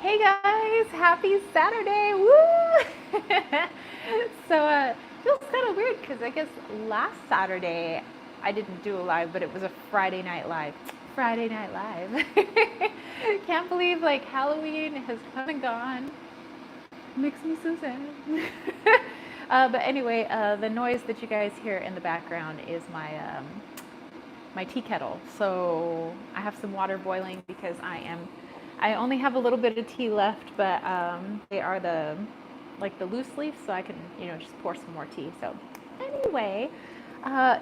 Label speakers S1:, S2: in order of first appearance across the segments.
S1: Hey guys, happy Saturday! Woo! Feels kind of weird because I guess last Saturday I didn't do a live, but it was a Friday Night Live. Friday Night Live. Can't believe like Halloween has come and gone. Makes me so sad. But anyway, the noise that you guys hear in the background is my tea kettle. So I have some water boiling because I only have a little bit of tea left, but they are the loose leaf, so I can just pour some more tea. So anyway, uh,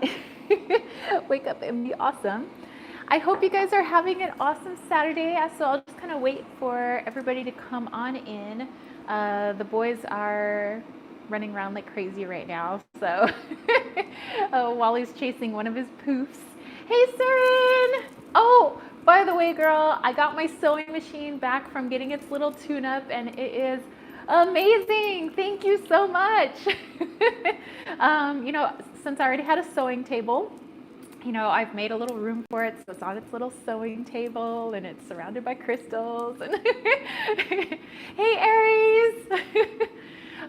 S1: wake up and be awesome. I hope you guys are having an awesome Saturday. So I'll just kind of wait for everybody to come on in. The boys are running around like crazy right now. So Wally's chasing one of his poofs. Hey, Saren! Oh, by the way, girl, I got my sewing machine back from getting its little tune-up, and it is amazing. Thank you so much. Since I already had a sewing table, I've made a little room for it, so it's on its little sewing table, and it's surrounded by crystals. And hey, Aries!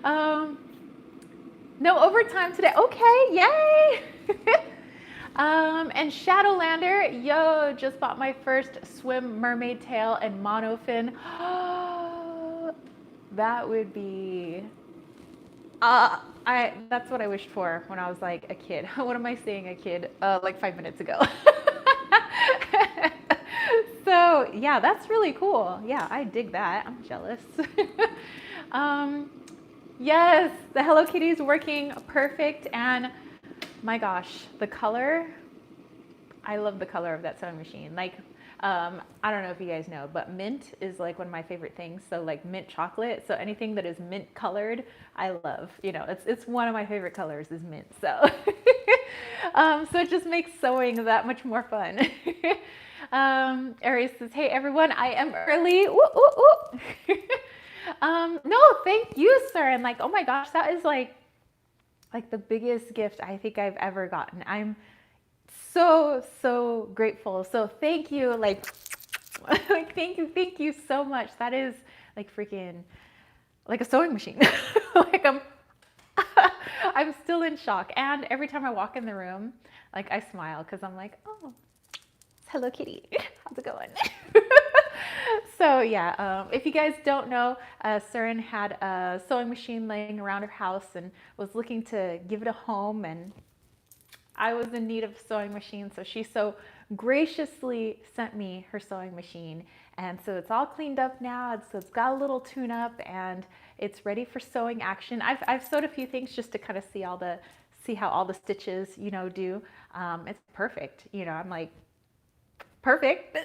S1: um, no overtime today. Okay, yay! And Shadowlander, yo, just bought my first swim mermaid tail and monofin. That would be, that's what I wished for when I was like a kid. What am I saying, a kid? Like 5 minutes ago. So yeah, that's really cool. Yeah, I dig that. I'm jealous. Yes, the Hello Kitty is working perfect, and my gosh, the color, I love the color of that sewing machine. Like, I don't know if you guys know, but mint is like one of my favorite things. So like mint chocolate. So anything that is mint colored, I love. It's one of my favorite colors is mint. So, so it just makes sewing that much more fun. Aries says, "Hey everyone, I am early." Ooh, ooh, ooh. No, thank you, sir. And like, oh my gosh, that is like the biggest gift I think I've ever gotten. I'm so grateful. So thank you, like, like thank you so much. That is like freaking like a sewing machine. Like I'm still in shock. And every time I walk in the room, like I smile because I'm like, oh, it's Hello Kitty. How's it going? So yeah, if you guys don't know, Surin had a sewing machine laying around her house and was looking to give it a home, and I was in need of a sewing machine, so she so graciously sent me her sewing machine. And so it's all cleaned up now. So it's got a little tune up and it's ready for sewing action. I've sewed a few things just to kind of see how all the stitches, do. It's perfect. I'm like, perfect.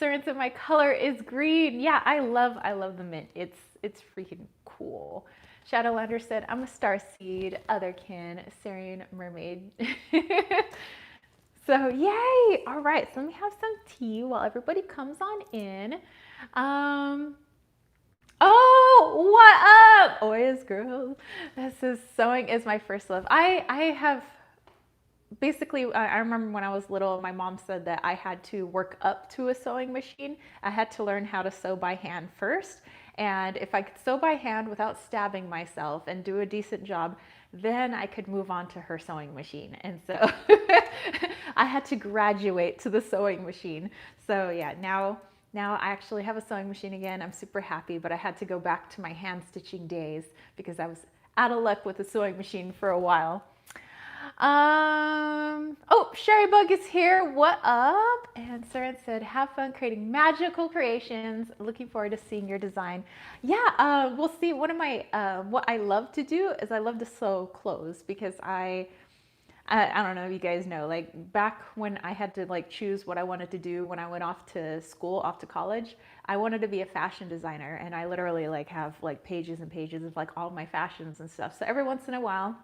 S1: Saren said my color is green. Yeah, I love the mint. It's freaking cool. Shadowlander said, I'm a star seed, otherkin, Syrian mermaid. So yay! All right, so let me have some tea while everybody comes on in. Oh, what up? Always girl. This is sewing is my first love. I have basically, I remember when I was little, my mom said that I had to work up to a sewing machine. I had to learn how to sew by hand first. And if I could sew by hand without stabbing myself and do a decent job, then I could move on to her sewing machine. And so I had to graduate to the sewing machine. So yeah, now I actually have a sewing machine again. I'm super happy, but I had to go back to my hand stitching days because I was out of luck with the sewing machine for a while. Oh, Sherry Bug is here. What up? And Saren said, have fun creating magical creations. Looking forward to seeing your design. Yeah, we'll see. One of my, what I love to do is I love to sew clothes because I don't know if you guys know, like back when I had to like choose what I wanted to do when I went off to school, off to college, I wanted to be a fashion designer. And I literally like have like pages and pages of like all my fashions and stuff. So every once in a while,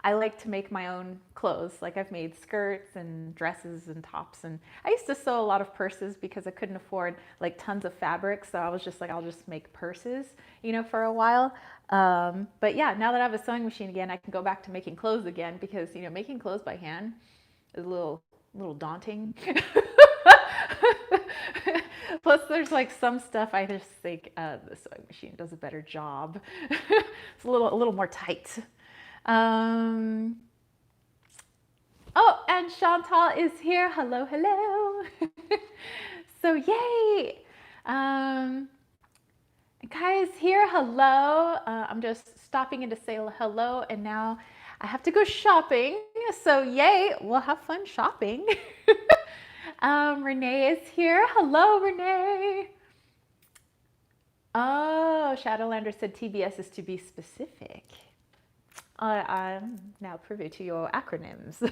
S1: I like to make my own clothes. Like I've made skirts and dresses and tops, and I used to sew a lot of purses because I couldn't afford like tons of fabric. So I was just like, I'll just make purses, for a while. But yeah, now that I have a sewing machine again, I can go back to making clothes again because, making clothes by hand is a little daunting. Plus, there's like some stuff I just think the sewing machine does a better job. It's a little more tight. Um, oh, and Chantal is here. Hello, hello. So yay! Guys here, hello. I'm just stopping in to say hello, and now I have to go shopping. So yay, we'll have fun shopping. Renee is here. Hello, Renee. Oh, Shadowlander said TBS is to be specific. I'm now privy to your acronyms.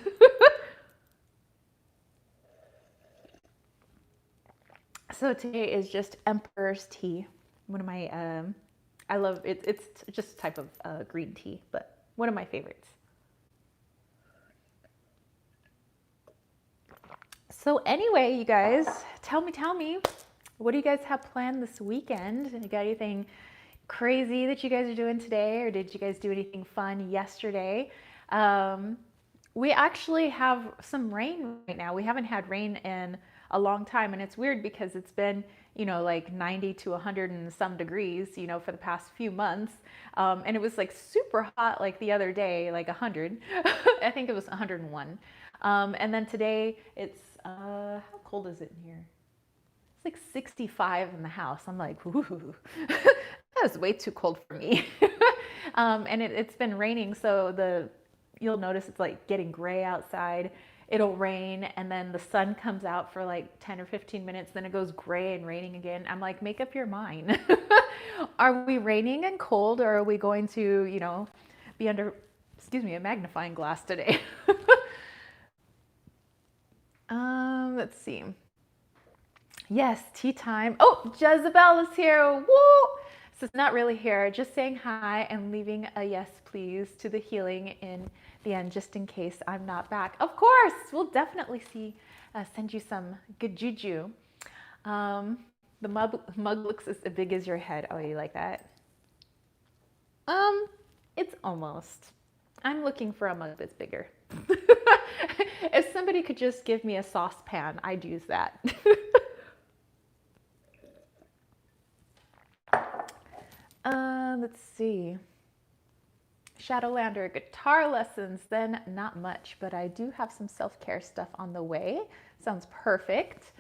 S1: So today is just Emperor's tea. One of my, I love it. It's just a type of green tea, but one of my favorites. So anyway, you guys, tell me, what do you guys have planned this weekend? You got anything crazy that you guys are doing today, or did you guys do anything fun yesterday? We actually have some rain right now. We haven't had rain in a long time, and it's weird because it's been, you know, like 90 to 100 and some degrees, you know, for the past few months. And it was like super hot like the other day, like 100. I think it was 101. And then today it's, how cold is it in here? It's like 65 in the house. I'm like, ooh, that is way too cold for me. And it's been raining, so you'll notice it's like getting gray outside. It'll rain, and then the sun comes out for like 10 or 15 minutes, then it goes gray and raining again. I'm like, make up your mind. Are we raining and cold, or are we going to, you know, be under, excuse me, a magnifying glass today? Let's see. Yes, tea time. Oh, Jezebel is here. Woo! So it's not really here, just saying hi and leaving a yes, please, to the healing in the end, just in case I'm not back. Of course, we'll definitely send you some good juju. The mug looks as big as your head. Oh, you like that? It's almost. I'm looking for a mug that's bigger. If somebody could just give me a saucepan, I'd use that. Let's see. Shadowlander, guitar lessons, then not much, but I do have some self-care stuff on the way. Sounds perfect.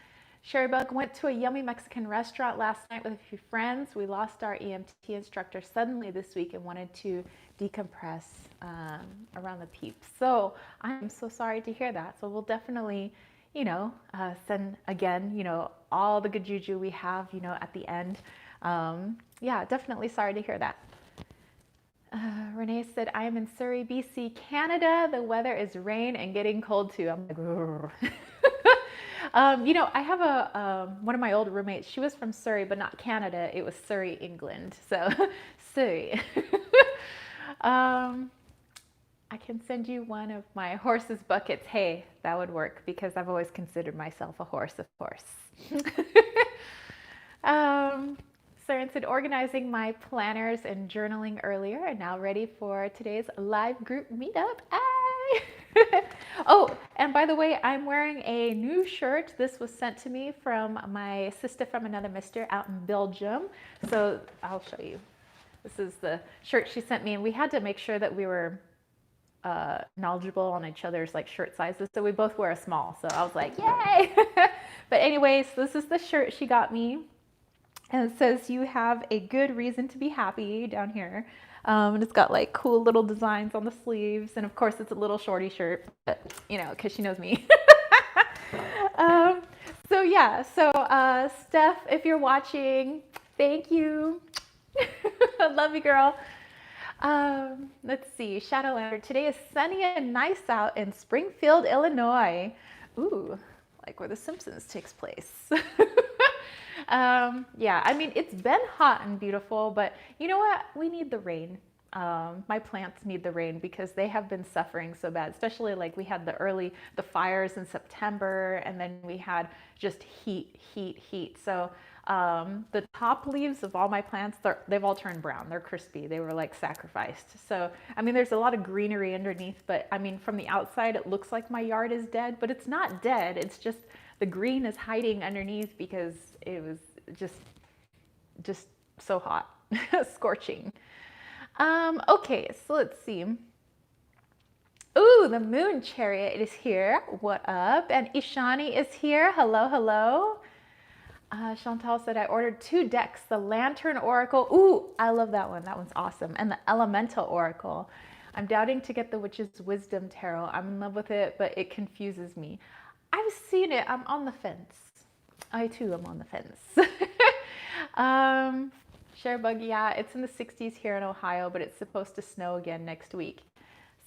S1: Sherrybug went to a yummy Mexican restaurant last night with a few friends. We lost our EMT instructor suddenly this week and wanted to decompress around the peeps. So I'm so sorry to hear that. So we'll definitely, you know, send again, you know, all the good juju we have, you know, at the end. Yeah, definitely sorry to hear that. Renee said, I am in Surrey, BC, Canada. The weather is rain and getting cold too. I'm like, you know, I have one of my old roommates. She was from Surrey, but not Canada. It was Surrey, England. So Surrey. I can send you one of my horse's buckets. Hey, that would work because I've always considered myself a horse, of course. Saren said, organizing my planners and journaling earlier and now ready for today's live group meetup. Oh, and by the way, I'm wearing a new shirt. This was sent to me from my sister from another mister out in Belgium. So I'll show you. This is the shirt she sent me, and we had to make sure that we were knowledgeable on each other's like shirt sizes. So we both wear a small. So I was like, yay! But anyways, this is the shirt she got me. And it says, you have a good reason to be happy down here. And it's got like cool little designs on the sleeves. And of course, it's a little shorty shirt, but you know, because she knows me. So yeah, so Steph, if you're watching, thank you. I love you, girl. Let's see, Shadowlander. Today is sunny and nice out in Springfield, Illinois. Ooh, like where The Simpsons takes place. Yeah, I mean, it's been hot and beautiful, but you know what? We need the rain. My plants need the rain because they have been suffering so bad, especially like we had the fires in September, and then we had just heat. So the top leaves of all my plants, they've all turned brown. They're crispy. They were like sacrificed. So, I mean, there's a lot of greenery underneath, but I mean, from the outside, it looks like my yard is dead, but it's not dead. It's just the green is hiding underneath because it was just so hot, scorching. Okay, so let's see. Ooh, the moon chariot is here. What up? And Ishani is here. Hello, hello. Chantal said, I ordered 2 decks, the Lantern Oracle. Ooh, I love that one. That one's awesome. And the Elemental Oracle. I'm doubting to get the Witch's Wisdom Tarot. I'm in love with it, but it confuses me. I've seen it. I'm on the fence. I too am on the fence. Sharebug, yeah, it's in the 60s here in Ohio, but it's supposed to snow again next week.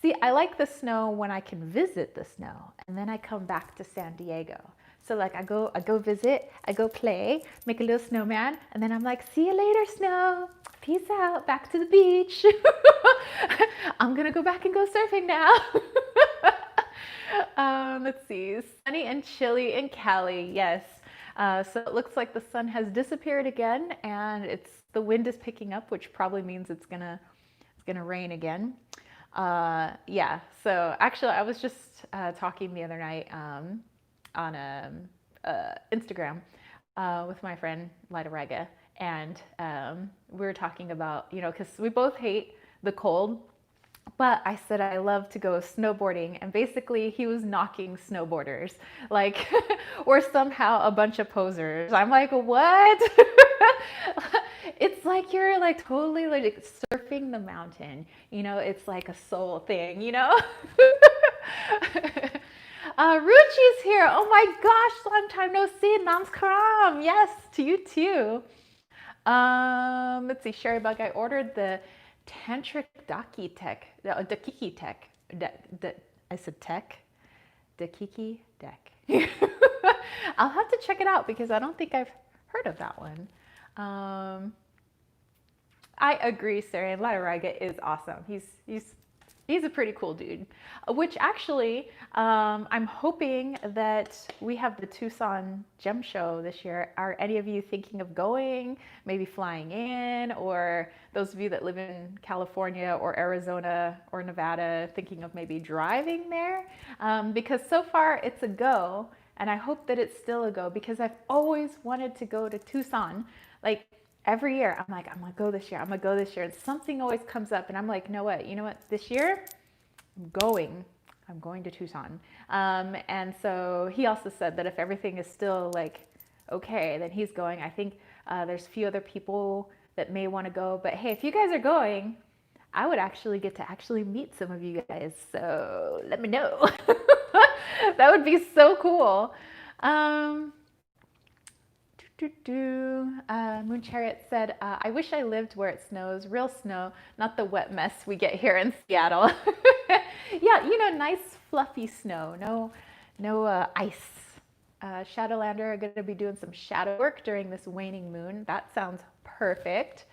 S1: See, I like the snow when I can visit the snow, and then I come back to San Diego. So like I go visit, I go play, make a little snowman, and then I'm like, see you later, snow. Peace out, back to the beach. I'm gonna go back and go surfing now. Let's see, sunny and chilly in Cali, yes. So it looks like the sun has disappeared again, and the wind is picking up, which probably means it's gonna rain again. Yeah, so actually I was just talking the other night on Instagram with my friend Lida Rega, and we were talking about, you know, because we both hate the cold, but I said I love to go snowboarding, and basically he was knocking snowboarders, like we're somehow a bunch of posers. I'm like, what? It's like you're like totally like surfing the mountain, you know, it's like a soul thing, you know. Ruchi's here. Oh my gosh, long time no see. Namaskaram. Yes, to you too. Let's see, Sherry Bug, I ordered the Tantric Daki Tech, Dakiki Tech. I said tech. Dakiki deck. I'll have to check it out because I don't think I've heard of that one. I agree, Sarah. Lataraga is awesome. He's a pretty cool dude. Which actually, I'm hoping that we have the Tucson Gem Show this year. Are any of you thinking of going, maybe flying in, or those of you that live in California or Arizona or Nevada thinking of maybe driving there? Because so far it's a go, and I hope that it's still a go because I've always wanted to go to Tucson. Like every year, I'm like, I'm gonna go this year, I'm gonna go this year, and something always comes up, and I'm like, you know what, this year, I'm going to Tucson. And so he also said that if everything is still like, okay, then he's going. I think there's a few other people that may wanna go, but hey, if you guys are going, I would actually get to actually meet some of you guys, so let me know. That would be so cool. Moon Chariot said, I wish I lived where it snows, real snow, not the wet mess we get here in Seattle. Yeah, nice fluffy snow, no ice. Shadowlander are going to be doing some shadow work during this waning moon. That sounds perfect.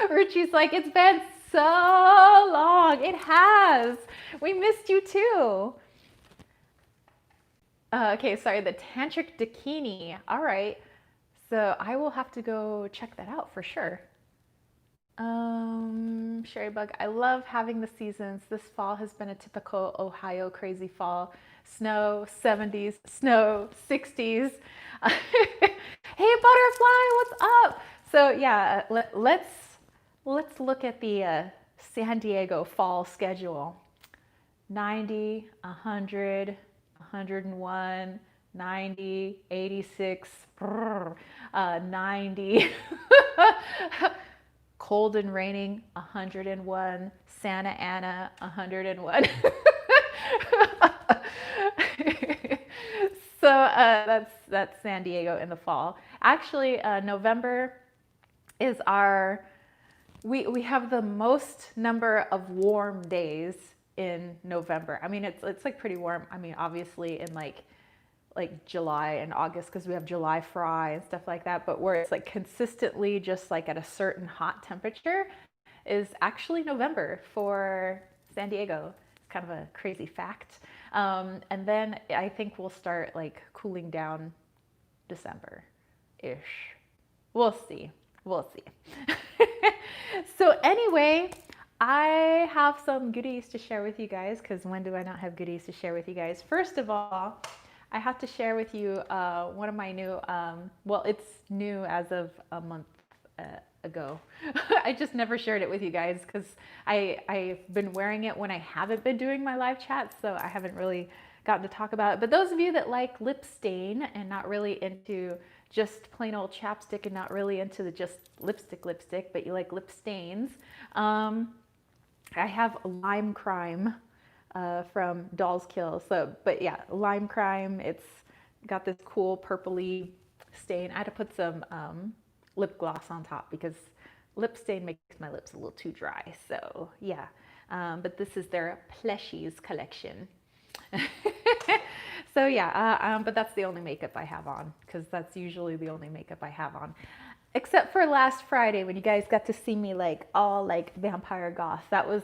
S1: Ruchi's like, it's been so long. It has. We missed you too. Okay, sorry, the Tantric Dakini. All right, so I will have to go check that out for sure. Sherry Bug, I love having the seasons. This fall has been a typical Ohio crazy fall. Snow, 70s, snow, 60s. Hey, Butterfly, what's up? So yeah, let's look at the San Diego fall schedule. 90, 100, 101, 90, 86, 90, cold and raining, 101, Santa Ana, 101. So that's San Diego in the fall. Actually, November is we have the most number of warm days in November. I mean, it's like pretty warm. I mean, obviously in like July and August, because we have July fry and stuff like that, but where it's like consistently just like at a certain hot temperature is actually November for San Diego. It's kind of a crazy fact. And then I think we'll start like cooling down December-ish. We'll see. So anyway, I have some goodies to share with you guys, because when do I not have goodies to share with you guys? First of all, I have to share with you one of my new, well, it's new as of a month ago. I just never shared it with you guys because I've been wearing it when I haven't been doing my live chats, so I haven't really gotten to talk about it. But those of you that like lip stain and not really into just plain old chapstick and not really into the just lipstick, but you like lip stains, I have Lime Crime from Doll's Kill. So, but yeah, Lime Crime, it's got this cool purpley stain. I had to put some lip gloss on top because lip stain makes my lips a little too dry. So yeah, but this is their Plushies collection. So yeah, but that's the only makeup I have on because that's usually the only makeup I have on. Except for last Friday when you guys got to see me like all like vampire goth. That was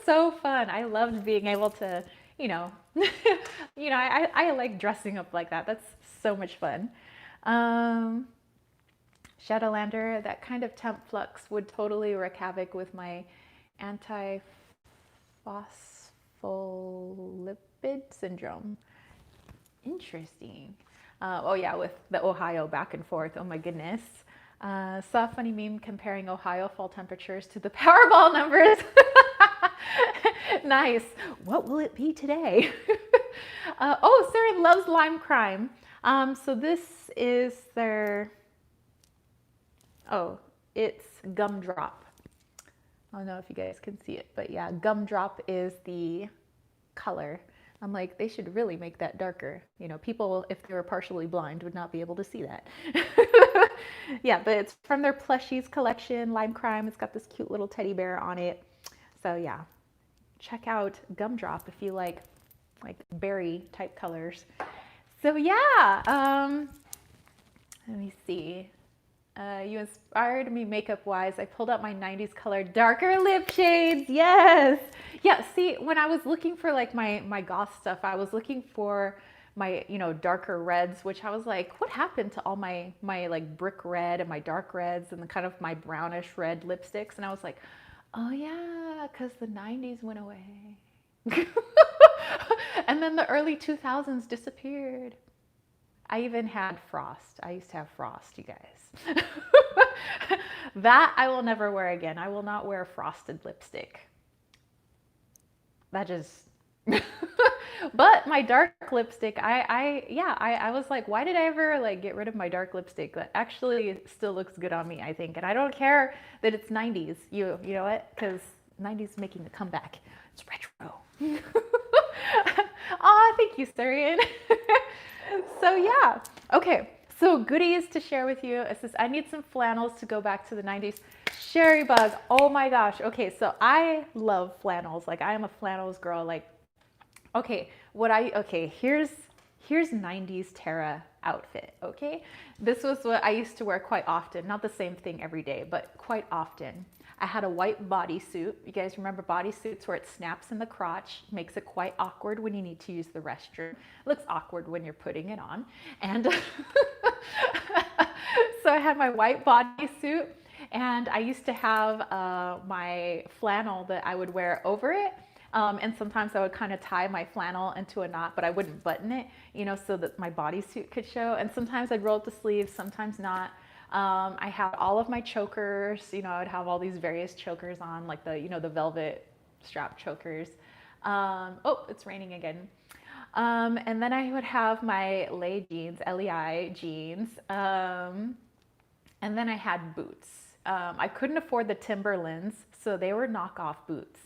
S1: so fun. I loved being able to, you know, I like dressing up like that. That's so much fun. Shadowlander, that kind of temp flux would totally wreak havoc with my antiphospholipid syndrome. Interesting. Oh yeah, with the Ohio back and forth. Oh my goodness. Saw a funny meme comparing Ohio fall temperatures to the Powerball numbers. Nice. What will it be today? Oh, Sarah loves Lime Crime. So this is their, oh, it's Gumdrop. I don't know if you guys can see it, but yeah, Gumdrop is the color. I'm like, they should really make that darker. You know, people, if they were partially blind, would not be able to see that. Yeah, but it's from their Plushies collection, Lime Crime. It's got this cute little teddy bear on it. So yeah, check out Gumdrop if you like berry type colors. So yeah, let me see. You inspired me makeup wise. I pulled out my 90s color darker lip shades. Yes. Yeah. See, when I was looking for like my goth stuff, I was looking for my, you know, darker reds, which I was like, what happened to all my like brick red and my dark reds and the kind of my brownish red lipsticks? And I was like, oh yeah, because the 90s went away. And then the early 2000s disappeared. I even had Frost. I used to have Frost, you guys. That I will never wear again. I will not wear frosted lipstick. That just... But my dark lipstick, I was like, why did I ever like get rid of my dark lipstick? That actually still looks good on me, I think. And I don't care that it's 90s. You know what? Because 90s making a comeback. It's retro. Aw, thank you, Sarian. So yeah, okay, so goodies to share with you. It says, I need some flannels to go back to the 90s. Sherry Bug, oh my gosh. Okay, so I love flannels. Like I am a flannels girl. Like, okay, here's 90s Tara outfit, okay? This was what I used to wear quite often. Not the same thing every day, but quite often. I had a white bodysuit. You guys remember bodysuits where it snaps in the crotch, makes it quite awkward when you need to use the restroom. It looks awkward when you're putting it on. And so I had my white bodysuit and I used to have my flannel that I would wear over it. And sometimes I would kind of tie my flannel into a knot, but I wouldn't button it, you know, so that my bodysuit could show. And sometimes I'd roll up the sleeves, sometimes not. I had all of my chokers, you know, I would have all these various chokers on, like the, you know, the velvet strap chokers. Oh, it's raining again. And then I would have my Lei jeans, LEI jeans. And then I had boots. I couldn't afford the Timberlands, so they were knockoff boots.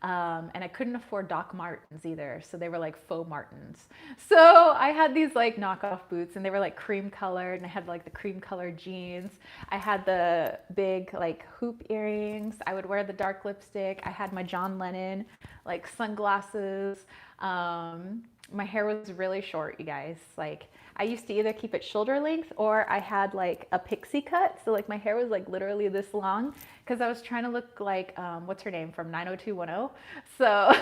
S1: And I couldn't afford Doc Martens either, so they were like faux Martens. So I had these like knockoff boots and they were like cream colored and I had like the cream colored jeans. I had the big like hoop earrings. I would wear the dark lipstick. I had my John Lennon like sunglasses. My hair was really short, you guys. Like I used to either keep it shoulder length or I had like a pixie cut. So like my hair was like literally this long because I was trying to look like, what's her name from 90210. So,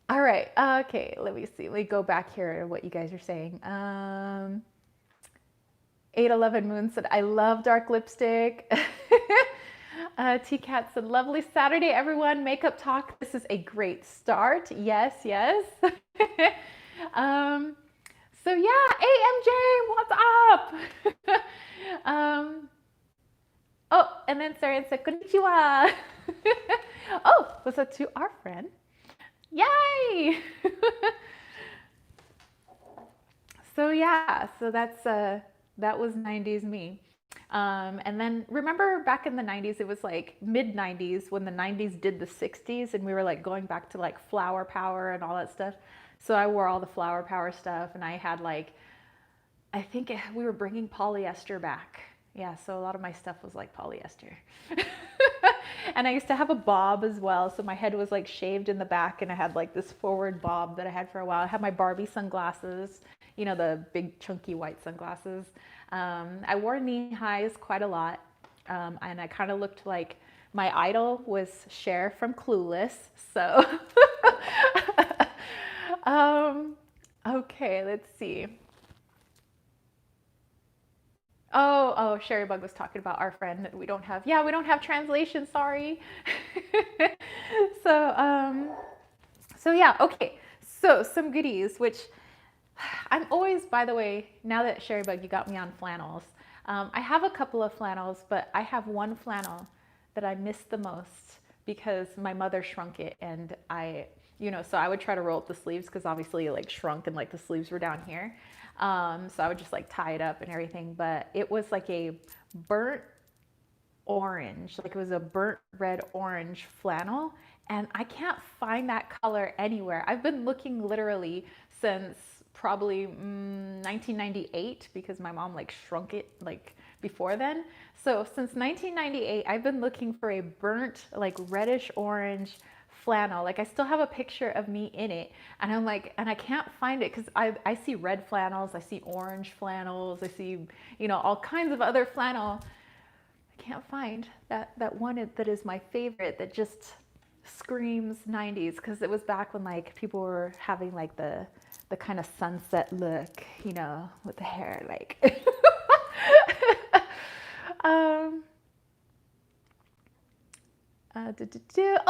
S1: all right. Okay. Let me see. Let me go back here to what you guys are saying. 811 Moon said, I love dark lipstick. T-Cat said, lovely Saturday, everyone. Makeup talk. This is a great start. Yes, yes. um, so yeah, hey MJ, what's up? Oh, and then Sarah said, konnichiwa. Oh, was that to our friend? Yay! So yeah, so that was 90s me. And then remember back in the 90s, it was like mid 90s when the 90s did the 60s and we were like going back to like flower power and all that stuff. So I wore all the flower power stuff and I had like, I think we were bringing polyester back. Yeah, so a lot of my stuff was like polyester. And I used to have a bob as well. So my head was like shaved in the back and I had like this forward bob that I had for a while. I had my Barbie sunglasses, you know, the big chunky white sunglasses. I wore knee highs quite a lot. And I kind of looked like my idol was Cher from Clueless. So, okay, let's see. Oh, Sherry Bug was talking about our friend that we don't have. Yeah, we don't have translation, sorry. So, so yeah, okay. So some goodies, which I'm always, by the way, now that Sherry Bug, you got me on flannels. I have a couple of flannels, but I have one flannel that I miss the most because my mother shrunk it and so I would try to roll up the sleeves because obviously it like shrunk and like the sleeves were down here. So I would just like tie it up and everything, but it was like a burnt orange, like it was a burnt red orange flannel. And I can't find that color anywhere. I've been looking literally since probably 1998 because my mom like shrunk it like before then. So since 1998, I've been looking for a burnt like reddish orange flannel. Like I still have a picture of me in it and I'm like, and I can't find it because I see red flannels, I see orange flannels, I see, all kinds of other flannel. I can't find that one that is my favorite that just screams 90s because it was back when like people were having like the kind of sunset look, with the hair like.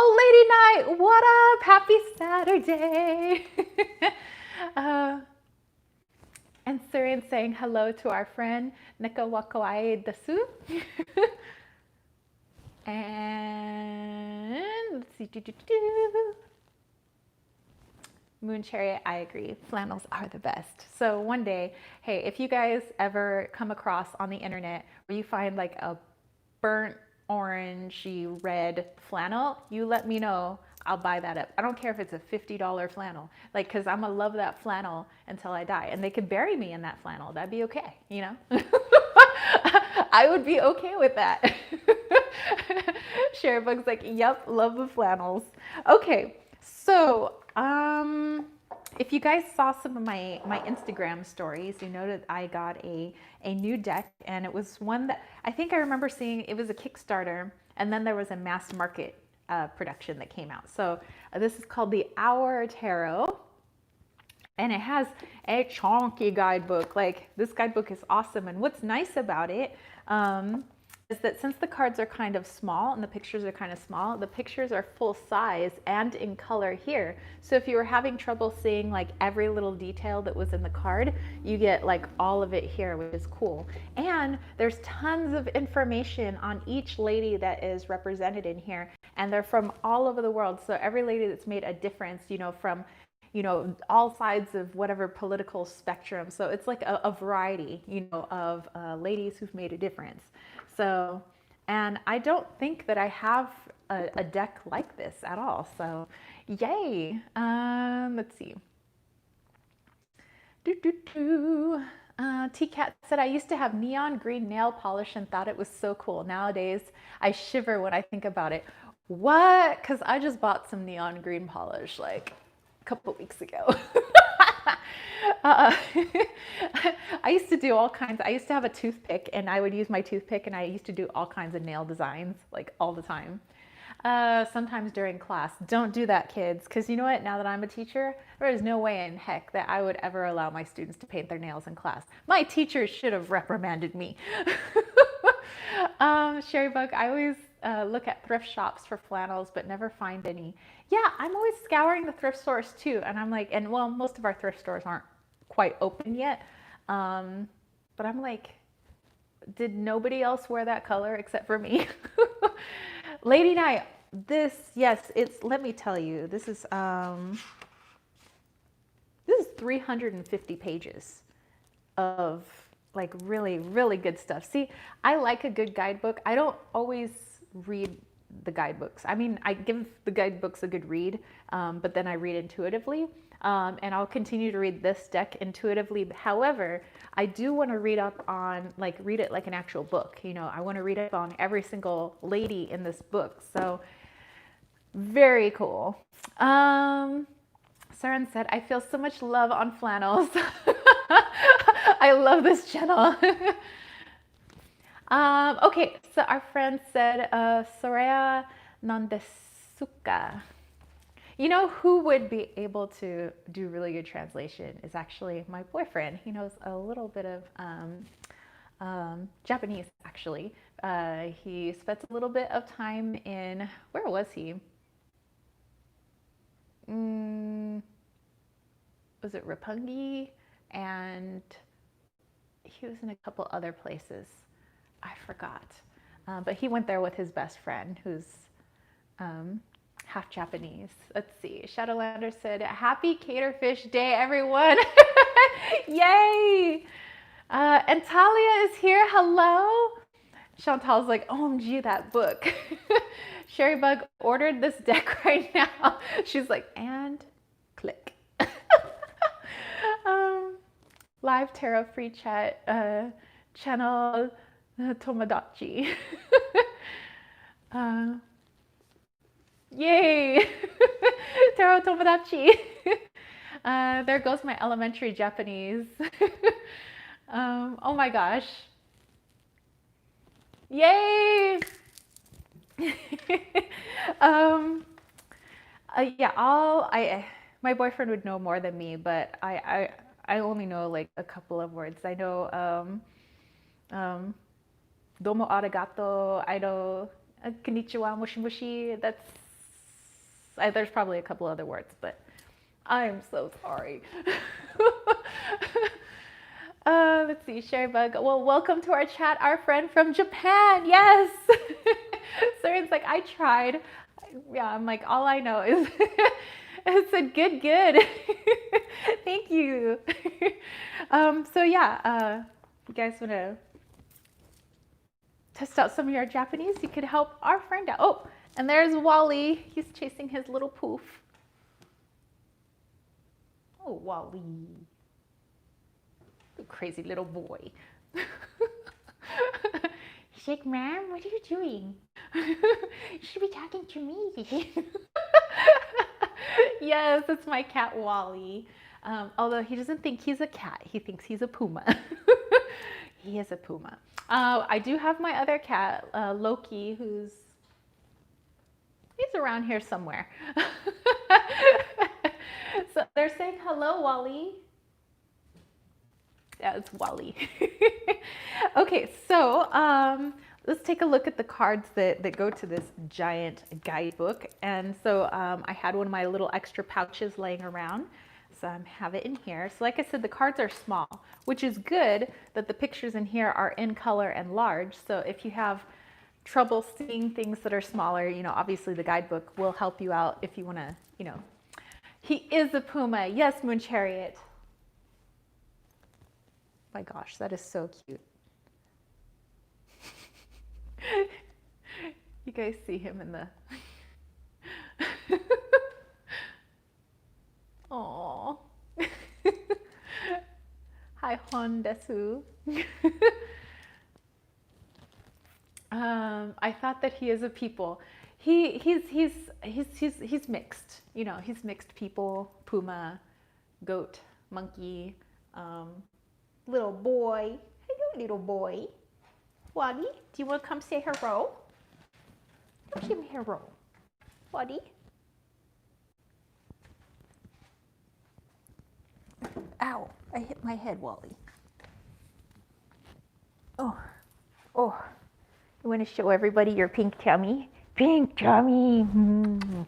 S1: Oh, Lady Night, what up? Happy Saturday. And Surian saying hello to our friend Nika Wakawai Dasu. And let's see. Moon Chariot, I agree. Flannels are the best. So one day, hey, if you guys ever come across on the internet where you find like a burnt orangey red flannel, you let me know. I'll buy that up. I don't care if it's a $50 flannel, like, because I'm gonna love that flannel until I die. And they could bury me in that flannel. That'd be okay, I would be okay with that. Sharebug's like, yep, love the flannels. Okay, so if you guys saw some of my Instagram stories, you know that I got a new deck, and it was one that I think I remember seeing. It was a Kickstarter, and then there was a mass market production that came out. So this is called the Hour Tarot, and it has a chunky guidebook. Like, this guidebook is awesome, and what's nice about it is that since the cards are kind of small and the pictures are kind of small, the pictures are full size and in color here. So if you were having trouble seeing like every little detail that was in the card, you get like all of it here, which is cool. And there's tons of information on each lady that is represented in here, and they're from all over the world. So every lady that's made a difference, from all sides of whatever political spectrum. So it's like a variety, of ladies who've made a difference. So, and I don't think that I have a deck like this at all. So, yay. Let's see. T-Cat said, I used to have neon green nail polish and thought it was so cool. Nowadays, I shiver when I think about it. What? Because I just bought some neon green polish like a couple weeks ago. I used to do all kinds. I used to have a toothpick, and I would use my toothpick, and I used to do all kinds of nail designs, like all the time. Sometimes during class. Don't do that, kids, because you know what? Now that I'm a teacher, there is no way in heck that I would ever allow my students to paint their nails in class. My teachers should have reprimanded me. Sherry Bug, I always look at thrift shops for flannels, but never find any. Yeah, I'm always scouring the thrift stores too. And I'm like, and well, most of our thrift stores aren't quite open yet. But I'm like, did nobody else wear that color except for me? Lady Night, this, yes, it's, let me tell you, this is 350 pages of like really, really good stuff. See, I like a good guidebook. I don't always read the guidebooks. I mean, I give the guidebooks a good read, but then I read intuitively. And I'll continue to read this deck intuitively. However, I do want to read up on, like, read it like an actual book. You know, I want to read up on every single lady in this book. So very cool. Saren said, I feel so much love on flannels. I love this channel. Okay, so our friend said, Soraya Nandesuka. You know who would be able to do really good translation is actually my boyfriend. He knows a little bit of Japanese, actually. He spent a little bit of time in, where was he? Was it Roppongi? And he was in a couple other places. I forgot. But he went there with his best friend, who's half Japanese. Let's see. Shadowlander said, happy Caterfish Day, everyone. Yay. And Talia is here. Hello. Chantal's like, OMG, that book. Sherry Bug ordered this deck right now. She's like, and click. Live tarot free chat channel Tomodachi. Yay! Tarot Tomodachi. There goes my elementary Japanese. Oh my gosh. Yay! Yeah, my boyfriend would know more than me, but I only know like a couple of words. I know domo arigato, I know konnichiwa, moshi moshi. There's probably a couple other words, but I'm so sorry. Let's see, Sherrybug. Well, welcome to our chat, our friend from Japan. Yes. Saren's like, I tried. Yeah, I'm like, all I know is it said good. Thank you. So yeah, you guys want to test out some of your Japanese? You could help our friend out. Oh, and there's Wally. He's chasing his little poof. Oh, Wally. Crazy little boy. He's like, Mom, what are you doing? You should be talking to me. Yes, it's my cat Wally. Although he doesn't think he's a cat, he thinks he's a puma. He is a puma. I do have my other cat, Loki, he's around here somewhere. So they're saying hello, Wally. Yeah, it's Wally. Okay, so let's take a look at the cards that go to this giant guidebook. And so I had one of my little extra pouches laying around. So I have it in here. So like I said, the cards are small, which is good that the pictures in here are in color and large. So if you have trouble seeing things that are smaller, you know, obviously the guidebook will help you out if you want to, you know. He is a puma. Yes, Moon Chariot. My gosh, that is so cute. You guys see him in the... Aww. Hi, Hon Desu. I thought that he is a people. He's mixed. You know, he's mixed people, puma, goat, monkey, little boy. Hello, little boy. Wally, do you want to come say hello? Come say hello. Wally. Ow, I hit my head, Wally. Oh, You want to show everybody your pink tummy? Pink tummy. Mm.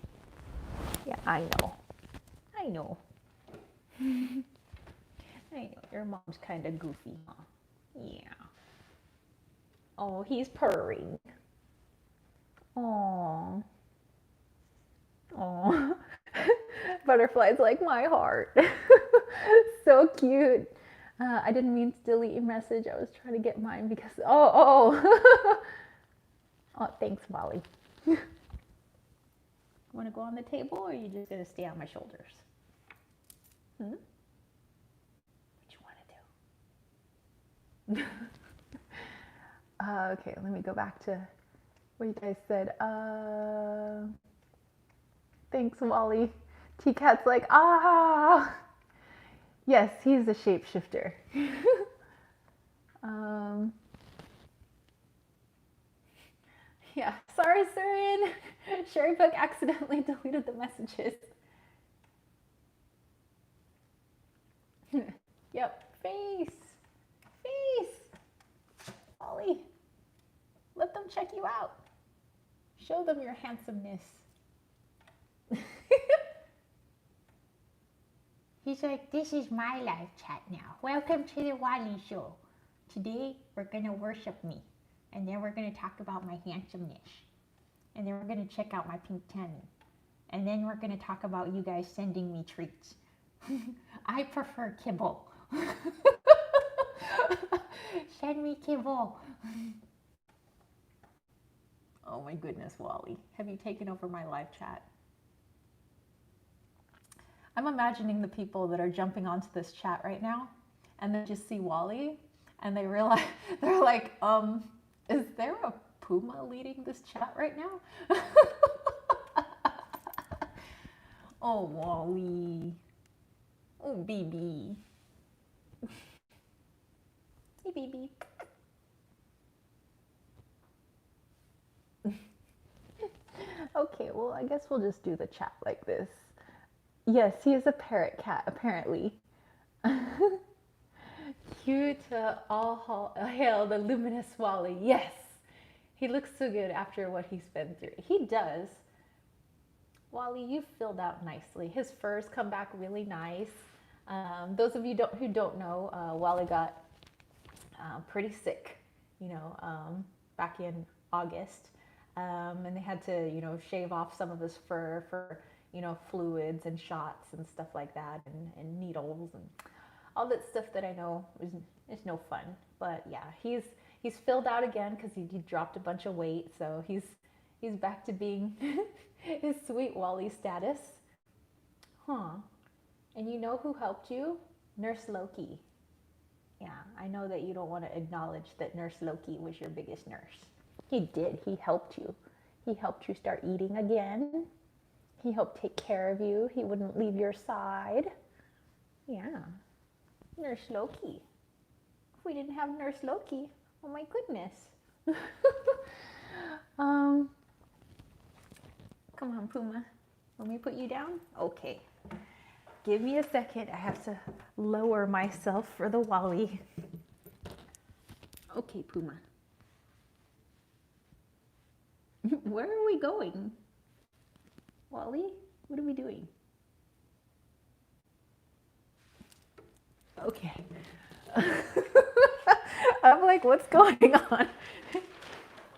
S1: Yeah, I know. I know. I know. Your mom's kind of goofy, huh? Yeah. Oh, he's purring. Oh. Oh. Butterflies like my heart. So cute. I didn't mean to delete your message. I was trying to get mine because, oh. Oh, thanks, Wally. Want to go on the table, or are you just going to stay on my shoulders? What you want to do? Okay, let me go back to what you guys said. Thanks, Wally. T-Cat's like, ah! Yes, he's a shapeshifter. Yeah, sorry, Surin. Sherry Book accidentally deleted the messages. Yep, face. Wally, let them check you out. Show them your handsomeness. He's like, this is my live chat now. Welcome to the Wally Show. Today, we're going to worship me. And then we're going to talk about my handsomeness. And then we're going to check out my pink tummy. And then we're going to talk about you guys sending me treats. I prefer kibble. Send me kibble. Oh my goodness, Wally. Have you taken over my live chat? I'm imagining the people that are jumping onto this chat right now and they just see Wally and they realize, they're like, is there a puma leading this chat right now? Oh, Wally. Oh, baby. Hey, baby. Okay, well, I guess we'll just do the chat like this. Yes, he is a parrot cat, apparently. Cue to all hail the luminous Wally. Yes, he looks so good after what he's been through. He does. Wally, you've filled out nicely. His furs come back really nice. Those of you who don't know, Wally got pretty sick, back in August. And they had to, shave off some of his fur for, fluids and shots and stuff like that, and needles and all that stuff that I know is no fun. But yeah, he's filled out again because he dropped a bunch of weight, so he's back to being his sweet Wally status. Huh. And you know who helped you? Nurse Loki. Yeah, I know that you don't want to acknowledge that Nurse Loki was your biggest nurse. He did. He helped you. He helped you start eating again. He helped take care of you. He wouldn't leave your side. Yeah. Nurse Loki. If we didn't have Nurse Loki, oh my goodness. Come on, Puma. Let me put you down? Okay. Give me a second. I have to lower myself for the Wally. Okay, Puma. Where are we going? Wally, what are we doing? Okay. I'm like, what's going on?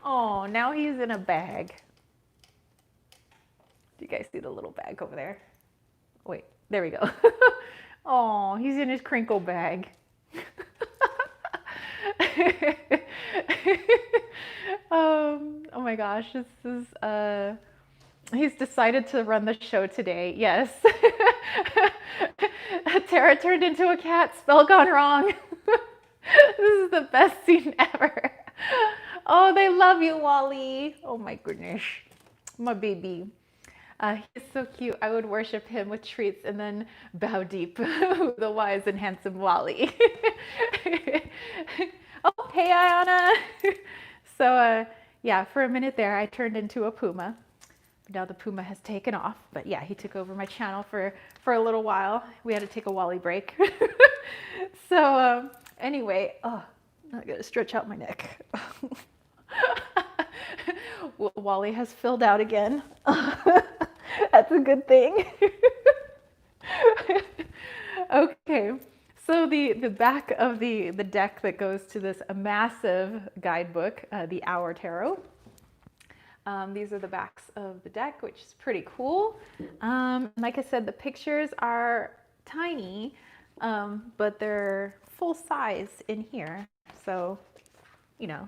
S1: Oh, now he's in a bag. Do you guys see the little bag over there? Wait, there we go. Oh, he's in his crinkle bag. Oh my gosh, this is, he's decided to run the show today, yes. Tara turned into a cat, spell gone wrong. This is the best scene ever. Oh, they love you, Wally. Oh my goodness, my baby. He's so cute. I would worship him with treats and then bow deep. The wise and handsome Wally. Oh, hey, Ayana. So, yeah, for a minute there, I turned into a puma. Now the puma has taken off. But yeah, he took over my channel for a little while. We had to take a Wally break. So, anyway, oh, I gotta stretch out my neck. Wally has filled out again. That's a good thing. Okay, so the back of the deck that goes to this massive guidebook, the Hour Tarot. These are the backs of the deck, which is pretty cool. Like I said, the pictures are tiny, but they're full size in here. So, you know,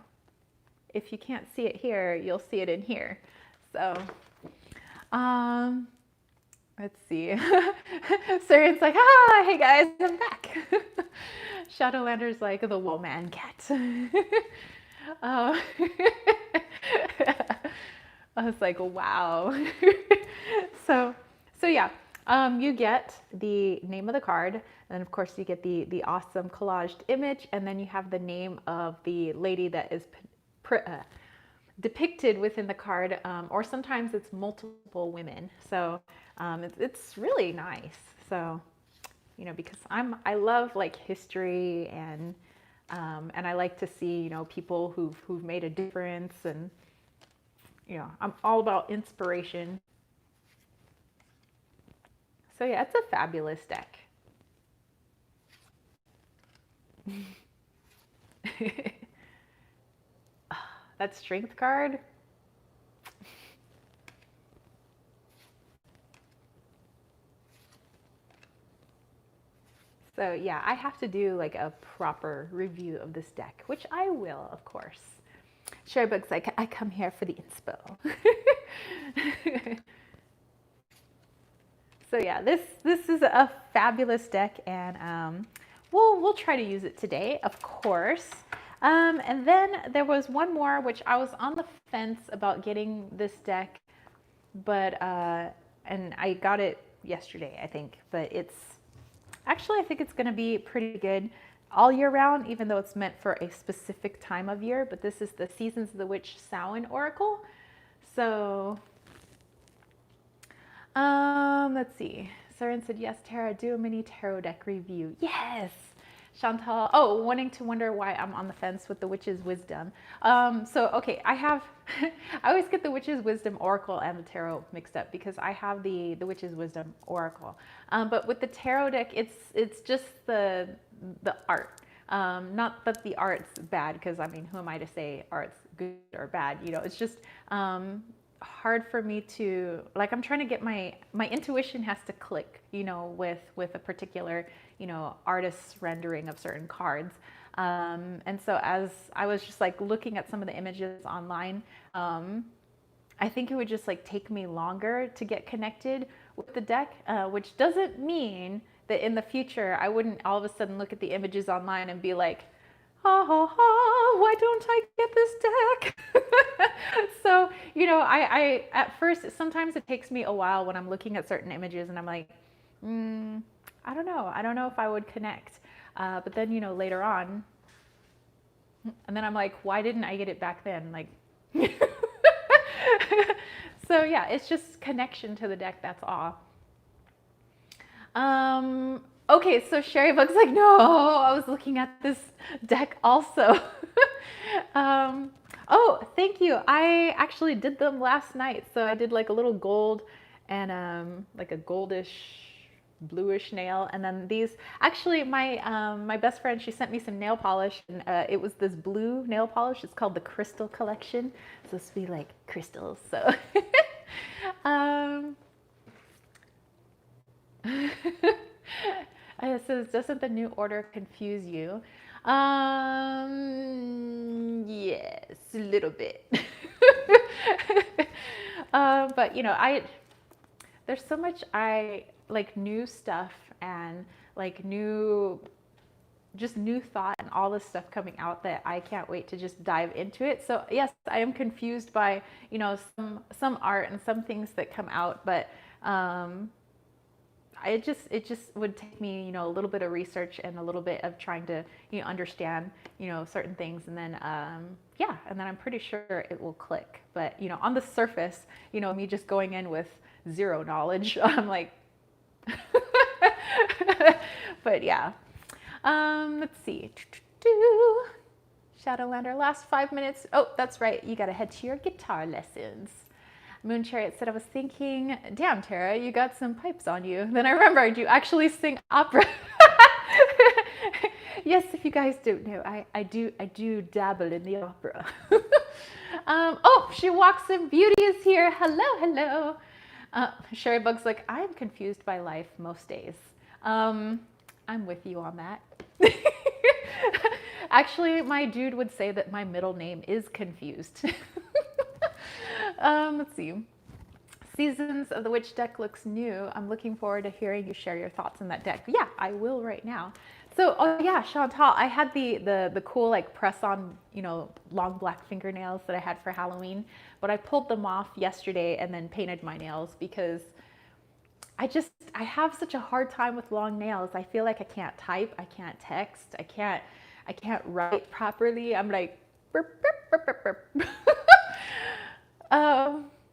S1: if you can't see it here, you'll see it in here. So, let's see. Saren's like, hey guys, I'm back. Shadowlander's like the Woolman cat. I was like, wow. so yeah, you get the name of the card, and of course you get the awesome collaged image, and then you have the name of the lady that is depicted within the card, or sometimes it's multiple women. So it's really nice. So, you know, because I love like history and I like to see, you know, people who've made a difference, and you know, I'm all about inspiration. So yeah, it's a fabulous deck. That strength card. So yeah, I have to do like a proper review of this deck, which I will, of course. Sherrybook's like, I come here for the inspo. So yeah, this is a fabulous deck, and we'll try to use it today, of course. And then there was one more, which I was on the fence about getting this deck, but and I got it yesterday, I think. But it's actually, I think it's going to be pretty good all year round, even though it's meant for a specific time of year. But this is the Seasons of the Witch Samhain Oracle. So let's see. Saren said, yes, Tara, do a mini tarot deck review. Yes. Chantal, oh, wanting to wonder why I'm on the fence with the Witch's Wisdom. So, okay, I always get the Witch's Wisdom Oracle and the Tarot mixed up because I have the Witch's Wisdom Oracle. But with the Tarot deck, it's just the art. Not that the art's bad, because I mean, who am I to say art's good or bad? You know, it's just hard for me to, like, I'm trying to get my intuition has to click, you know, with a particular, you know, artist's rendering of certain cards. And so as I was just like looking at some of the images online, I think it would just like take me longer to get connected with the deck, which doesn't mean that in the future I wouldn't all of a sudden look at the images online and be like, why don't I get this deck? So, you know, I at first, sometimes it takes me a while when I'm looking at certain images and I'm like, I don't know if I would connect. But then, you know, later on, and then I'm like, why didn't I get it back then? Like, so yeah, it's just connection to the deck, that's all. Okay, so Sherry Bug's like, no, I was looking at this deck also. Oh, thank you. I actually did them last night. So I did like a little gold and like a goldish, bluish nail. And then these, actually my best friend, she sent me some nail polish, and it was this blue nail polish. It's called the Crystal Collection. It's supposed to be like crystals. So it says, doesn't the new order confuse you? Yes, a little bit. But you know, there's so much like new stuff and like just new thought and all this stuff coming out that I can't wait to just dive into it. So yes, I am confused by, you know, some art and some things that come out, but it just would take me, you know, a little bit of research and a little bit of trying to, you know, understand, you know, certain things, and then yeah, and then I'm pretty sure it will click. But you know, on the surface, you know, me just going in with zero knowledge, I'm like but yeah, let's see. Shadowlander, last 5 minutes. Oh, that's right. You got to head to your guitar lessons. Moon Chariot said, I was thinking, damn, Tara, you got some pipes on you. Then I remembered you actually sing opera. Yes, if you guys don't know, I do dabble in the opera. Oh, she walks in beauty is here. Hello, hello. Sherry Bug's like, I'm confused by life most days. I'm with you on that. Actually, my dude would say that my middle name is confused. Let's see. Seasons of the Witch deck looks new. I'm looking forward to hearing you share your thoughts on that deck. Yeah, I will right now. So, oh yeah, Chantal, I had the cool like press on, you know, long black fingernails that I had for Halloween, but I pulled them off yesterday and then painted my nails because I have such a hard time with long nails. I feel like I can't type, I can't text, I can't write properly. I'm like, burp, burp, burp, burp, burp.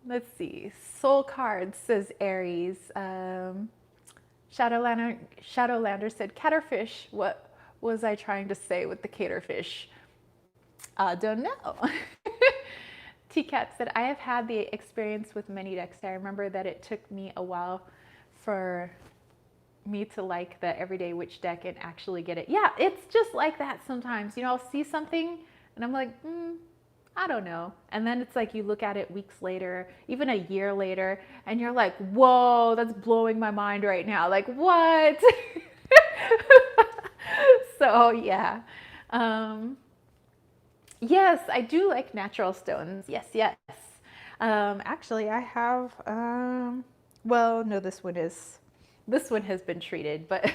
S1: Let's see. Soul cards says Aries. Shadowlander said caterfish. What was I trying to say with the caterfish? Don't know. T-Cat said, I have had the experience with many decks. I remember that it took me a while for me to like the Everyday Witch deck and actually get it. Yeah, it's just like that sometimes. You know, I'll see something and I'm like, I don't know. And then it's like you look at it weeks later, even a year later, and you're like, whoa, that's blowing my mind right now. Like, what? So, yeah. Yes, I do like natural stones. Yes, yes. Actually, I have, well, no, this one has been treated, but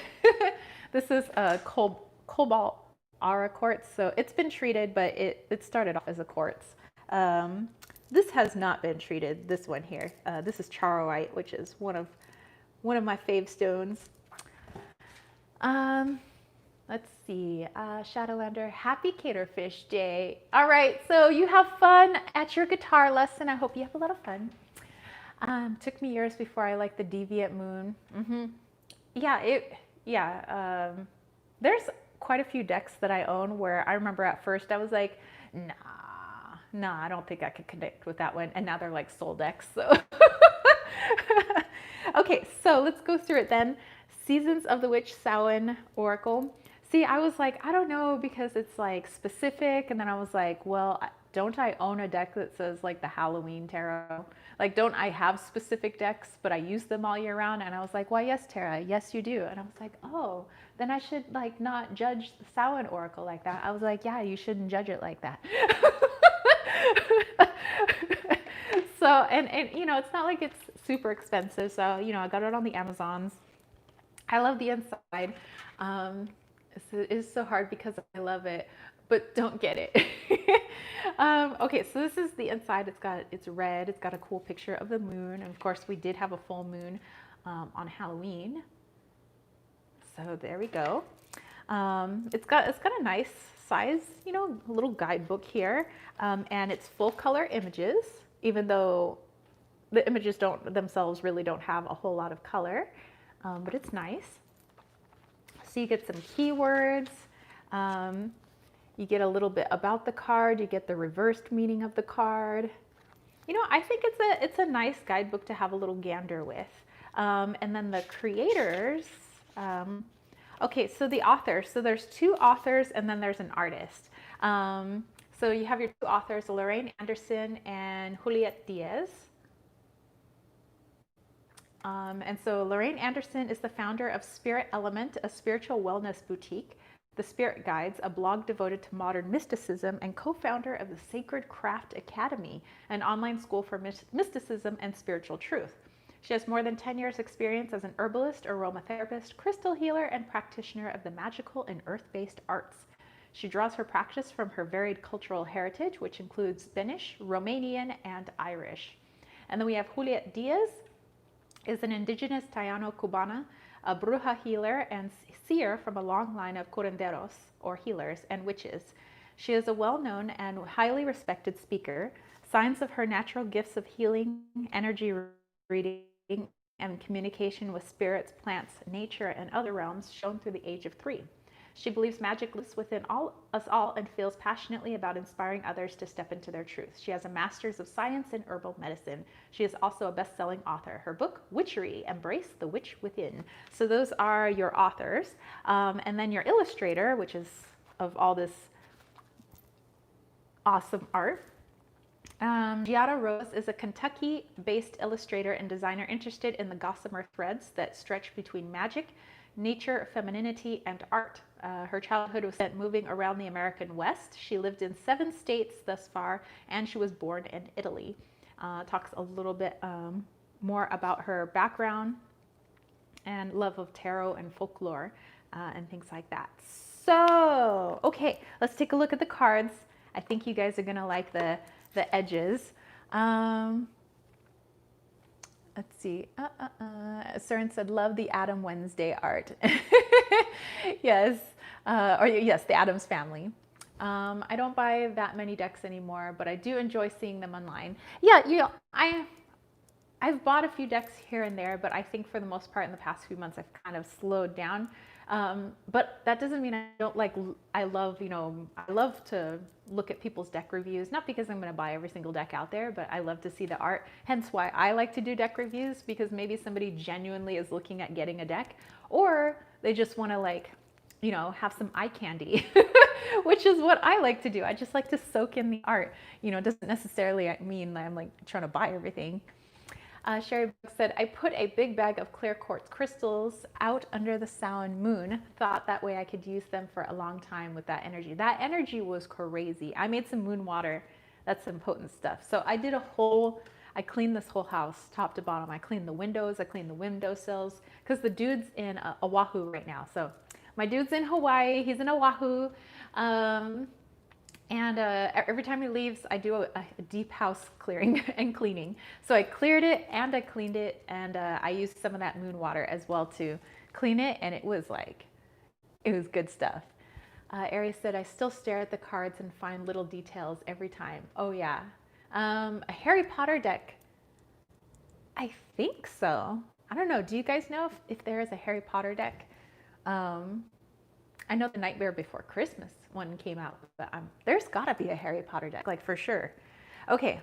S1: this is a cobalt aura quartz. So it's been treated, but it started off as a quartz. This has not been treated, this one here. This is charoite, which is one of my fave stones. Let's see, Shadowlander, happy Caterfish Day. All right, so you have fun at your guitar lesson. I hope you have a lot of fun. Took me years before I liked the Deviant Moon. Yeah, there's quite a few decks that I own where I remember at first I was like, nah, I don't think I could connect with that one. And now they're like soul decks, so. Okay, so let's go through it then. Seasons of the Witch Samhain Oracle. See, I was like, I don't know because it's like specific. And then I was like, well, don't I own a deck that says like the Halloween tarot? Like, don't I have specific decks, but I use them all year round? And I was like, well, yes, Tara, yes, you do. And I was like, oh, then I should like not judge the Samhain Oracle like that. I was like, yeah, you shouldn't judge it like that. So, and you know, it's not like it's super expensive. So, you know, I got it on the Amazons. I love the inside. It is so hard because I love it, but don't get it. Okay, so this is the inside. It's red. It's got a cool picture of the moon. And of course, we did have a full moon on Halloween. So there we go. It's got a nice size, you know, a little guidebook here, and it's full color images, even though the images themselves really don't have a whole lot of color, but it's nice. So you get some keywords. You get a little bit about the card. You get the reversed meaning of the card. You know, I think it's a nice guidebook to have a little gander with. And then the creators. Okay, so the authors. So there's two authors and then there's an artist. So you have your two authors, Lorraine Anderson and Juliette Diaz. And so Lorraine Anderson is the founder of Spirit Element, a spiritual wellness boutique, The Spirit Guides, a blog devoted to modern mysticism, and co-founder of the Sacred Craft Academy, an online school for mysticism and spiritual truth. She has more than 10 years experience as an herbalist, aromatherapist, crystal healer, and practitioner of the magical and earth-based arts. She draws her practice from her varied cultural heritage, which includes Spanish, Romanian, and Irish. And then we have Juliette Diaz, is an indigenous Taino-Cubana, a bruja healer and seer from a long line of curanderos, or healers, and witches. She is a well-known and highly respected speaker. Signs of her natural gifts of healing, energy reading, and communication with spirits, plants, nature, and other realms shown through the age of 3. She believes magic lives within us all and feels passionately about inspiring others to step into their truth. She has a master's of science in herbal medicine. She is also a best-selling author. Her book, Witchery, Embrace the Witch Within. So those are your authors. And then your illustrator, which is of all this awesome art. Giada Rose is a Kentucky-based illustrator and designer interested in the gossamer threads that stretch between magic, nature, femininity, and art. Her childhood was spent moving around the American West. She lived in 7 states thus far, and she was born in Italy. Talks a little bit more about her background and love of tarot and folklore and things like that. So, okay, let's take a look at the cards. I think you guys are gonna like the edges. Let's see. Søren said, love the Adam Wednesday art. Yes, yes, the Addams family. I don't buy that many decks anymore, but I do enjoy seeing them online. Yeah, you know, I've bought a few decks here and there, but I think for the most part in the past few months I've kind of slowed down. But that doesn't mean I don't like, I love to look at people's deck reviews, not because I'm going to buy every single deck out there, but I love to see the art. Hence why I like to do deck reviews, because maybe somebody genuinely is looking at getting a deck, or they just want to like, you know, have some eye candy, which is what I like to do. I just like to soak in the art. You know, it doesn't necessarily mean that I'm like trying to buy everything. Sherry said, I put a big bag of clear quartz crystals out under the Samhain moon. Thought that way I could use them for a long time with that energy. That energy was crazy. I made some moon water. That's some potent stuff. So I did I cleaned this whole house top to bottom. I cleaned the windows. I cleaned the windowsills, because the dude's in Oahu right now. So my dude's in Hawaii. He's in Oahu. And every time he leaves, I do a deep house clearing and cleaning. So I cleared it and I cleaned it, and I used some of that moon water as well to clean it, and it was good stuff. Aries said, I still stare at the cards and find little details every time. Oh yeah. A Harry Potter deck. I think so. I don't know. Do you guys know if there is a Harry Potter deck? I know the Nightmare Before Christmas one came out, but there's gotta be a Harry Potter deck, like for sure. Okay,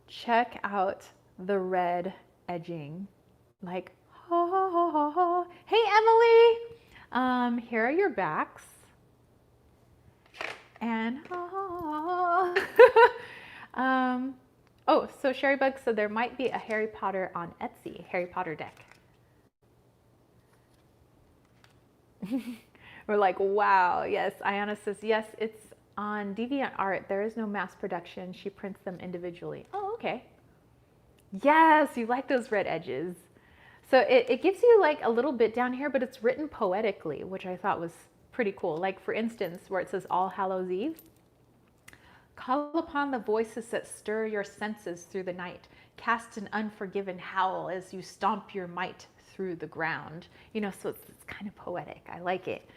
S1: check out the red edging. Like, ha ha ha ha ha. Hey Emily, here are your backs. And oh, so Sherry Bug said there might be a Harry Potter on Etsy, Harry Potter deck. We're like, wow, yes. Ayana says, yes, it's on DeviantArt. There is no mass production. She prints them individually. Oh, okay. Yes, you like those red edges. So it gives you like a little bit down here, but it's written poetically, which I thought was pretty cool. Like for instance, where it says All Hallows Eve. Call upon the voices that stir your senses through the night. Cast an unforgiven howl as you stomp your might through the ground. You know, so it's kind of poetic. I like it.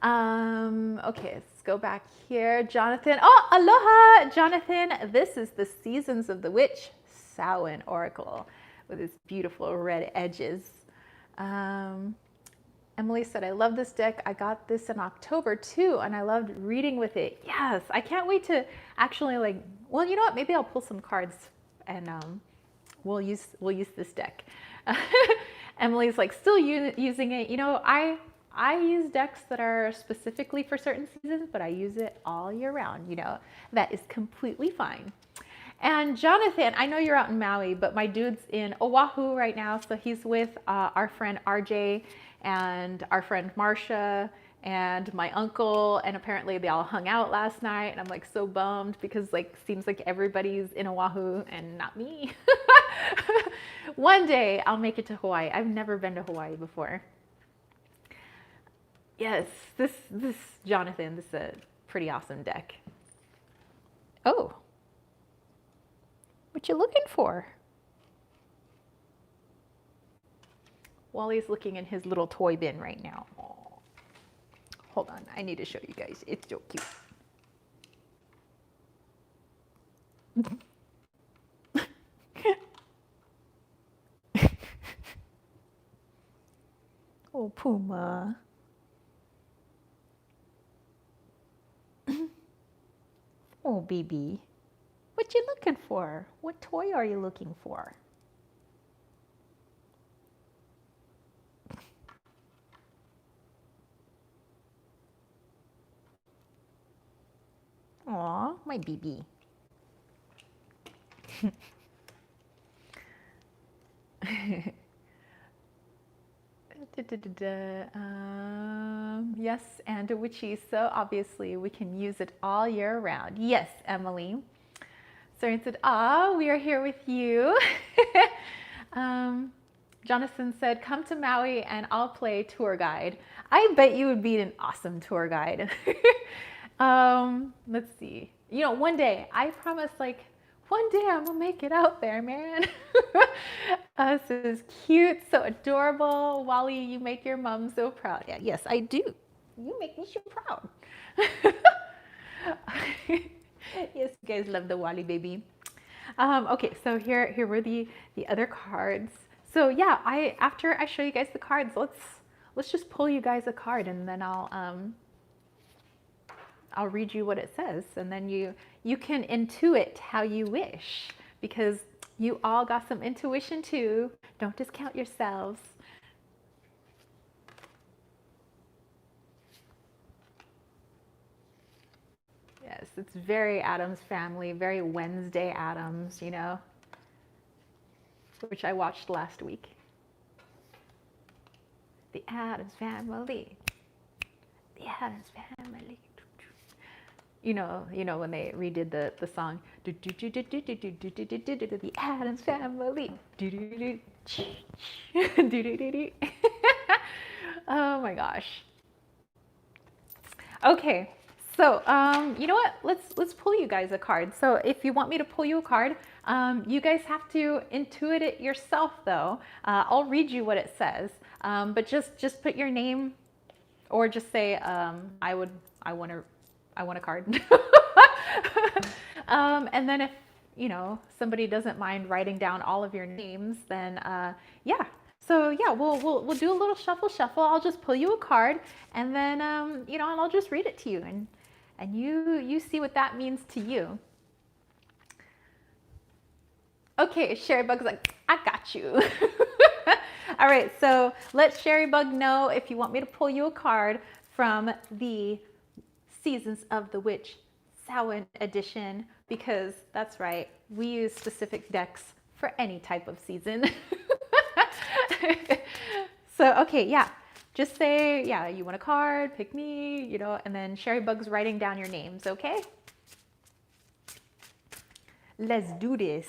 S1: Okay, let's go back here. Jonathan, oh, aloha, Jonathan. This is the Seasons of the Witch Samhain Oracle with its beautiful red edges. Emily said, I love this deck. I got this in October too, and I loved reading with it. Yes, I can't wait to actually like, well, you know what? Maybe I'll pull some cards and we'll use this deck. Emily's like still using it. You know, I use decks that are specifically for certain seasons, but I use it all year round. You know, that is completely fine. And Jonathan, I know you're out in Maui, but my dude's in Oahu right now. So he's with our friend RJ and our friend Marsha and my uncle. And apparently they all hung out last night. And I'm like so bummed because like seems like everybody's in Oahu and not me. One day I'll make it to Hawaii. I've never been to Hawaii before. Yes, this Jonathan, this is a pretty awesome deck. Oh, what you looking for? Wally's looking in his little toy bin right now. Aww. Hold on, I need to show you guys. It's so cute. Oh, Puma. Oh, baby. What you looking for? What toy are you looking for? Aw, my baby. Yes, and witchy, so obviously we can use it all year round. Yes, Emily. Soren said, we are here with you. Jonathan said, come to Maui and I'll play tour guide. I bet you would be an awesome tour guide. Let's see. You know, one day, I promise, like, one day I'm gonna make it out there, man. This is cute, so adorable. Wally, you make your mom so proud. Yeah, yes, I do. You make me so proud. Yes, you guys love the Wally baby. Okay, so here were the other cards. So yeah, after I show you guys the cards, let's just pull you guys a card, and then I'll read you what it says, and then you can intuit how you wish, because you all got some intuition too. Don't discount yourselves. Yes, it's very Addams Family, very Wednesday Addams, you know, which I watched last week. The Addams Family. The Addams Family. You know when they redid the song, the Addams Family. Oh my gosh. Okay, so you know what? Let's pull you guys a card. So if you want me to pull you a card, you guys have to intuit it yourself, though. I'll read you what it says, but just put your name, or just say I want a card. And then if somebody doesn't mind writing down all of your names, then yeah. So yeah, we'll do a little shuffle. I'll just pull you a card, and then and I'll just read it to you, and you see what that means to you. Okay, Sherrybug's like, I got you. All right, so let Sherrybug know if you want me to pull you a card from the Seasons of the Witch Samhain edition, because that's right, we use specific decks for any type of season. So, okay, yeah, just say, yeah, you want a card, pick me, and then Sherrybug's writing down your names, okay? Let's do this.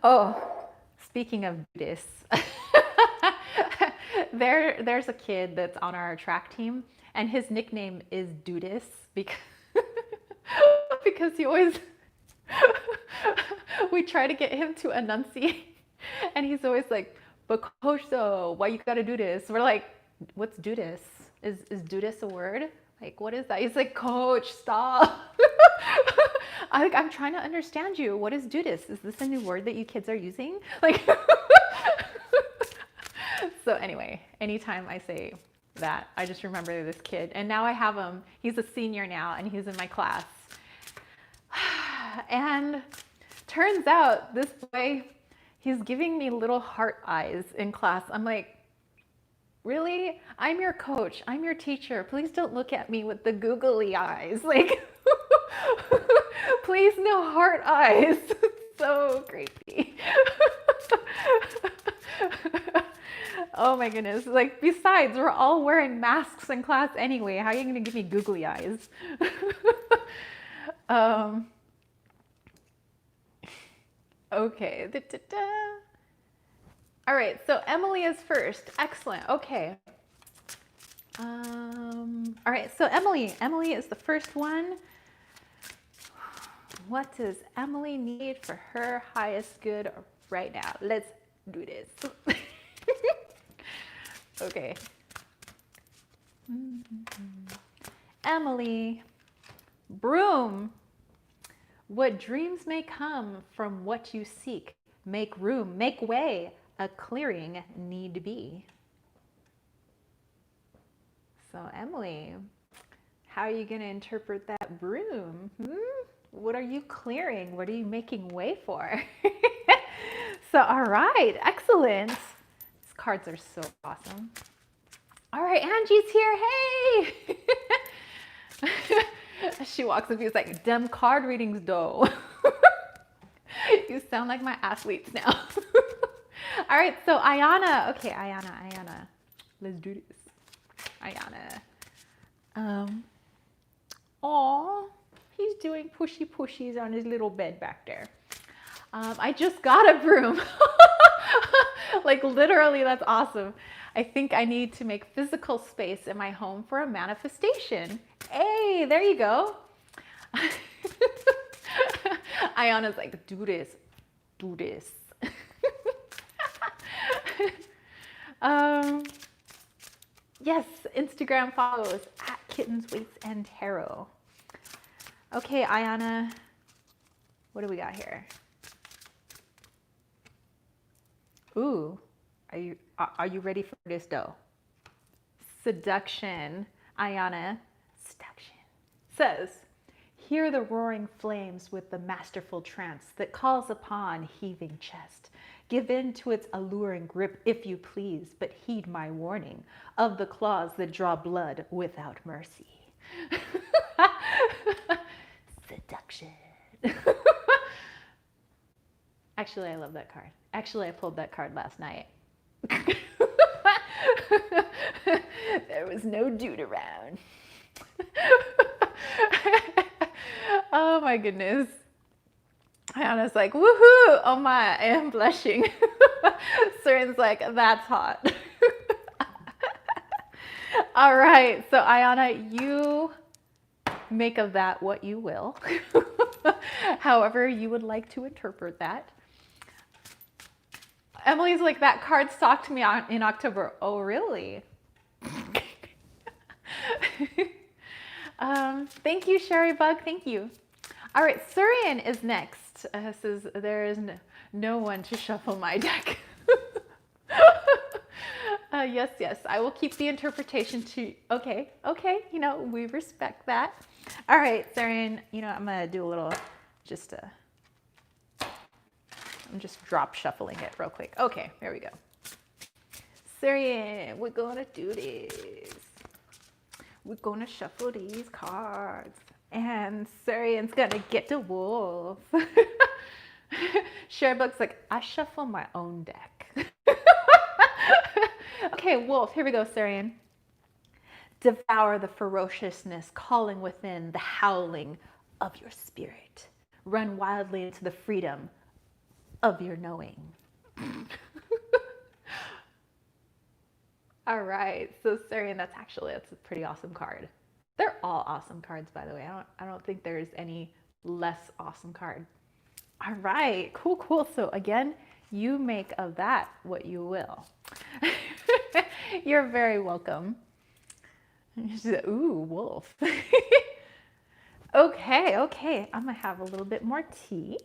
S1: Oh, speaking of this, there's a kid that's on our track team, and his nickname is Dudis because he always we try to get him to enunciate, and he's always like, but coach, though, why you gotta do this? We're like, what's do this? Is do this a word? Like, what is that? He's like, coach, stop. I'm trying to understand you. What is do this? Is this a new word that you kids are using? Like, so anyway, anytime I say that, I just remember this kid, and now I have him. He's a senior now, and he's in my class. And turns out this boy, he's giving me little heart eyes in class. I'm like, really? I'm your coach. I'm your teacher. Please don't look at me with the googly eyes. Like, please, no heart eyes. So creepy. Oh my goodness. Like, besides, we're all wearing masks in class anyway. How are you going to give me googly eyes? Okay. All right, so Emily is first. Excellent. Okay. All right, so Emily is the first one. What does Emily need for her highest good right now? Let's do this. Okay. Emily, Broom. What dreams may come from what you seek. Make room, make way. A clearing need be. So Emily, how are you going to interpret that broom? What are you clearing? What are you making way for? So, all right, excellent. These cards are so awesome. All right, Angie's here. Hey! She walks up, she's like, "Dem card readings, though." You sound like my athletes now. All right, so Ayana. Okay, Ayana. Let's do this. Ayana. Aw, he's doing pushies on his little bed back there. I just got a broom. Like literally, that's awesome. I think I need to make physical space in my home for a manifestation. Hey, there you go. Ayana's like, do this. Yes, Instagram follows at Kittens, Weights, and Tarot. Okay, Ayana, what do we got here? Ooh, are you ready for this though? Seduction, Ayana. Seduction says, hear the roaring flames with the masterful trance that calls upon heaving chest. Give in to its alluring grip if you please, but heed my warning of the claws that draw blood without mercy. Seduction. Actually, I love that card. Actually, I pulled that card last night. There was no dude around. Oh my goodness. Ayana's like, woohoo! Oh my, I am blushing. Seren's like, that's hot. All right, so Ayana, you make of that what you will. However you would like to interpret that. Emily's like, that card stalked me in October. Oh, really? Thank you, Sherry Bug. Thank you. All right, Surian is next. Says, there is no one to shuffle my deck. Yes, I will keep the interpretation to, okay, you know, we respect that. All right, Surian, you know, I'm going to do a little, I'm just drop shuffling it real quick. Okay, there we go. Surian, we're going to do this. We're going to shuffle these cards. And Surian's going to get the wolf. Sharebug's like, I shuffle my own deck. Okay, wolf, here we go, Surian. Devour the ferociousness calling within the howling of your spirit. Run wildly into the freedom of your knowing. All right, so Surian, that's a pretty awesome card. They're all awesome cards, by the way. I don't think there's any less awesome card. All right, cool. So again, you make of that what you will. You're very welcome. She said, ooh, wolf. Okay. I'm gonna have a little bit more tea.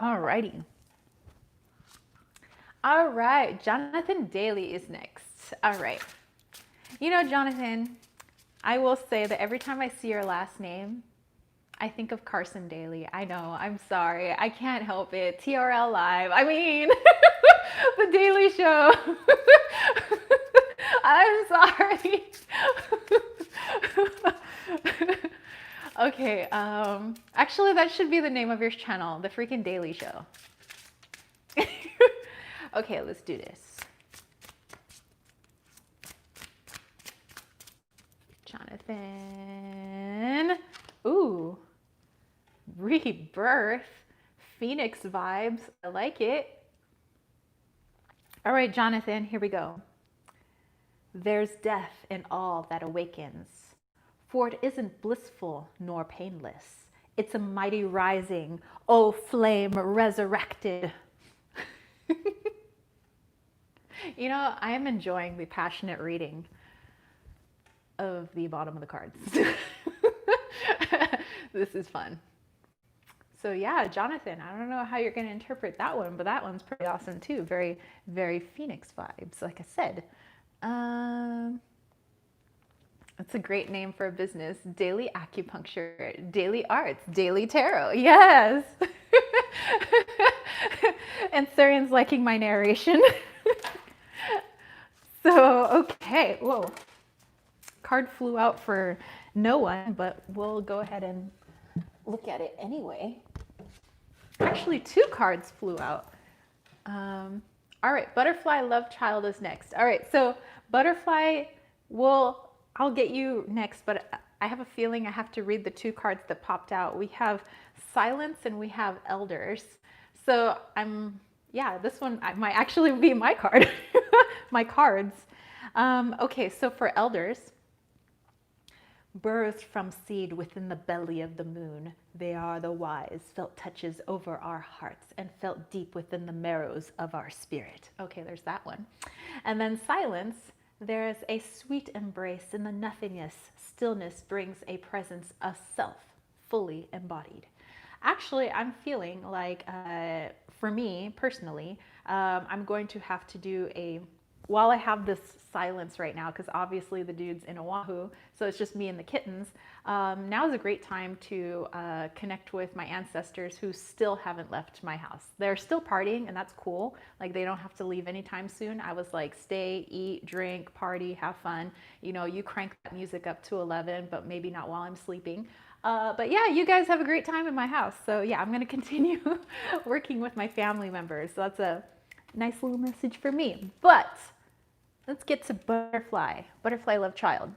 S1: All righty. All right, Jonathan Daly is next. All right. You know, Jonathan, I will say that every time I see your last name, I think of Carson Daly. I know, I'm sorry. I can't help it. TRL Live. I mean, The Daily Show. I'm sorry. Okay, actually that should be the name of your channel, The Freaking Daily Show. Okay, let's do this. Jonathan. Ooh, rebirth, Phoenix vibes. I like it. All right, Jonathan, here we go. There's death in all that awakens, for it isn't blissful nor painless. It's a mighty rising, oh flame resurrected. You know, I am enjoying the passionate reading of the bottom of the cards. This is fun. So yeah, Jonathan, I don't know how you're going to interpret that one, but that one's pretty awesome too. Very, very Phoenix vibes, like I said. Um, it's a great name for a business. Daily acupuncture, daily arts, daily tarot. Yes. And Sarian's liking my narration. So, okay. Whoa. Card flew out for no one, but we'll go ahead and look at it anyway. Actually, two cards flew out. All right, Butterfly Love Child is next. All right, so Butterfly, I'll get you next, but I have a feeling I have to read the two cards that popped out. We have Silence and we have Elders. So this one might actually be my card, my cards. Okay, so for Elders, birthed from seed within the belly of the moon, they are the wise, felt touches over our hearts and felt deep within the marrows of our spirit. Okay, there's that one. And then Silence, there is a sweet embrace in the nothingness. Stillness brings a presence of self, fully embodied. Actually, I'm feeling like, for me personally, I'm going to have to do while I have this silence right now, because obviously the dude's in Oahu, so it's just me and the kittens, now is a great time to connect with my ancestors who still haven't left my house. They're still partying, and that's cool. Like, they don't have to leave anytime soon. I was like, stay, eat, drink, party, have fun. You know, you crank that music up to 11, but maybe not while I'm sleeping. But yeah, you guys have a great time in my house. So yeah, I'm going to continue working with my family members. So that's a nice little message for me. But let's get to Butterfly. Butterfly Love Child.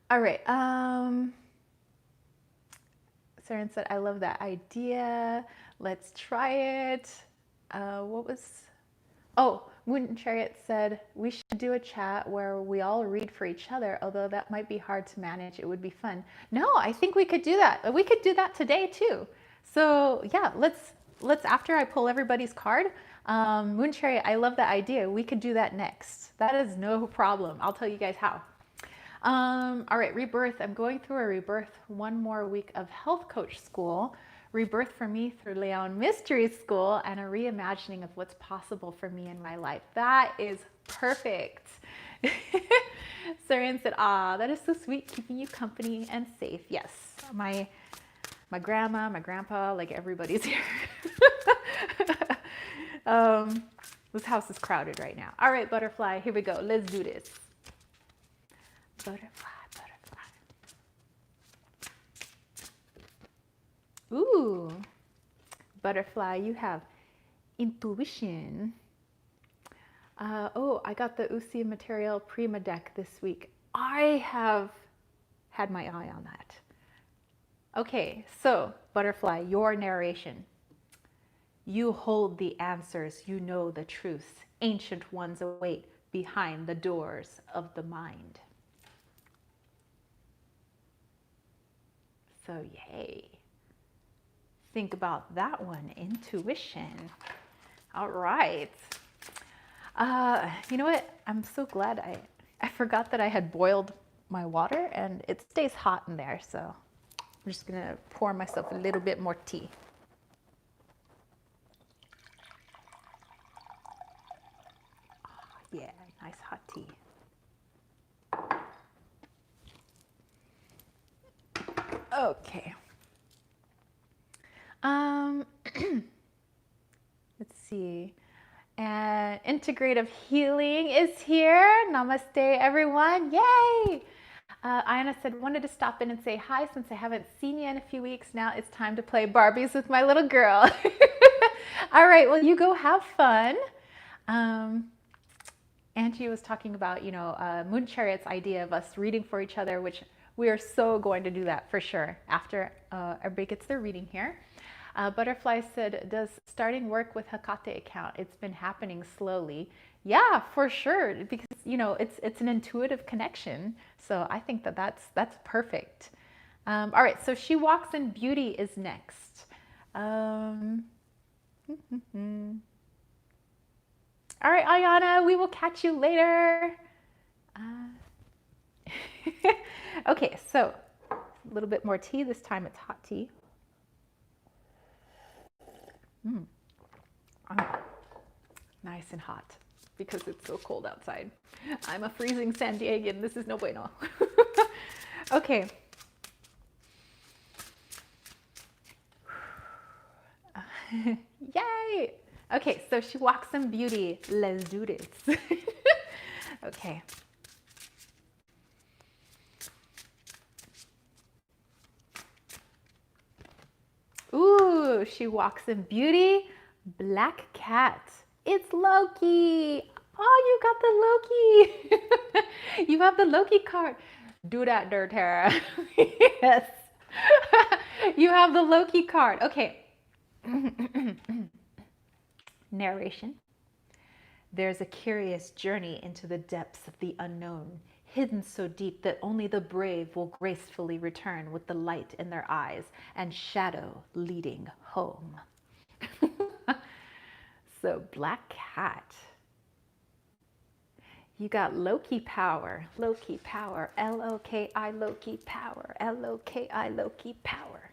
S1: All right. Saren said, I love that idea. Let's try it. Moon Chariot said, we should do a chat where we all read for each other, although that might be hard to manage. It would be fun. No, I think we could do that. We could do that today too. So yeah, let's after I pull everybody's card, Moon Chariot, I love that idea. We could do that next. That is no problem. I'll tell you guys how. All right, rebirth. I'm going through a rebirth, one more week of health coach school. Rebirth for me through Leon Mystery School, and a reimagining of what's possible for me in my life. That is perfect. Sarian said, that is so sweet, keeping you company and safe. Yes, my grandma, my grandpa, like everybody's here. This house is crowded right now. All right, Butterfly, here we go. Let's do this. Butterfly, butterfly. Ooh, Butterfly, you have intuition. I got the Usi Material Prima deck this week. I have had my eye on that. Okay, so Butterfly, your narration. You hold the answers, you know the truths. Ancient ones await behind the doors of the mind. So yay. Think about that one, intuition. All right. You know what? I'm so glad I forgot that I had boiled my water, and it stays hot in there. So I'm just gonna pour myself a little bit more tea. Yeah, nice hot tea. Okay. Let's see. And integrative healing is here. Namaste, everyone. Yay! Ayana said, wanted to stop in and say hi since I haven't seen you in a few weeks. Now it's time to play Barbies with my little girl. All right, well, you go have fun. Angie was talking about, Moon Chariot's idea of us reading for each other, which we are so going to do that for sure after everybody gets their reading here. Butterfly said, does starting work with Hecate account? It's been happening slowly. Yeah, for sure, because it's an intuitive connection. So I think that's perfect. All right, so She Walks in Beauty is next. All right, Ayana, we will catch you later. Okay, so a little bit more tea. This time it's hot tea. Mm. Oh, nice and hot because it's so cold outside. I'm a freezing San Diegan. This is no bueno. Okay. Yay! Okay, so she walks in beauty. Let's do this. Okay. Ooh, she walks in beauty. Black cat. It's Loki. Oh, you got the Loki. You have the Loki card. Do that, Dirtera. Yes. You have the Loki card. Okay. Narration. There's a curious journey into the depths of the unknown, hidden so deep that only the brave will gracefully return with the light in their eyes and shadow leading home. So, Black Cat. You got Loki power, Loki power, L-O-K-I Loki power, L-O-K-I Loki power.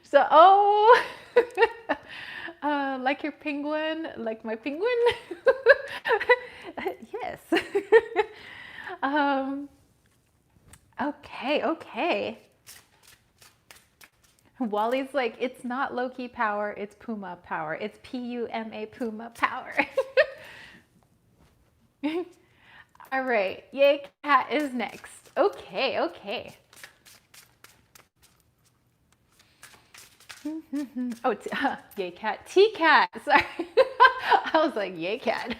S1: So, oh, like your penguin, like my penguin? Yes. Okay. Wally's like, it's not Loki power, it's Puma power. It's P-U-M-A Puma power. All right, Yay Cat is next. Okay. Oh, Yay Cat, T-Cat. Sorry, I was like, Yay Cat,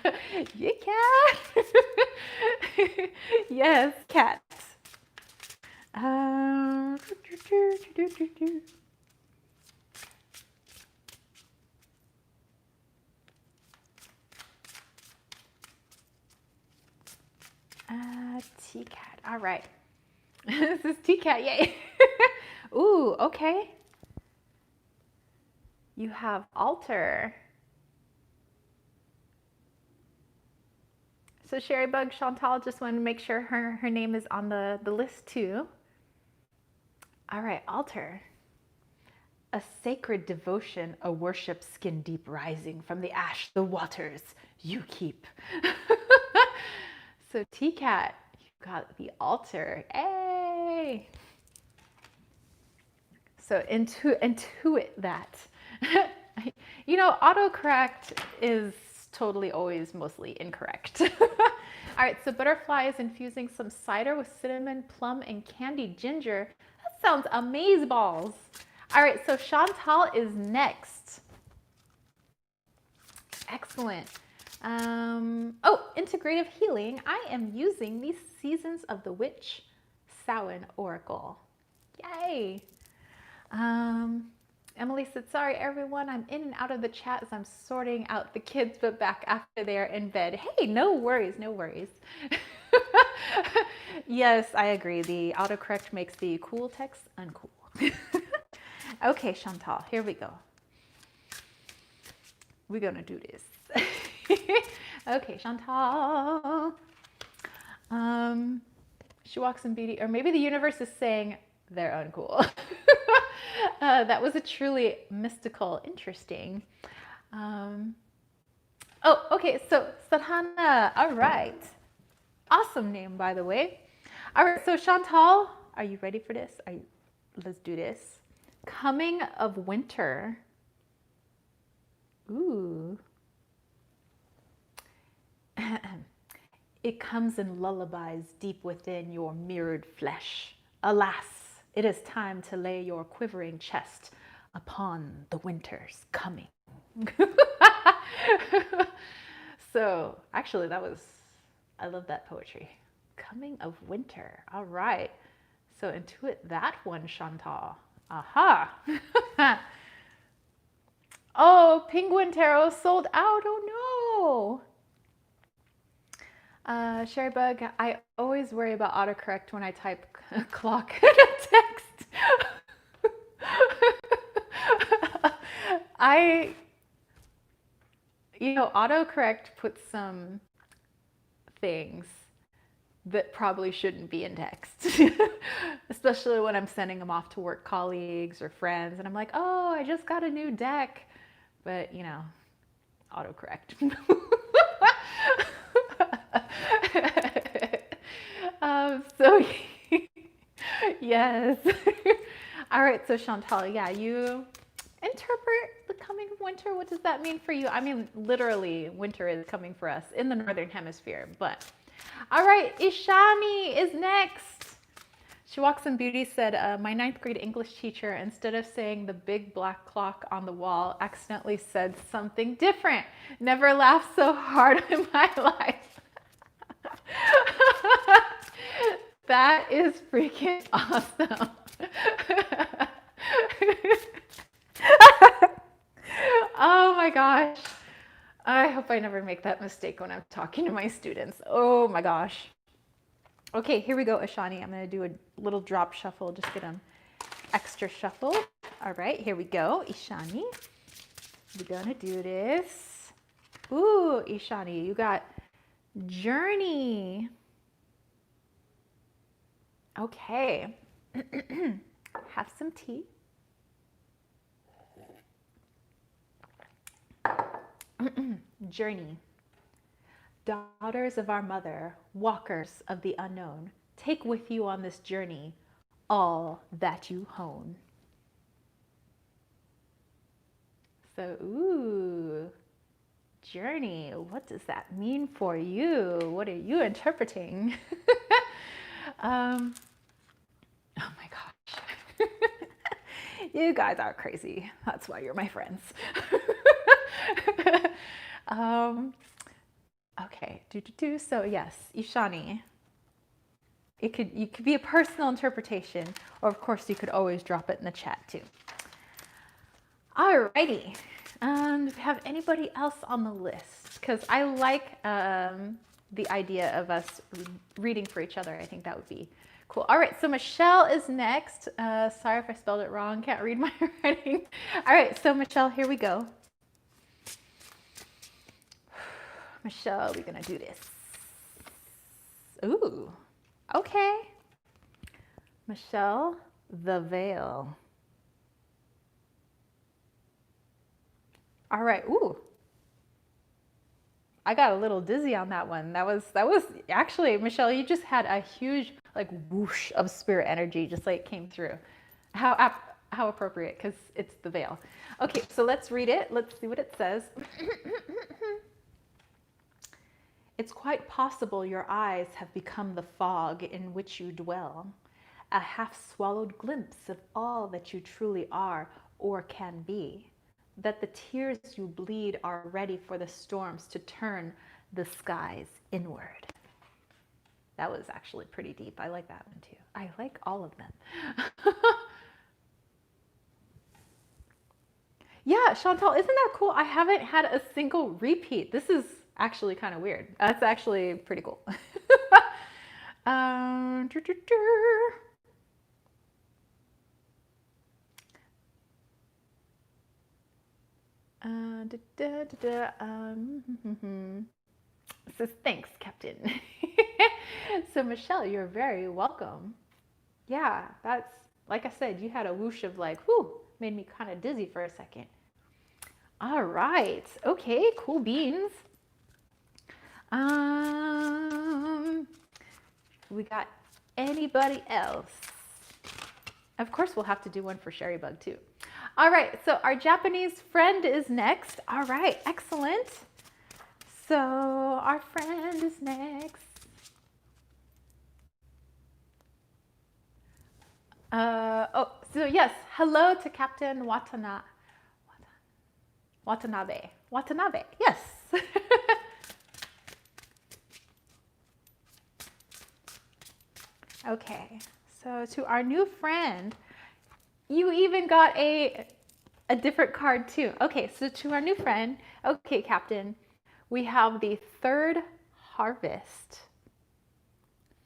S1: Yay Cat. Yes, cat. T-Cat. All right. This is T-Cat. Yay. Ooh, okay. You have Alter. So Sherry Bug, Chantal, just wanted to make sure her name is on the list too. All right, Alter. A sacred devotion, a worship skin deep rising from the ash, the waters you keep. So T-Cat, you've got the Altar. Hey! So intuit that. You know, autocorrect is totally always mostly incorrect. All right, so butterfly is infusing some cider with cinnamon, plum, and candied ginger. That sounds amazeballs. All right, so Chantal is next. Excellent. Oh, integrative healing. I am using the Seasons of the Witch Samhain Oracle. Yay. Emily said, sorry everyone, I'm in and out of the chat as I'm sorting out the kids, but back after they're in bed. Hey, no worries. Yes, I agree. The autocorrect makes the cool text uncool. Okay, Chantal, here we go. We're gonna do this. Okay, Chantal. She walks in beauty, or maybe the universe is saying they're uncool. That was a truly mystical, interesting. Oh, okay, so Sadhana, all right. Awesome name, by the way. All right, so Chantal, are you ready for this? Let's do this. Coming of winter. Ooh. It comes in lullabies deep within your mirrored flesh. Alas, it is time to lay your quivering chest upon the winter's coming. So actually I love that poetry. Coming of winter. All right. So intuit that one, Chantal. Aha. Oh, Penguin Tarot sold out. Oh no. Sherry Bug, I always worry about autocorrect when I type clock in a text. Autocorrect puts some things that probably shouldn't be in text, especially when I'm sending them off to work colleagues or friends. And I'm like, oh, I just got a new deck. But, you know, autocorrect. So, yes. All right, so Chantal, yeah, you interpret the coming of winter. What does that mean for you? I mean, literally, winter is coming for us in the Northern Hemisphere, but all right, Ishani is next. She Walks in Beauty said, my ninth grade English teacher, instead of saying the big black clock on the wall, accidentally said something different. Never laughed so hard in my life. That is freaking awesome. Oh my gosh. I hope I never make that mistake when I'm talking to my students. Oh my gosh. Okay, here we go, Ishani. I'm going to do a little drop shuffle, just get them extra shuffle. All right, here we go, Ishani. We're going to do this. Ooh, Ishani, you got journey. Okay. Have some tea. Journey. Daughters of our mother, walkers of the unknown, take with you on this journey all that you hone. So, ooh, journey. What does that mean for you? What are you interpreting? Oh my gosh. You guys are crazy. That's why you're my friends. Okay, so yes, Ishani. You could be a personal interpretation, or of course you could always drop it in the chat too. Alrighty, do we have anybody else on the list? Because I like the idea of us reading for each other. I think that would be cool. All right, so Michelle is next. Sorry if I spelled it wrong. Can't read my writing. All right, so Michelle, here we go. Michelle, we're gonna do this. Ooh, okay. Michelle, the veil. All right, ooh. I got a little dizzy on that one. That was actually, Michelle, you just had a huge like whoosh of spirit energy just like came through. How appropriate, because it's the veil. Okay, so let's read it. Let's see what it says. It's quite possible your eyes have become the fog in which you dwell, a half-swallowed glimpse of all that you truly are or can be, that the tears you bleed are ready for the storms to turn the skies inward. That was actually pretty deep. I like that one too. I like all of them. Yeah, Chantal, isn't that cool? I haven't had a single repeat. This is actually kind of weird. That's actually pretty cool. It says, thanks, Captain. So Michelle, you're very welcome. Yeah, that's, like I said, you had a whoosh of like, whew, made me kind of dizzy for a second. All right, okay, cool beans. We got anybody else? Of course, we'll have to do one for Sherry Bug too. All right, so our Japanese friend is next. All right, excellent. So our friend is next. So yes, hello to Captain Watanabe. Watanabe, yes. Okay, so to our new friend, you even got a different card too. Okay, so to our new friend, okay, Captain, we have the third harvest.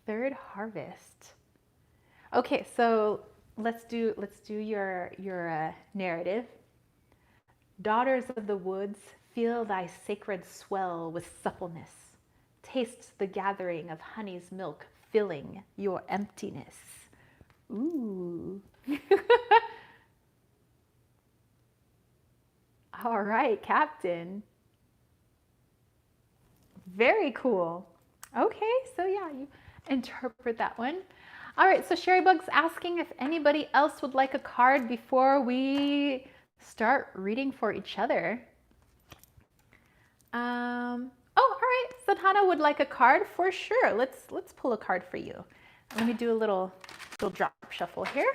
S1: Third harvest. Okay, so let's do your narrative. Daughters of the woods, feel thy sacred swell with suppleness. taste the gathering of honey's milk filling your emptiness. Ooh. All right, Captain. Very cool. Okay, so yeah, you interpret that one. All right, so Sherry Bug's asking if anybody else would like a card before we start reading for each other. Oh, all right, Sadhana would like a card for sure. Let's pull a card for you. Let me do a little drop shuffle here.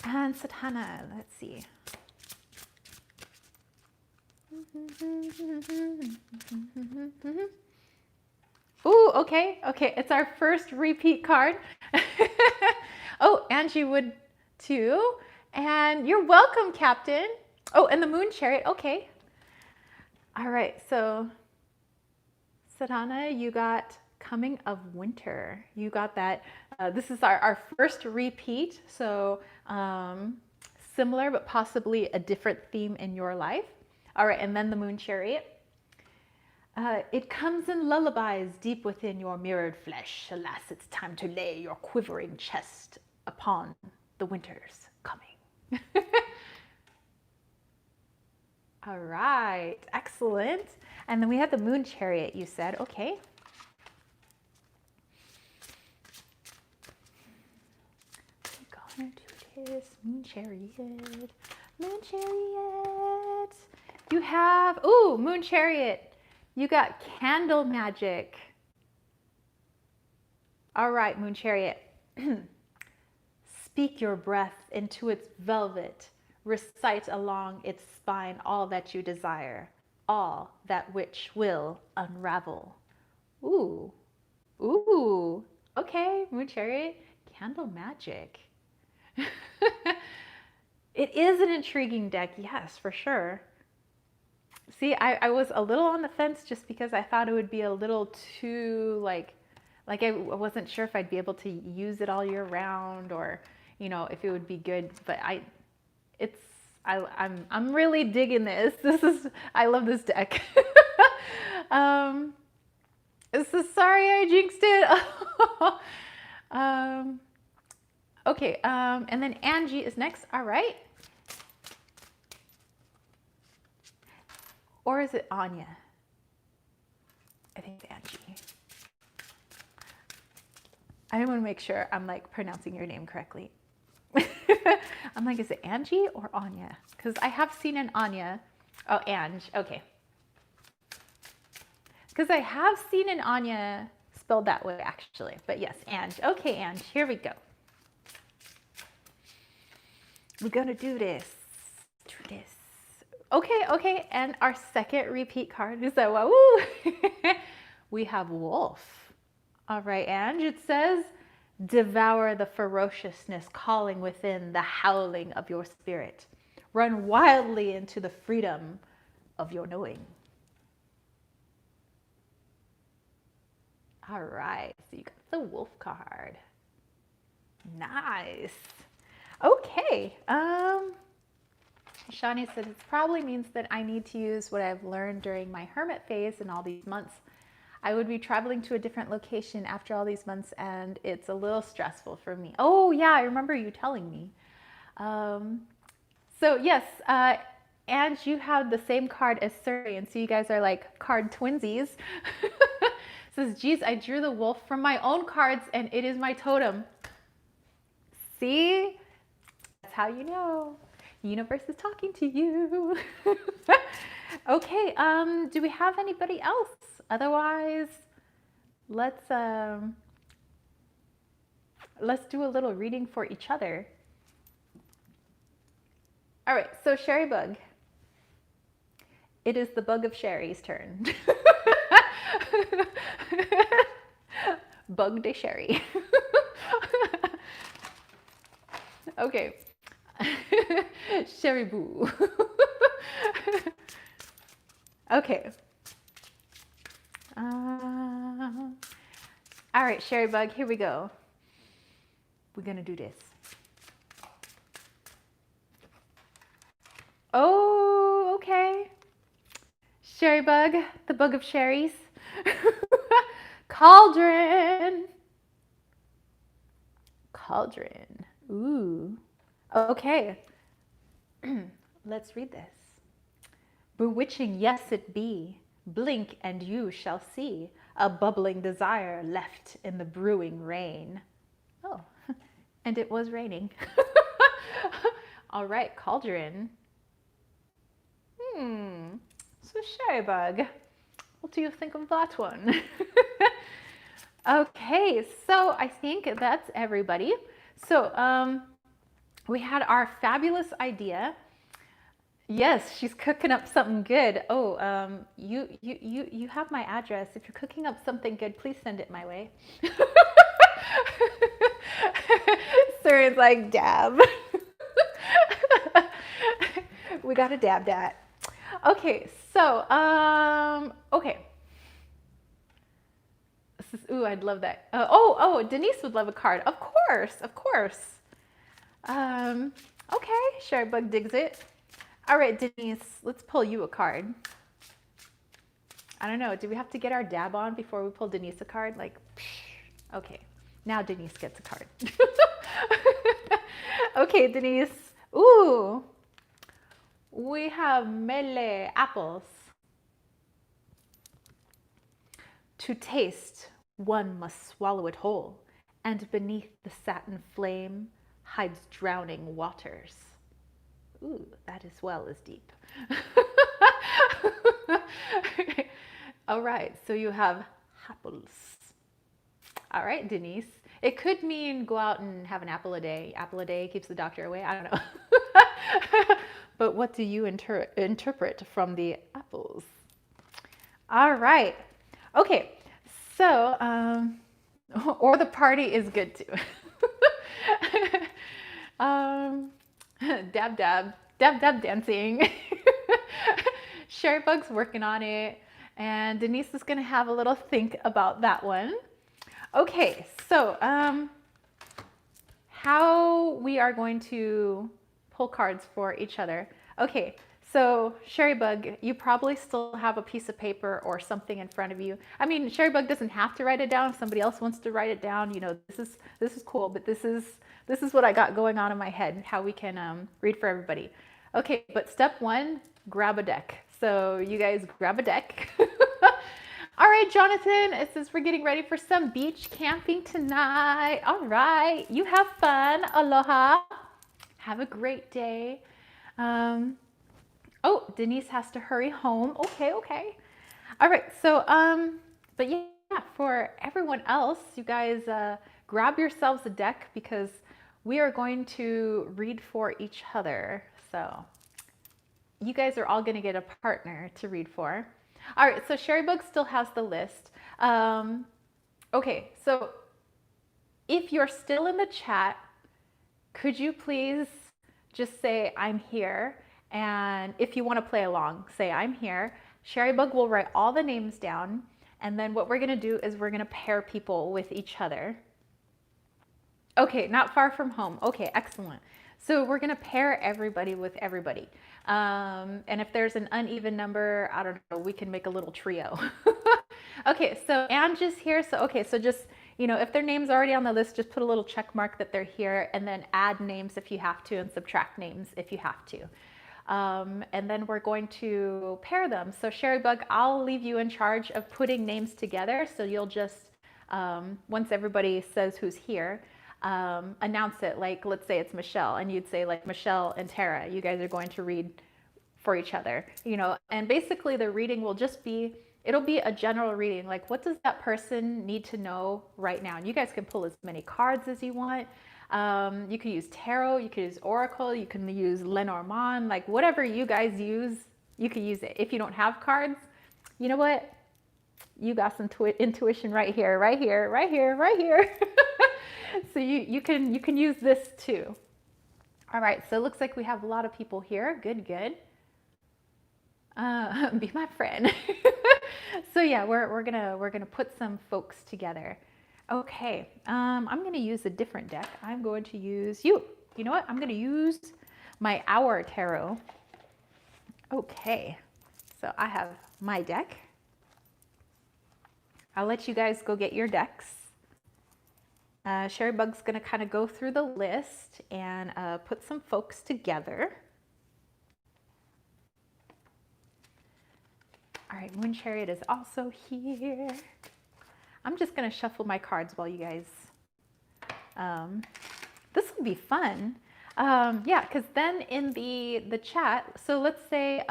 S1: And Sadhana, let's see. Ooh, okay, it's our first repeat card. Oh, Angie would too. And you're welcome, Captain. Oh, and the Moon Chariot, okay. All right, so Sadhana, you got Coming of Winter. You got that. This is our first repeat, so similar but possibly a different theme in your life. All right, and then the Moon Chariot. It comes in lullabies deep within your mirrored flesh. Alas, it's time to lay your quivering chest upon the winter's coming. All right, excellent. And then we had the Moon Chariot, you said, okay. We're gonna do this, Moon Chariot, Moon Chariot. You have, ooh, Moon Chariot. You got Candle Magic. All right, Moon Chariot. Speak your breath into its velvet. Recite along its spine all that you desire, all that which will unravel. Ooh, ooh, okay, Moon Chariot, Candle Magic. It is an intriguing deck, yes, for sure. See, I was a little on the fence just because I thought it would be a little too like I wasn't sure if I'd be able to use it all year round, or you know, if it would be good, but I'm really digging this. I love this deck. Sorry I jinxed it. Okay, and then Angie is next. All right. Or is it Anya? I think it's Angie. I want to make sure I'm like pronouncing your name correctly. I'm like, is it Angie or Anya? Because I have seen an Anya. Oh, Ange, okay. Because I have seen an Anya spelled that way actually, but yes, Ange. Okay, Ange, here we go. We're gonna do this. Okay, and our second repeat card is that, woo! We have Wolf. All right, Ange, it says, devour the ferociousness calling within the howling of your spirit. Run wildly into the freedom of your knowing. All right, so you got the Wolf card. Nice. Okay, Shani said it probably means that I need to use what I've learned during my hermit phase in all these months. I would be traveling to a different location after all these months, and it's a little stressful for me. Oh yeah, I remember you telling me. So yes, and you have the same card as Surrey, and so you guys are like card twinsies. Says, geez, I drew the wolf from my own cards, and it is my totem. See? That's how you know. Universe is talking to you. Okay, do we have anybody else? Otherwise, let's do a little reading for each other. All right, so Sherry Bug. It is the bug of Sherry's turn. Bug de Sherry. Okay. Sherry Boo. Okay. All right, Sherry Bug, here we go. We're gonna do this. Oh, okay. Sherry Bug, the bug of Sherry's. Cauldron. Cauldron. Ooh. Okay. Let's read this. Bewitching, yes it be. Blink and you shall see a bubbling desire left in the brewing rain. Oh, and it was raining. All right, Cauldron. So Sherrybug, what do you think of that one? Okay, so I think that's everybody. So we had our fabulous idea. Yes, she's cooking up something good. Oh, you have my address. If you're cooking up something good, please send it my way. Sir is like, dab. We gotta dab that. Okay, so okay. This is, ooh, I'd love that. Oh, Denise would love a card. Of course, of course. Okay, Sherrybug digs it. All right, Denise, let's pull you a card. I don't know, do we have to get our dab on before we pull Denise a card? Like, okay, now Denise gets a card. Okay, Denise. Ooh, we have mele apples. To taste, one must swallow it whole, and beneath the satin flame hides drowning waters. Ooh, that as well is deep. All right, so you have apples. All right, Denise. It could mean go out and have an apple a day. Apple a day keeps the doctor away. I don't know. But what do you interpret from the apples? All right. Okay. So, or the party is good too. Dab, dab, dab, dab dancing. Sherrybug's working on it. And Denise is going to have a little think about that one. Okay, so how we are going to pull cards for each other. Okay, so Sherrybug, you probably still have a piece of paper or something in front of you. I mean, Sherrybug doesn't have to write it down. If somebody else wants to write it down, you know, this is cool, but this is what I got going on in my head, how we can read for everybody. Okay, but step one, grab a deck. So you guys grab a deck. All right, Jonathan, it says we're getting ready for some beach camping tonight. All right, you have fun. Aloha. Have a great day. Oh, Denise has to hurry home. Okay. All right, so, but yeah, for everyone else, you guys grab yourselves a deck because we are going to read for each other. So you guys are all going to get a partner to read for. All right, so Sherrybug still has the list. Okay, so if you're still in the chat, could you please just say, I'm here? And if you want to play along, say, I'm here. Sherrybug will write all the names down. And then what we're going to do is we're going to pair people with each other. Okay, not far from home. Okay, excellent. So we're going to pair everybody with everybody. And if there's an uneven number, I don't know, we can make a little trio. Okay, so Angie's here. So, okay, so just, you know, if their name's already on the list, just put a little check mark that they're here and then add names if you have to and subtract names if you have to. And then we're going to pair them. So Sherrybug, I'll leave you in charge of putting names together. So you'll just, once everybody says who's here, announce it, like let's say it's Michelle, and you'd say like Michelle and Tara, you guys are going to read for each other, you know, and basically the reading will just be, it'll be a general reading, like what does that person need to know right now? And you guys can pull as many cards as you want. You can use tarot, you can use oracle, you can use Lenormand, like whatever you guys use, you can use it. If you don't have cards, you know what? You got some intuition right here. So you can use this too. All right, so it looks like we have a lot of people here. Good. Be my friend. So yeah, we're gonna put some folks together. Okay, I'm gonna use a different deck. I'm going to use you. You know what? I'm gonna use my Hour Tarot. Okay, so I have my deck. I'll let you guys go get your decks. Sherry Bug's gonna kind of go through the list and put some folks together. All right, Moon Chariot is also here. I'm just gonna shuffle my cards while you guys, this will be fun. Yeah, because then in the chat, so let's say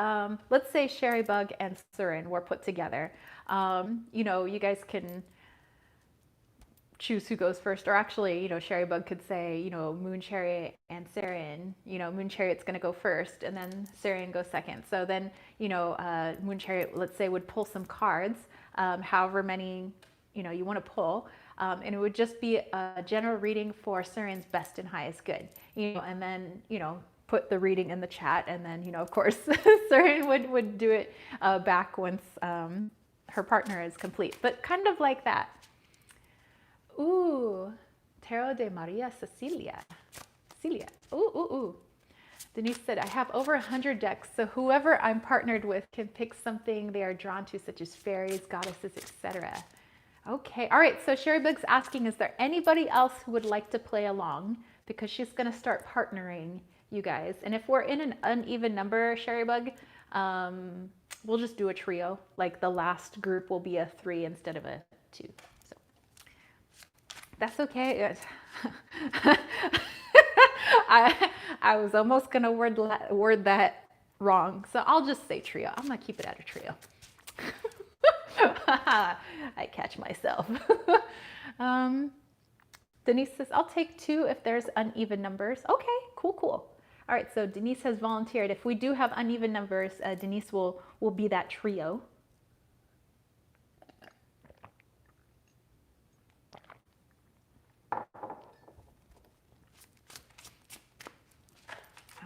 S1: Sherry Bug and Surin were put together. You know, you guys can choose who goes first, or actually, you know, Sherry Bug could say, you know, Moon Chariot and Sarin, you know, Moon Chariot's going to go first and then Sarin goes second. So then, you know, Moon Chariot, let's say, would pull some cards, however many, you know, you want to pull. And it would just be a general reading for Sarin's best and highest good, you know, and then, you know, put the reading in the chat. And then, you know, of course, Sarin would do it back once her partner is complete, but kind of like that. Ooh, Tarot de Maria Cecilia. Ooh. Denise said, I have over 100 decks, so whoever I'm partnered with can pick something they are drawn to, such as fairies, goddesses, etc. Okay, all right, so Sherry Bug's asking, is there anybody else who would like to play along? Because she's gonna start partnering you guys. And if we're in an uneven number, Sherry Bug, we'll just do a trio. Like the last group will be a 3 instead of a 2. That's okay. I was almost gonna word that wrong, so I'll just say trio. I'm gonna keep it at a trio. I catch myself. Denise says, I'll take 2 if there's uneven numbers. Okay, cool. All right, so Denise has volunteered. If we do have uneven numbers, Denise will be that trio.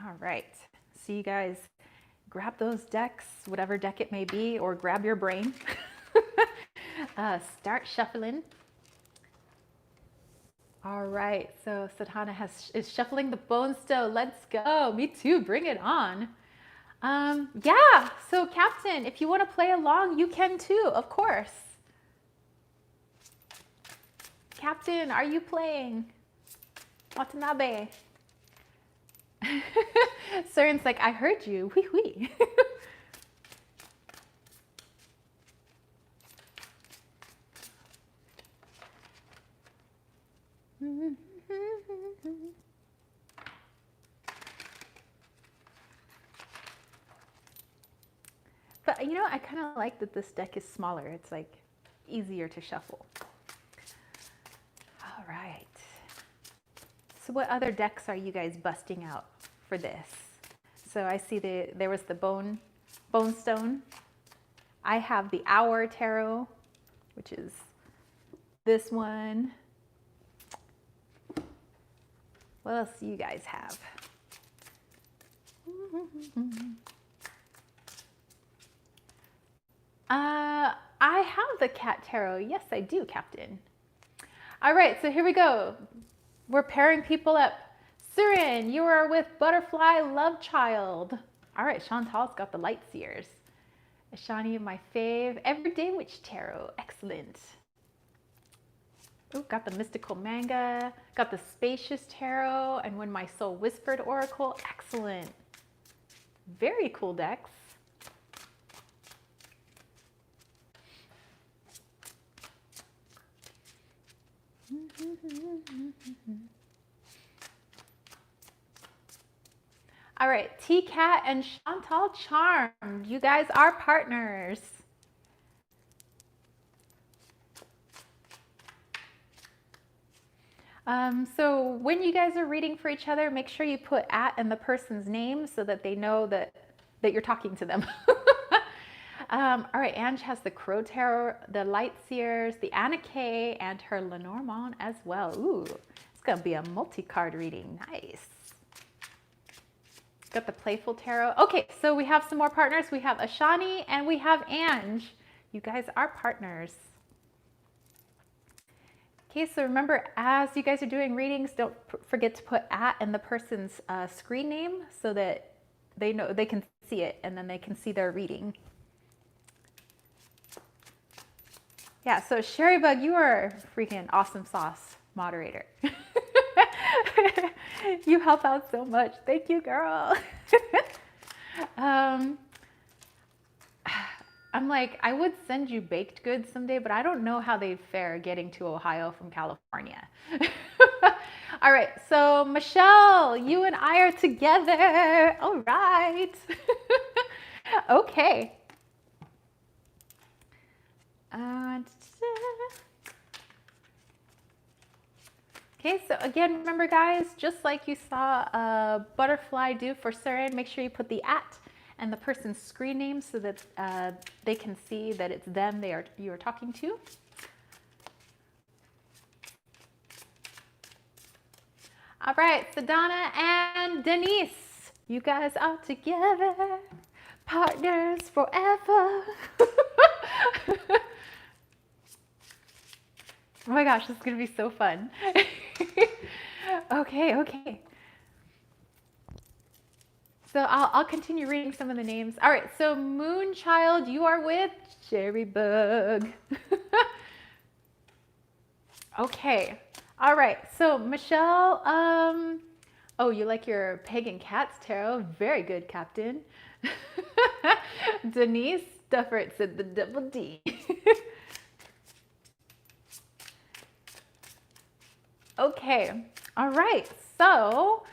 S1: All right, so you guys grab those decks, whatever deck it may be, or grab your brain. Start shuffling. All right, so Sadhana is shuffling the bone stone. Let's go. Me too. Bring it on. Yeah, so Captain, if you want to play along, you can too, of course. Captain, are you playing? Watanabe. Surin's like, I heard you. Wee. But you know, I kind of like that this deck is smaller. It's like easier to shuffle. All right. So what other decks are you guys busting out for this? So I see there was the bone stone. I have the Hour Tarot, which is this one. What else do you guys have? I have the Cat Tarot. Yes, I do, Captain. All right, so here we go. We're pairing people up. Surin, you are with Butterfly Love Child. All right, Chantal's got the Light Seers. Ashani, my fave. Everyday Witch Tarot. Excellent. Ooh, got the Mystical Manga. Got the Spacious Tarot. And When My Soul Whispered Oracle. Excellent. Very cool decks. All right, T-Cat and Chantal Charmed, you guys are partners. So when you guys are reading for each other, make sure you put @ in the person's name so that they know that you're talking to them. All right, Ange has the Crow Tarot, the Light Seers, the Anna Kay, and her Lenormand as well. Ooh, it's gonna be a multi-card reading. Nice. Got the Playful Tarot. Okay, so we have some more partners. We have Ashani and we have Ange. You guys are partners. Okay, so remember, as you guys are doing readings, don't forget to put @ in the person's screen name so that they know they can see it and then they can see their reading. Yeah, so Sherry Bug, you are a freaking awesome sauce moderator. You help out so much. Thank you, girl. um, I'm like, I would send you baked goods someday, but I don't know how they'd fare getting to Ohio from California. All right, so Michelle, you and I are together. All right. Okay. Okay, so again, remember guys, just like you saw a butterfly do for Surin, make sure you put the @ and the person's screen name so that they can see that it's them you are talking to. All right, so Donna and Denise, you guys are together, partners forever. Oh my gosh, this is gonna be so fun. Okay. So I'll continue reading some of the names. All right, so Moonchild, you are with Cherry Bug. Okay, all right, so Michelle, oh, you like your Pagan Cats Tarot? Very good, Captain. Denise Duffert said the double D. Okay, all right, so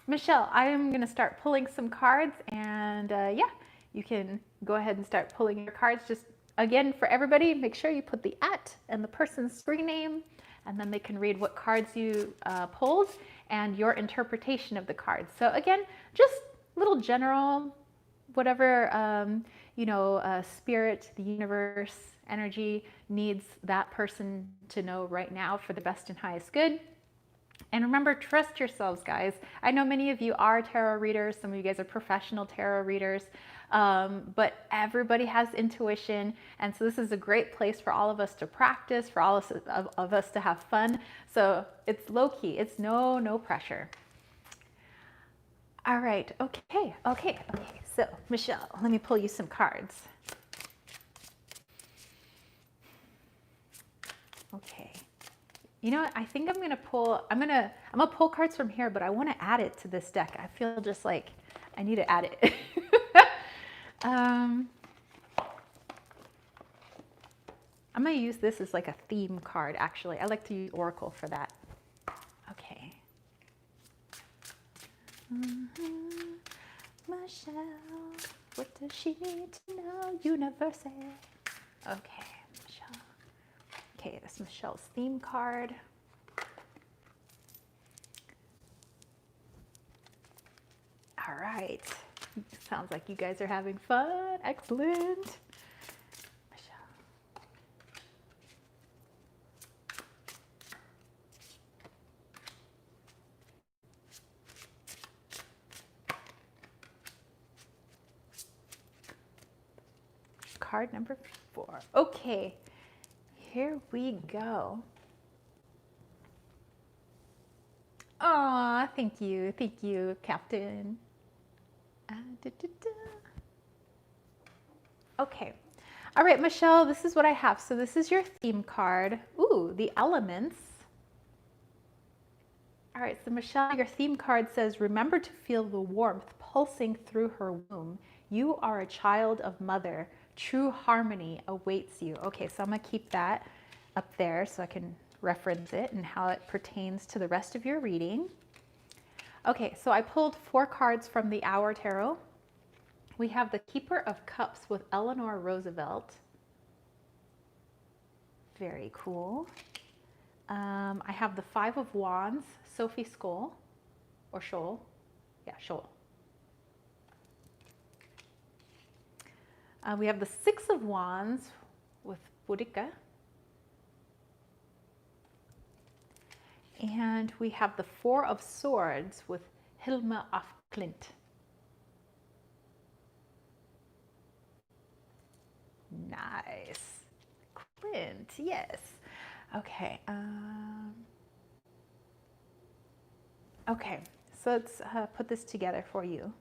S1: Michelle, I am gonna start pulling some cards, and yeah, you can go ahead and start pulling your cards. Just again, for everybody, make sure you put the @ and the person's screen name, and then they can read what cards you pulled and your interpretation of the cards. So again, just little general, whatever, you know, spirit, the universe, energy needs that person to know right now for the best and highest good. And remember, trust yourselves, guys. I know many of you are tarot readers. Some of you guys are professional tarot readers, but everybody has intuition. And so this is a great place for all of us to practice, for all of us to have fun. So it's low key. It's no pressure. All right. Okay. So Michelle, let me pull you some cards. Okay. You know what? I think I'm gonna pull cards from here, but I want to add it to this deck. I feel just like I need to add it. I'm gonna use this as like a theme card. Actually, I like to use Oracle for that. Okay. Michelle, what does she need to know? Universe. Okay, Michelle. Okay, this is Michelle's theme card. All right. Sounds like you guys are having fun. Excellent. Michelle. Card number 4. Okay. Here we go. Aw, thank you, Captain. Okay, all right, Michelle, this is what I have. So this is your theme card. Ooh, the elements. All right, so Michelle, your theme card says, remember to feel the warmth pulsing through her womb. You are a child of mother. True harmony awaits you. Okay, so I'm gonna keep that up there so I can reference it and how it pertains to the rest of your reading. Okay, so I pulled 4 cards from the Hour Tarot. We have the Keeper of Cups with Eleanor Roosevelt. Very cool. I have the 5 of Wands, Sophie Scholl, or Scholl. Yeah, Scholl. We have the 6 of Wands with Boudica. And we have the 4 of Swords with Hilma af Klint. Nice. Klint, yes. Okay. Okay, so let's put this together for you.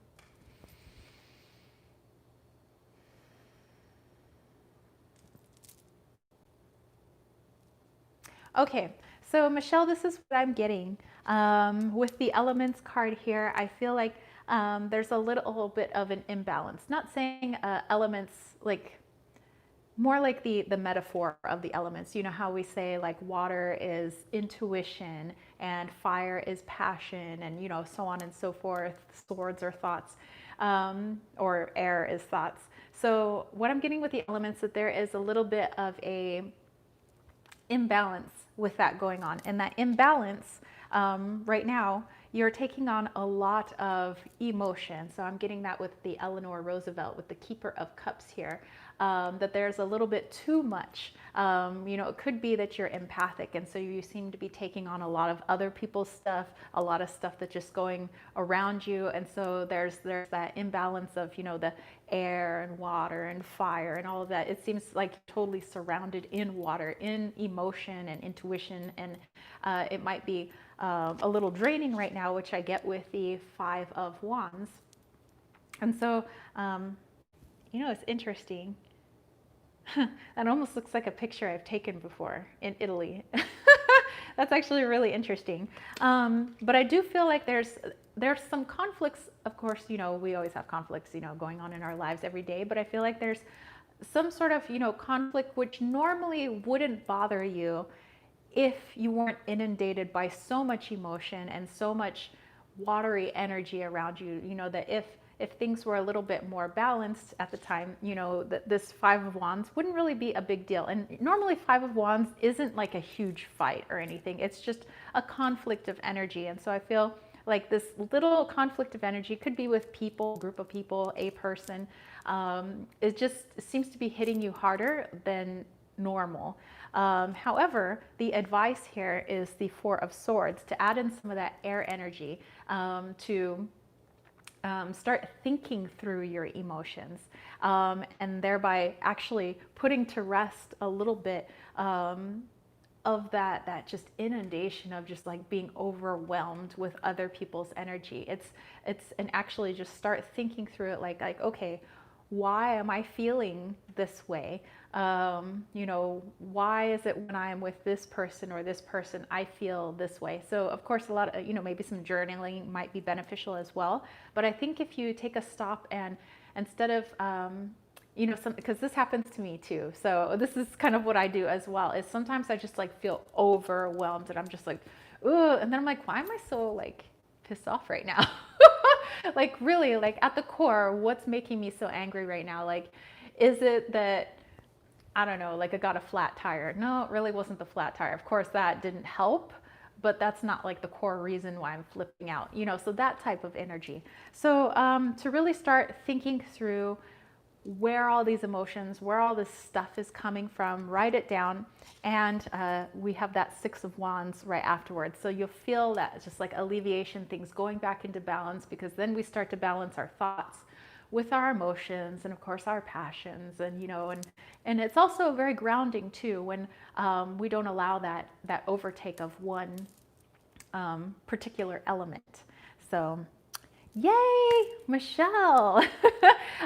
S1: Okay, so Michelle, this is what I'm getting. With the elements card here, I feel like there's a little bit of an imbalance. Not saying elements like more like the metaphor of the elements. You know how we say like water is intuition and fire is passion and you know so on and so forth. Swords are thoughts, or air is thoughts. So what I'm getting with the elements that there is a little bit of a imbalance with that going on. And that imbalance right now, you're taking on a lot of emotion. So I'm getting that with the Eleanor Roosevelt, with the Keeper of Cups here, that there's a little bit too much. You know, it could be that you're empathic, and so you seem to be taking on a lot of other people's stuff, a lot of stuff that's just going around you. And so there's that imbalance of, you know, the air and water and fire and all of that. It seems like totally surrounded in water, in emotion and intuition, and it might be a little draining right now, which I get with the Five of Wands. And so, you know, it's interesting. That almost looks like a picture I've taken before in Italy. That's actually really interesting. But I do feel like there's some conflicts. Of course, you know, we always have conflicts, you know, going on in our lives every day. But I feel like there's some sort of, you know, conflict which normally wouldn't bother you if you weren't inundated by so much emotion and so much watery energy around you. You know, that if things were a little bit more balanced at the time, you know, that this Five of Wands wouldn't really be a big deal. And normally Five of Wands isn't like a huge fight or anything. It's just a conflict of energy. And so I feel like this little conflict of energy could be with people, a group of people, a person. It just seems to be hitting you harder than normal. However, the advice here is the Four of Swords, to add in some of that air energy, to start thinking through your emotions, and thereby actually putting to rest a little bit of that just inundation of just like being overwhelmed with other people's energy. And actually just start thinking through it like okay, why am I feeling this way? You know, why is it when I'm with this person or this person, I feel this way? So of course, a lot of, you know, maybe some journaling might be beneficial as well. But I think if you take a stop and instead of, you know, because this happens to me too. So this is kind of what I do as well, is sometimes I just like feel overwhelmed and I'm just like, ooh, and then I'm like, why am I so like pissed off right now? Like really, like at the core, what's making me so angry right now? Like, is it that, I don't know, like I got a flat tire? No, it really wasn't the flat tire. Of course, that didn't help, but that's not like the core reason why I'm flipping out, you know, so that type of energy. So to really start thinking through where all these emotions, where all this stuff is coming from, write it down. And we have that Six of Wands right afterwards. So you'll feel that just like alleviation, things going back into balance, because then we start to balance our thoughts with our emotions and of course our passions, and you know, and it's also very grounding too when we don't allow that overtake of one particular element. So yay, Michelle.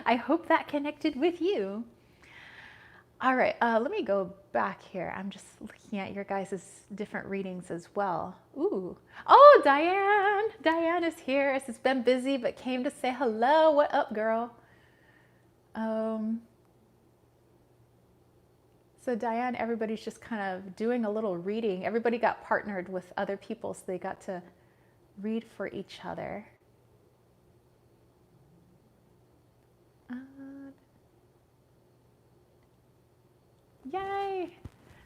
S1: I hope that connected with you. All right, let me go back here. I'm just looking at your guys' different readings as well. Ooh, oh, Diane. Diane is here. It's been busy, but came to say hello. What up, girl? So Diane, everybody's just kind of doing a little reading. Everybody got partnered with other people, so they got to read for each other. Yay!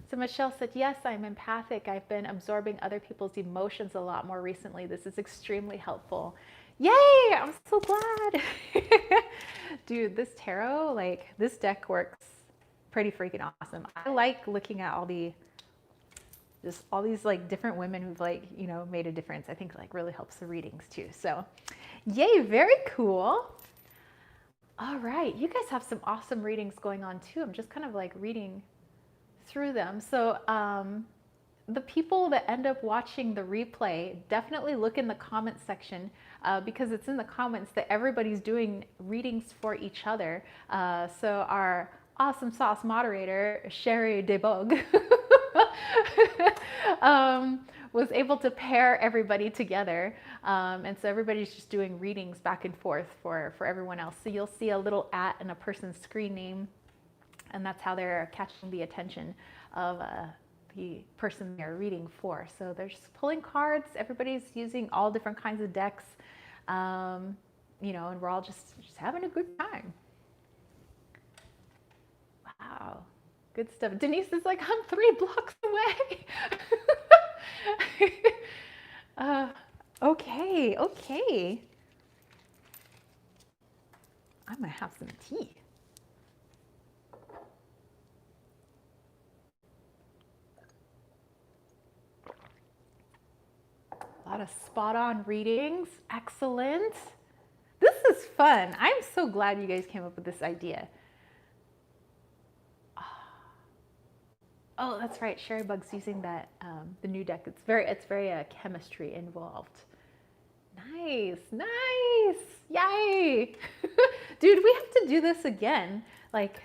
S1: So Michelle said, yes, I'm empathic. I've been absorbing other people's emotions a lot more recently. This is extremely helpful. Yay! I'm so glad. Dude, this tarot, like this deck works pretty freaking awesome. I like looking at all these like different women who've like, you know, made a difference. I think like really helps the readings too. So yay, very cool. All right, you guys have some awesome readings going on too. I'm just kind of like reading through them. So the people that end up watching the replay, definitely look in the comment section because it's in the comments that everybody's doing readings for each other. So our awesome sauce moderator, Sherry DeBog, was able to pair everybody together. And so everybody's just doing readings back and forth for everyone else. So you'll see a little @ and a person's screen name, and that's how they're catching the attention of the person they're reading for. So they're just pulling cards. Everybody's using all different kinds of decks, you know, and we're all just having a good time. Wow, good stuff. Denise is like, I'm 3 blocks away. Okay, okay. I'm gonna have some tea. A lot of spot on readings. Excellent. This is fun. I'm so glad you guys came up with this idea. Oh, that's right. Sherry Bug's using that the new deck. It's very chemistry involved. Nice, nice. Yay. Dude, we have to do this again. Like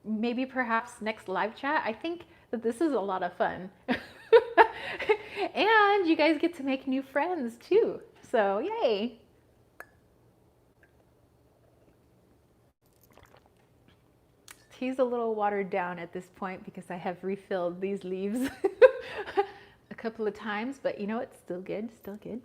S1: maybe perhaps next live chat. I think that this is a lot of fun. And you guys get to make new friends too. So, yay. Tea's a little watered down at this point because I have refilled these leaves a couple of times, but you know, it's still good, still good.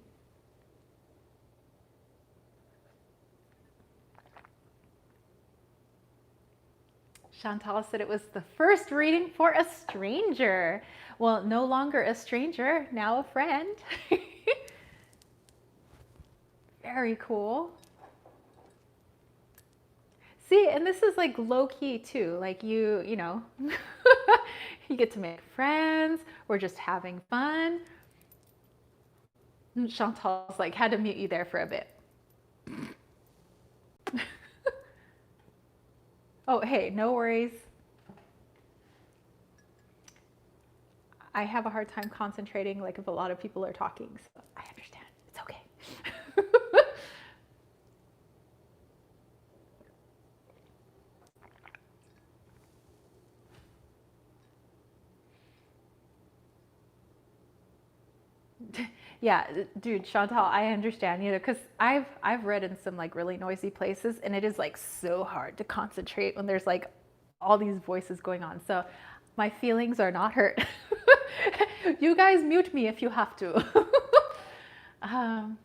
S1: Chantal said it was the first reading for a stranger. Well, no longer a stranger, now a friend. Very cool. See, and this is like low key too. Like you know, you get to make friends. We're just having fun. And Chantal's like, had to mute you there for a bit. Oh, hey, no worries. I have a hard time concentrating, like if a lot of people are talking, so I understand. It's okay. Yeah, dude, Chantal, I understand, you know, because I've read in some like really noisy places, and it is like so hard to concentrate when there's like all these voices going on. So my feelings are not hurt. You guys mute me if you have to. All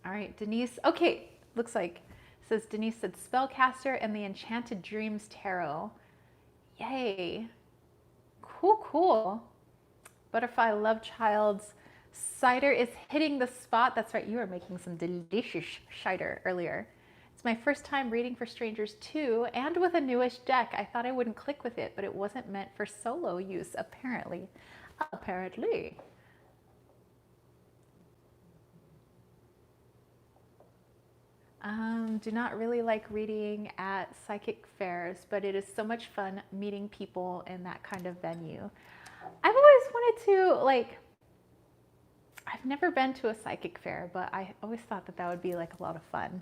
S1: right, Denise. Okay, looks like says Denise said Spellcaster and the Enchanted Dreams Tarot. Yay. Cool, cool. Butterfly Love Child's cider is hitting the spot. That's right, you were making some delicious cider earlier. It's my first time reading for strangers too, and with a newish deck. I thought I wouldn't click with it, but it wasn't meant for solo use, apparently. Apparently. Do not really like reading at psychic fairs, but it is so much fun meeting people in that kind of venue. I've always wanted to, like, I've never been to a psychic fair, but I always thought that that would be like a lot of fun.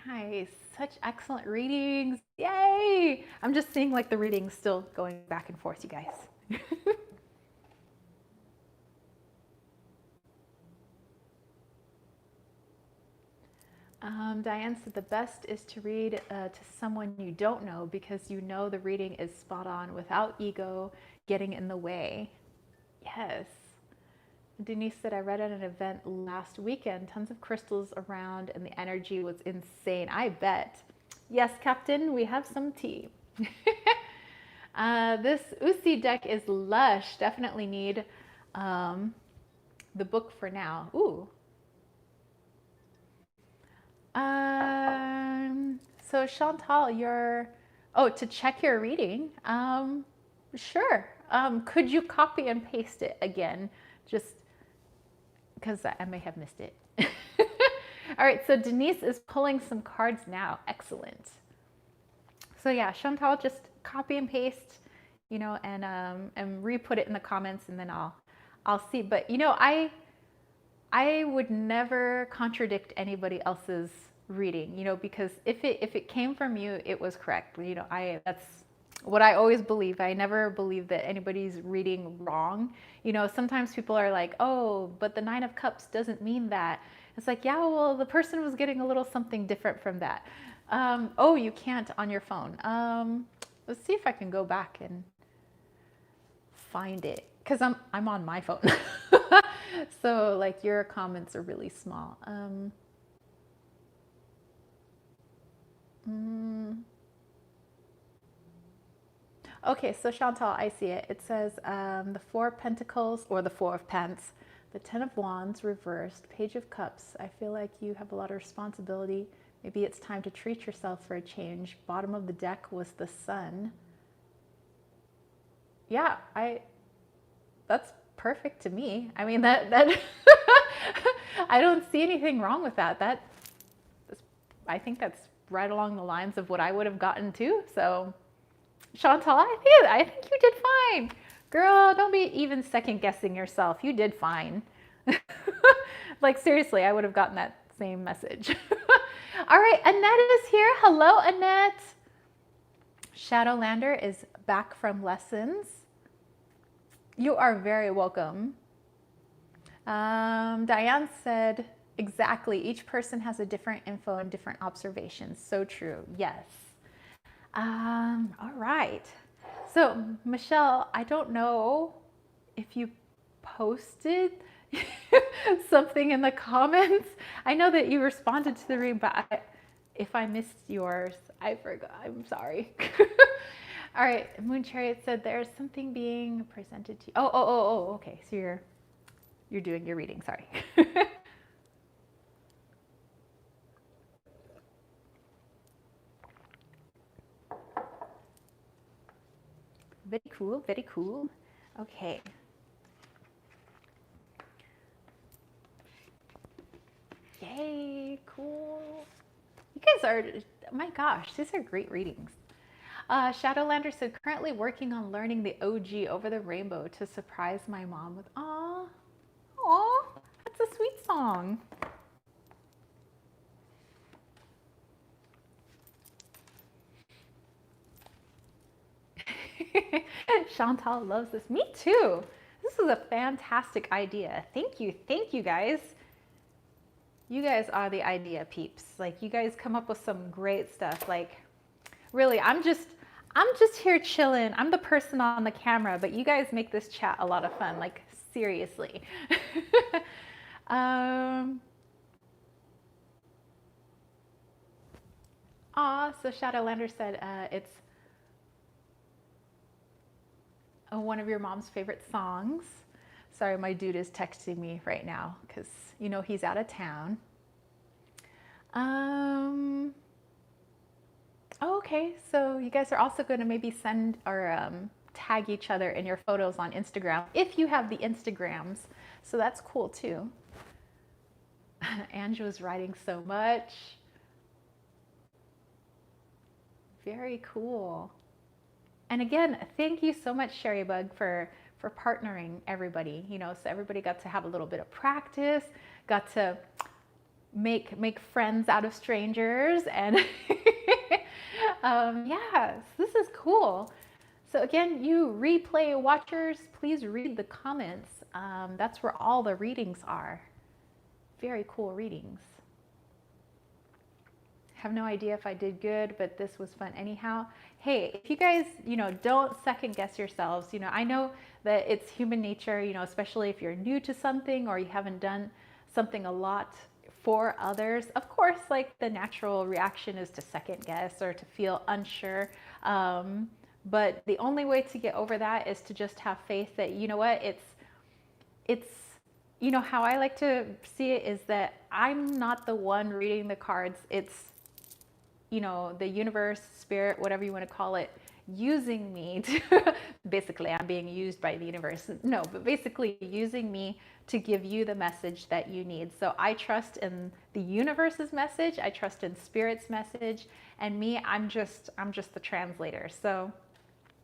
S1: Nice, such excellent readings. Yay! I'm just seeing like the readings still going back and forth, you guys. Diane said the best is to read to someone you don't know because you know the reading is spot on without ego getting in the way. Yes. Denise said, I read at an event last weekend, tons of crystals around and the energy was insane. I bet. Yes, Captain, we have some tea. This Usi deck is lush. Definitely need the book for now. Ooh. So Chantal, to check your reading. Sure. Could you copy and paste it again? Just because I may have missed it. All right, so Denise is pulling some cards now. Excellent. So yeah, Chantal, just copy and paste, you know, and re-put it in the comments, and then I'll see. But you know, I would never contradict anybody else's reading, because if it came from you, it was correct. That's what I always believe. I never believe that anybody's reading wrong. Sometimes people are like, oh, but the Nine of Cups doesn't mean that. It's like, yeah, well, the person was getting a little something different from that. Oh, you can't on your phone. Let's see if I can go back and find it, because I'm on my phone. So like your comments are really small. Okay, so Chantal, I see it. It says the Four of Pentacles, or the Four of Pence, the Ten of Wands reversed, Page of Cups. I feel like you have a lot of responsibility. Maybe it's time to treat yourself for a change. Bottom of the deck was the Sun. Yeah, that's perfect to me. I mean, that I don't see anything wrong with that. I think that's right along the lines of what I would have gotten too. So Chantal, I think you did fine. Girl, don't be even second guessing yourself. You did fine. Like seriously, I would have gotten that same message. All right, Annette is here. Hello, Annette. Shadowlander is back from lessons. You are very welcome. Diane said, exactly. Each person has a different info and different observations. So true. Yes. All right. So Michelle, I don't know if you posted something in the comments. I know that you responded to the read, but if I missed yours, I forgot. I'm sorry. All right. Moon Chariot said there's something being presented to you. Oh. Okay. So you're doing your reading. Sorry. Very cool. Very cool. Okay. Yay. Cool. You guys are, my gosh, these are great readings. Shadowlander said, currently working on learning the OG Over the Rainbow to surprise my mom with, aw, that's a sweet song. Chantal loves this. Me too. This is a fantastic idea. Thank you guys. You guys are the idea peeps. Like, you guys come up with some great stuff. Like, really, I'm just here chilling. I'm the person on the camera, but you guys make this chat a lot of fun. Like, seriously. So Shadowlander said it's one of your mom's favorite songs. Sorry, my dude is texting me right now because, he's out of town. Okay, so you guys are also going to maybe send or tag each other in your photos on Instagram if you have the Instagrams. So that's cool too. Andrew is writing so much. Very cool. And again, thank you so much, Sherrybug, for partnering everybody. So everybody got to have a little bit of practice, got to make friends out of strangers, and yeah, this is cool. So again, you replay watchers, please read the comments. That's where all the readings are. Very cool readings. Have no idea if I did good, but this was fun anyhow. Hey, if you guys, don't second guess yourselves. I know that it's human nature, especially if you're new to something or you haven't done something a lot for others. Of course, like, the natural reaction is to second guess or to feel unsure. But the only way to get over that is to just have faith that, you know what, it's how I like to see it is that I'm not the one reading the cards. It's, the universe, spirit, whatever you want to call it, using me to, basically I'm being used by the universe. No, but basically using me to give you the message that you need. So I trust in the universe's message. I trust in spirit's message, and me, I'm just the translator. So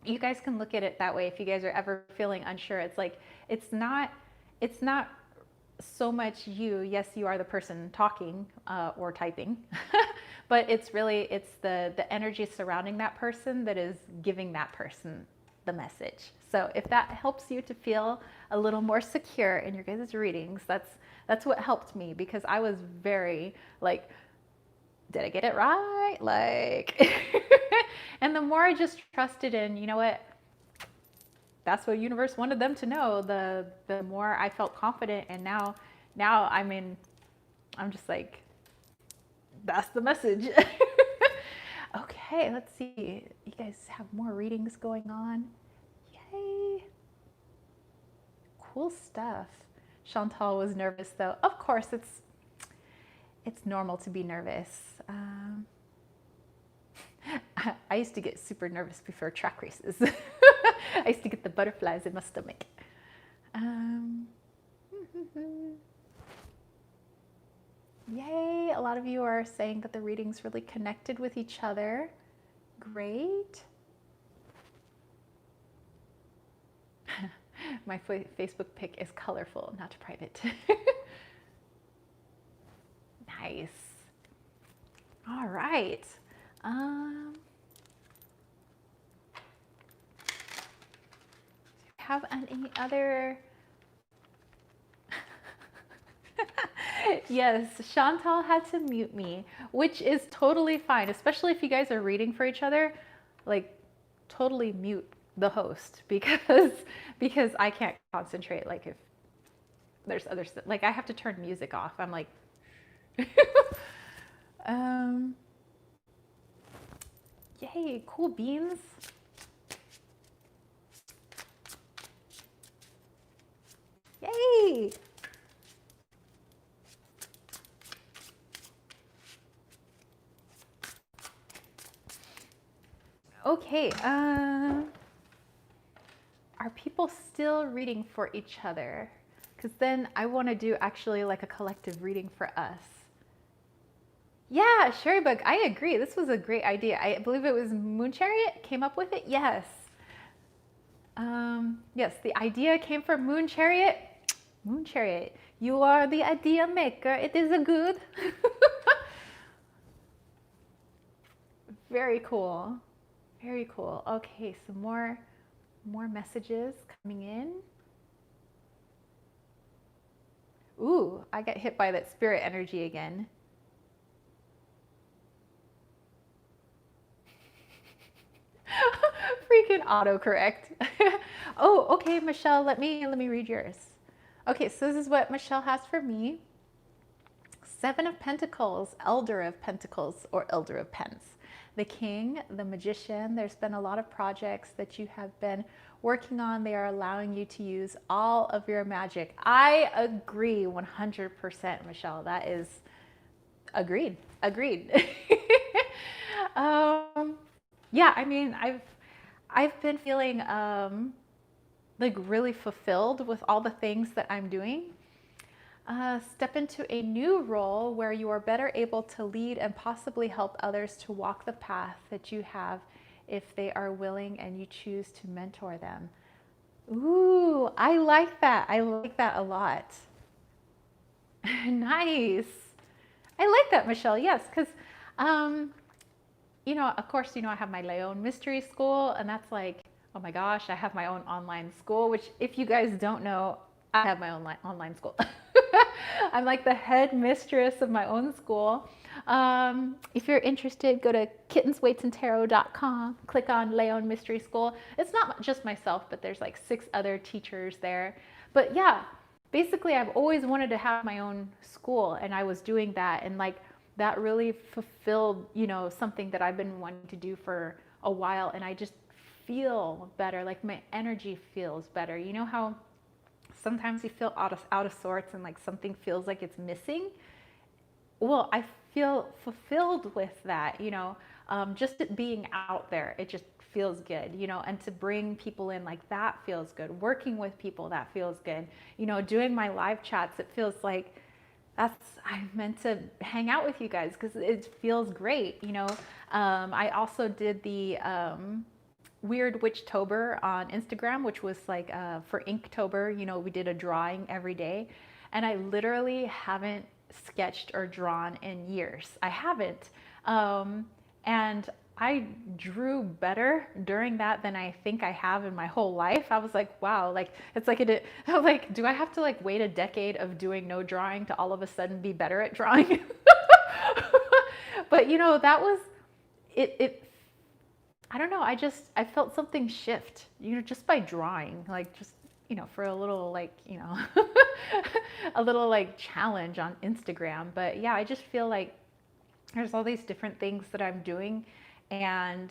S1: you guys can look at it that way. If you guys are ever feeling unsure, it's like, it's not so much you. Yes, you are the person talking or typing, but it's the energy surrounding that person that is giving that person the message. So if that helps you to feel a little more secure in your guys' readings, that's what helped me, because I was very like, did I get it right? Like, and the more I just trusted in, you know what, that's what universe wanted them to know, the more I felt confident. And now I'm just like, that's the message. Okay, let's see. You guys have more readings going on. Yay. Cool stuff. Chantal was nervous though. Of course, it's normal to be nervous. I used to get super nervous before track races. I used to get the butterflies in my stomach. Yay, a lot of you are saying that the readings really connected with each other. Great. My Facebook pic is colorful, not private. Nice. All right. Have any other? Yes, Chantal had to mute me, which is totally fine, especially if you guys are reading for each other. Like, totally mute the host, because I can't concentrate. Like, if there's other stuff, like I have to turn music off. I'm like, yay, cool beans. Yay. Okay, are people still reading for each other? Because then I want to do actually like a collective reading for us. Yeah, Sherrybug, I agree. This was a great idea. I believe it was Moon Chariot came up with it. Yes. Yes, the idea came from Moon Chariot. Moon Chariot, you are the idea maker. It is a good. Very cool. Very cool. Okay, some more messages coming in. Ooh, I got hit by that spirit energy again. Freaking autocorrect. Oh, okay, Michelle, let me read yours. Okay, so this is what Michelle has for me. 7 of Pentacles, Elder of Pentacles, or Elder of Pens. The King, the Magician. There's been a lot of projects that you have been working on. They are allowing you to use all of your magic. I agree 100%, Michelle. That is agreed. Yeah, I mean, I've been feeling like really fulfilled with all the things that I'm doing. Step into a new role where you are better able to lead and possibly help others to walk the path that you have if they are willing and you choose to mentor them. Ooh, I like that. I like that a lot. Nice. I like that, Michelle. Yes, because, you know, of course, you know, I have my Leon Mystery School, and that's like, oh my gosh, I have my own online school, which if you guys don't know, I have my own online school. I'm like the head mistress of my own school. If you're interested, go to kittensweightsandtarot.com, click on Leon Mystery School. It's not just myself, but there's like 6 other teachers there. But yeah, basically I've always wanted to have my own school, and I was doing that, and like that really fulfilled, you know, something that I've been wanting to do for a while, and I just feel better. Like my energy feels better. You know how sometimes you feel out of sorts and like something feels like it's missing? Well, I feel fulfilled with that, you know, just it being out there, it just feels good, you know, and to bring people in, like that feels good. Working with people, that feels good. You know, doing my live chats, it feels like I'm meant to hang out with you guys because it feels great, you know. I also did the Weird Witchtober on Instagram, which was like for Inktober, you know, we did a drawing every day. And I literally haven't sketched or drawn in years. I haven't. And I drew better during that than I think I have in my whole life. I was like, wow, like it's like like, do I have to like wait a decade of doing no drawing to all of a sudden be better at drawing? But you know, that was it. I don't know. I felt something shift, you know, just by drawing, like just, you know, for a little like, you know, a little like challenge on Instagram. But yeah, I just feel like there's all these different things that I'm doing. And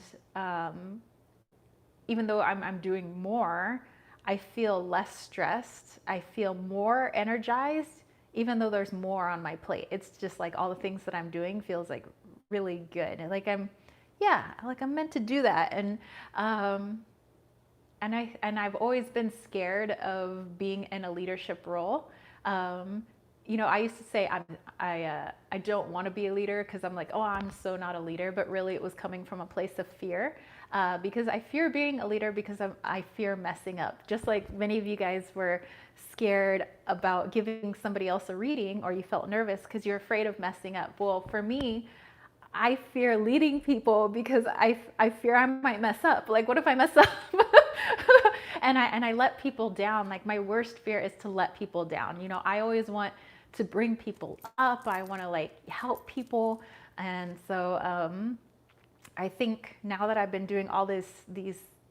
S1: even though I'm doing more, I feel less stressed. I feel more energized, even though there's more on my plate. It's just like all the things that I'm doing feels like really good. And like I'm meant to do that. And I've always been scared of being in a leadership role. You know, I used to say I don't want to be a leader because I'm like, oh, I'm so not a leader. But really, it was coming from a place of fear, because I fear being a leader because I fear messing up. Just like many of you guys were scared about giving somebody else a reading, or you felt nervous because you're afraid of messing up. Well, for me, I fear leading people because I fear I might mess up. Like, what if I mess up? and I let people down. Like, my worst fear is to let people down. You know, I always want to bring people up. I want to like help people. And so I think now that I've been doing all these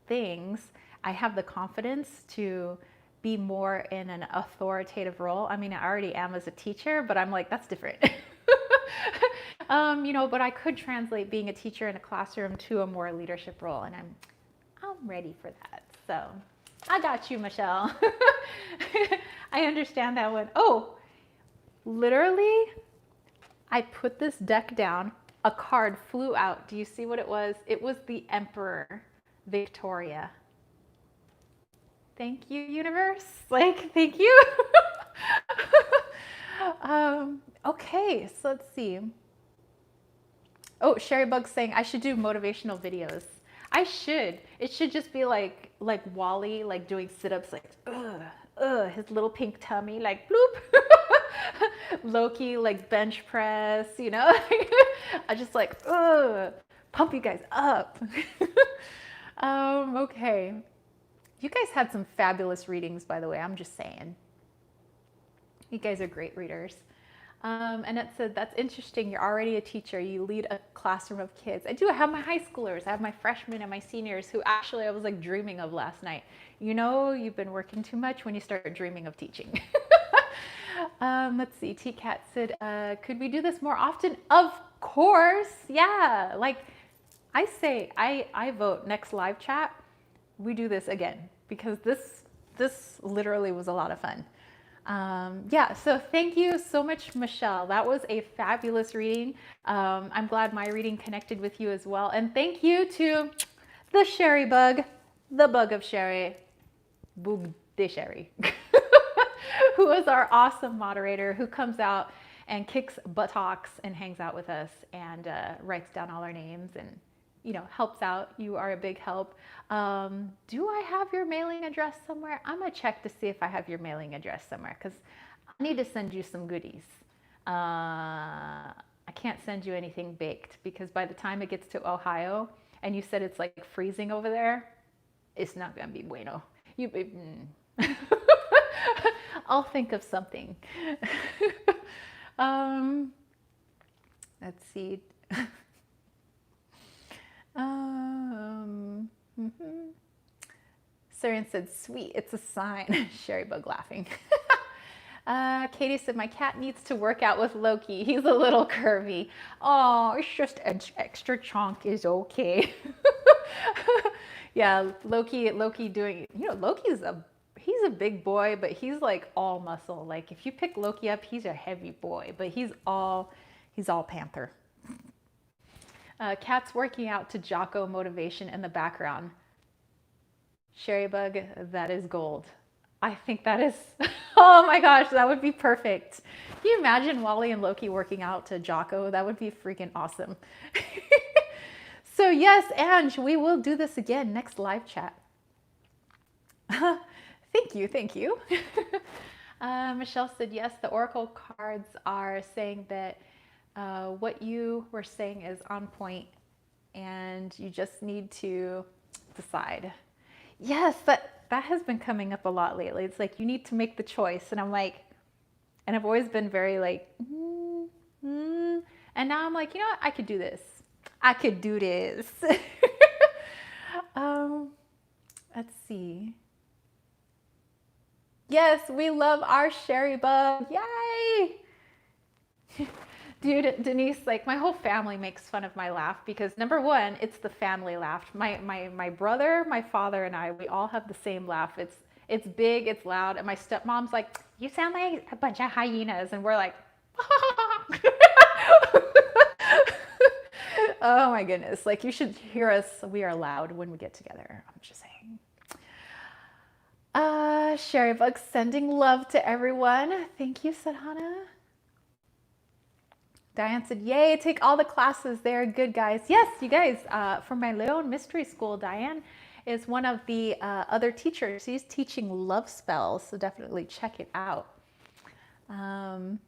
S1: things, I have the confidence to be more in an authoritative role. I mean, I already am as a teacher, but I'm like, that's different. You know, but I could translate being a teacher in a classroom to a more leadership role, and I'm ready for that. So I got you, Michelle. I understand that one. Oh, literally, I put this deck down. A card flew out. Do you see what it was? It was the Emperor, Victoria. Thank you, universe. Like, thank you. Okay, so let's see. Oh, Sherry Bug's saying I should do motivational videos. I should. It should just be like Wally, like doing sit-ups, like his little pink tummy, like bloop. Loki, like bench press, you know. I just like pump you guys up. Okay. You guys had some fabulous readings, by the way. I'm just saying. You guys are great readers. And it said, that's interesting. You're already a teacher. You lead a classroom of kids. I do. I have my high schoolers. I have my freshmen and my seniors who actually I was like dreaming of last night. You know, you've been working too much when you start dreaming of teaching. Let's see. T-Cat said, could we do this more often? Of course. Yeah. Like I say, I vote next live chat. We do this again because this literally was a lot of fun. Yeah, so thank you so much, Michelle. That was a fabulous reading. I'm glad my reading connected with you as well. And thank you to the Sherry Bug, the Bug of Sherry, Bug de Sherry, who is our awesome moderator who comes out and kicks buttocks and hangs out with us and writes down all our names and, you know, helps out. You are a big help. Do I have your mailing address somewhere? I'm gonna check to see if I have your mailing address somewhere because I need to send you some goodies. I can't send you anything baked because by the time it gets to Ohio and you said it's like freezing over there, it's not gonna be bueno. I'll think of something. Let's see. Sarian said, sweet, it's a sign. Sherry Bug laughing. Katie said, my cat needs to work out with Loki. He's a little curvy. Oh, it's just an extra chunk is okay. Yeah, Loki doing, you know, he's a big boy, but he's like all muscle. Like if you pick Loki up, he's a heavy boy, but he's all panther. Cat's working out to Jocko motivation in the background. Sherry Bug, that is gold. I think that is, oh my gosh, that would be perfect. Can you imagine Wally and Loki working out to Jocko? That would be freaking awesome. So yes, Ange, we will do this again next live chat. Thank you. Michelle said, yes, the oracle cards are saying that what you were saying is on point and you just need to decide. Yes, that has been coming up a lot lately. It's like you need to make the choice. And I'm like, and I've always been very like, and now I'm like, you know what? I could do this. I could do this. Let's see. Yes, we love our Sherry Bug. Yay! Dude, Denise, like my whole family makes fun of my laugh because number one, it's the family laugh. My brother, my father, and I, we all have the same laugh. It's big, it's loud, and my stepmom's like, "You sound like a bunch of hyenas," and we're like, "Oh my goodness!" Like you should hear us. We are loud when we get together. I'm just saying. Sherry Bug sending love to everyone. Thank you, Sadhana. Diane said, yay, take all the classes. They're good, guys. Yes, you guys, for my Leon Mystery School, Diane is one of the other teachers. She's teaching love spells, so definitely check it out. My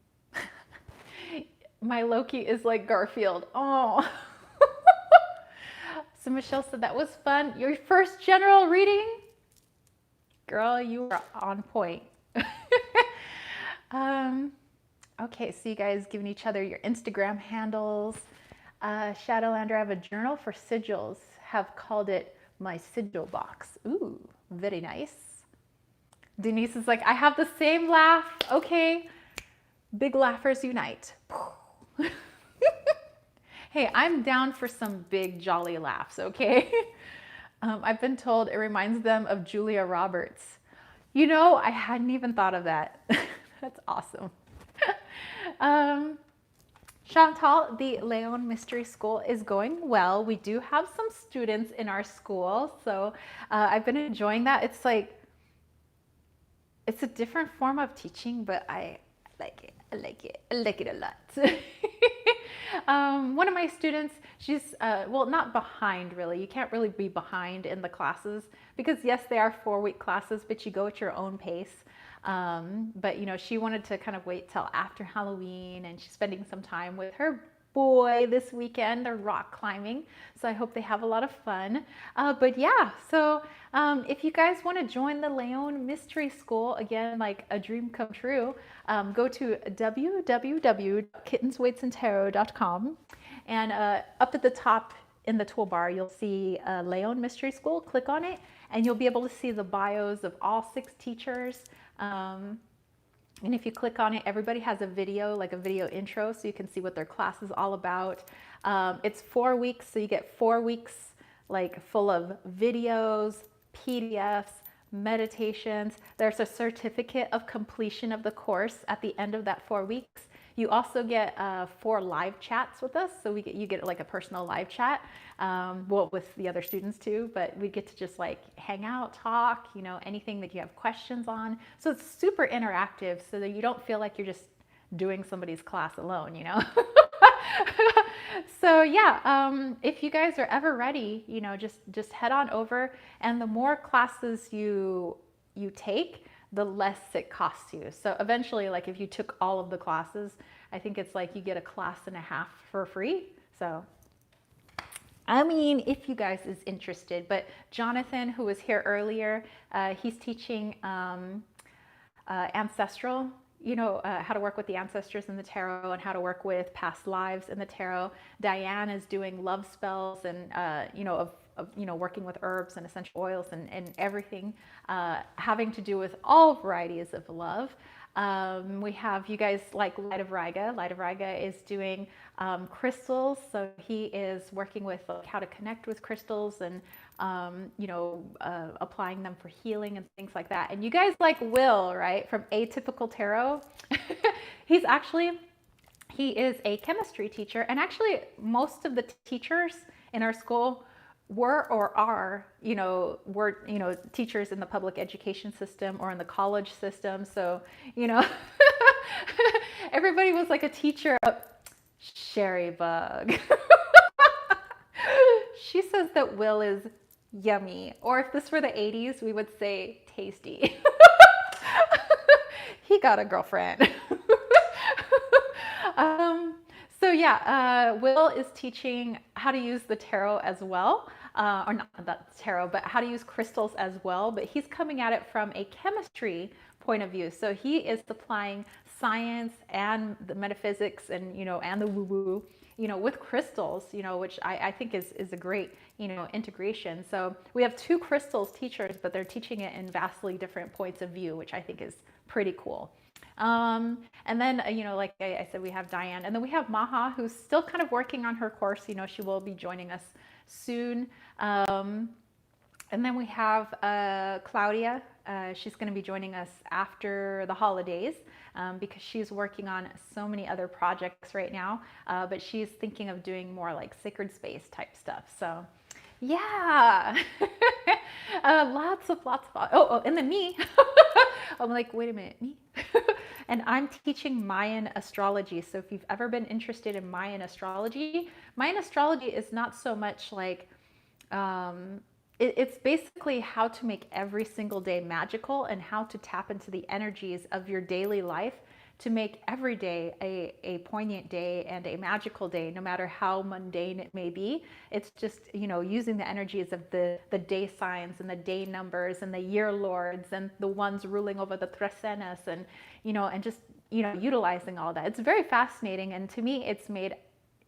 S1: Loki is like Garfield. Oh. So Michelle said, that was fun. Your first general reading? Girl, you are on point. Okay, so you guys giving each other your Instagram handles. Shadowlander, I have a journal for sigils. Have called it my sigil box. Ooh, very nice. Denise is like, I have the same laugh. Okay, big laughers unite. Hey, I'm down for some big jolly laughs, okay? I've been told it reminds them of Julia Roberts. You know, I hadn't even thought of that. That's awesome. Chantal, the Leon Mystery School is going well. We do have some students in our school, so I've been enjoying that. It's like, it's a different form of teaching, but I like it. I like it. I like it a lot. One of my students, she's, well, not behind really. You can't really be behind in the classes because yes, they are 4-week classes, but you go at your own pace. But you know, she wanted to kind of wait till after Halloween and she's spending some time with her boy this weekend. They're rock climbing. So I hope they have a lot of fun. But yeah, so if you guys want to join the Leon Mystery School, again, like a dream come true, go to www.kittensweightsandtarot.com and up at the top in the toolbar, you'll see Leon Mystery School. Click on it and you'll be able to see the bios of all 6 teachers. And if you click on it, everybody has a video, like a video intro, so you can see what their class is all about. It's 4 weeks, so you get 4 weeks like full of videos, PDFs, meditations. There's a certificate of completion of the course at the end of that 4 weeks. You also get 4 live chats with us, so you get like a personal live chat, well, with the other students too, but we get to just like hang out, talk, you know, anything that you have questions on. So it's super interactive so that you don't feel like you're just doing somebody's class alone, you know. So yeah, if you guys are ever ready, you know, just head on over, and the more classes you take, the less it costs you. So eventually, like if you took all of the classes, I think it's like you get a class and a half for free. So, I mean, if you guys is interested, but Jonathan, who was here earlier, he's teaching ancestral, you know, how to work with the ancestors in the tarot and how to work with past lives in the tarot. Diane is doing love spells and, you know, of you know, working with herbs and essential oils and everything having to do with all varieties of love. We have, you guys like Light of Riga. Light of Riga is doing crystals. So he is working with like, how to connect with crystals and, you know, applying them for healing and things like that. And you guys like Will, right? From Atypical Tarot. He is a chemistry teacher. And actually most of the teachers in our school were or are, you know, teachers in the public education system or in the college system. So, you know, everybody was like a teacher. Sherry Bug. She says that Will is yummy. Or if this were the 80s, we would say tasty. he got a girlfriend. So yeah, Will is teaching how to use the tarot as well, or not the tarot, but how to use crystals as well. But he's coming at it from a chemistry point of view. So he is applying science and the metaphysics and, and the woo-woo, with crystals, which I think is a great, integration. So we have two crystals teachers, but they're teaching it in vastly different points of view, which I think is pretty cool. And then, like I said, we have Diane, and then we have Maha, who's still kind of working on her course. She will be joining us soon. And then we have Claudia. She's going to be joining us after the holidays because she's working on so many other projects right now. But she's thinking of doing more like sacred space type stuff. So yeah, lots of, oh, and then me. I'm like, wait a minute, me? And I'm teaching Mayan astrology. So if you've ever been interested in Mayan astrology is not so much like, it's basically how to make every single day magical and how to tap into the energies of your daily life to make every day a poignant day and a magical day, no matter how mundane it may be. It's just, using the energies of the day signs and the day numbers and the year lords and the ones ruling over the Tresenas and, and just, utilizing all that. It's very fascinating. And to me, it's made,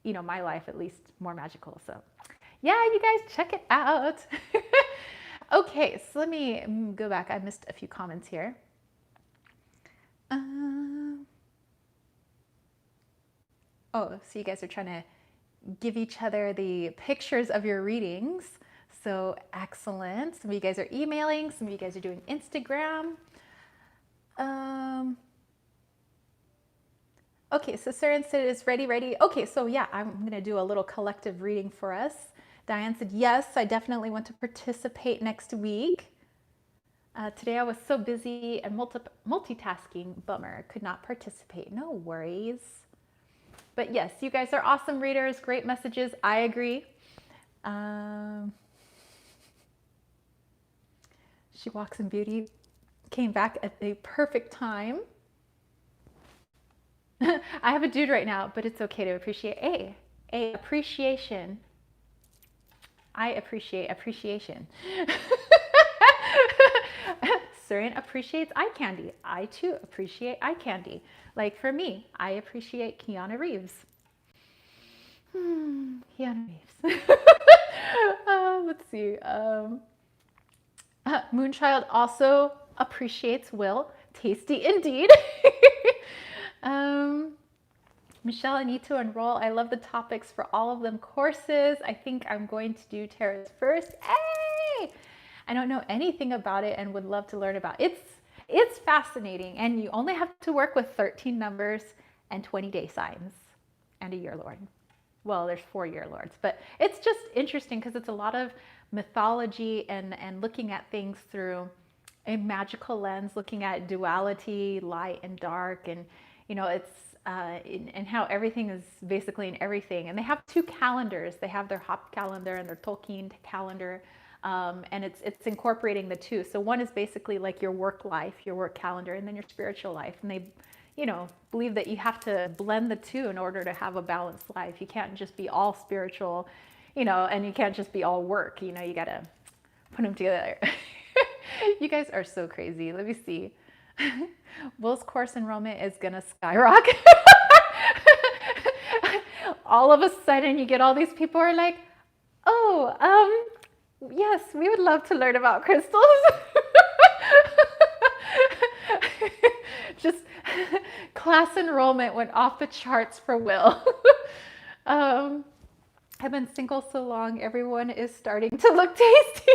S1: my life at least more magical. So yeah, you guys check it out. Okay, so let me go back. I missed a few comments here. Oh, so you guys are trying to give each other the pictures of your readings. So excellent. Some of you guys are emailing. Some of you guys are doing Instagram. Okay, so Saren said it's ready. Okay, so yeah, I'm going to do a little collective reading for us. Diane said, yes, I definitely want to participate next week. Today I was so busy and multitasking. Bummer, could not participate. No worries. But yes, you guys are awesome readers, great messages. I agree. She Walks in Beauty came back at the perfect time. I have a dude right now, but it's okay to appreciate appreciation. I appreciate appreciation. Surian appreciates eye candy. I too appreciate eye candy. Like for me, I appreciate Keanu Reeves. Keanu Reeves. Let's see. Moonchild also appreciates Will. Tasty indeed. Michelle, I need to enroll. I love the topics for all of them courses. I think I'm going to do tarot first. Hey! I don't know anything about it and would love to learn about it. It's fascinating, and you only have to work with 13 numbers and 20 day signs and a year lord. Well, there's 4 year lords, but it's just interesting because it's a lot of mythology and looking at things through a magical lens, looking at duality, light and dark, and it's and how everything is basically in everything. And they have 2 calendars. They have their Hop calendar and their Tolkien calendar. And it's incorporating the 2. So one is basically like your work life, your work calendar, and then your spiritual life. And they, believe that you have to blend the 2 in order to have a balanced life. You can't just be all spiritual, and you can't just be all work. You got to put them together. You guys are so crazy. Let me see. Will's course enrollment is going to skyrocket. All of a sudden you get all these people who are like, oh, yes, we would love to learn about crystals. Just class enrollment went off the charts for Will. I've been single so long, everyone is starting to look tasty.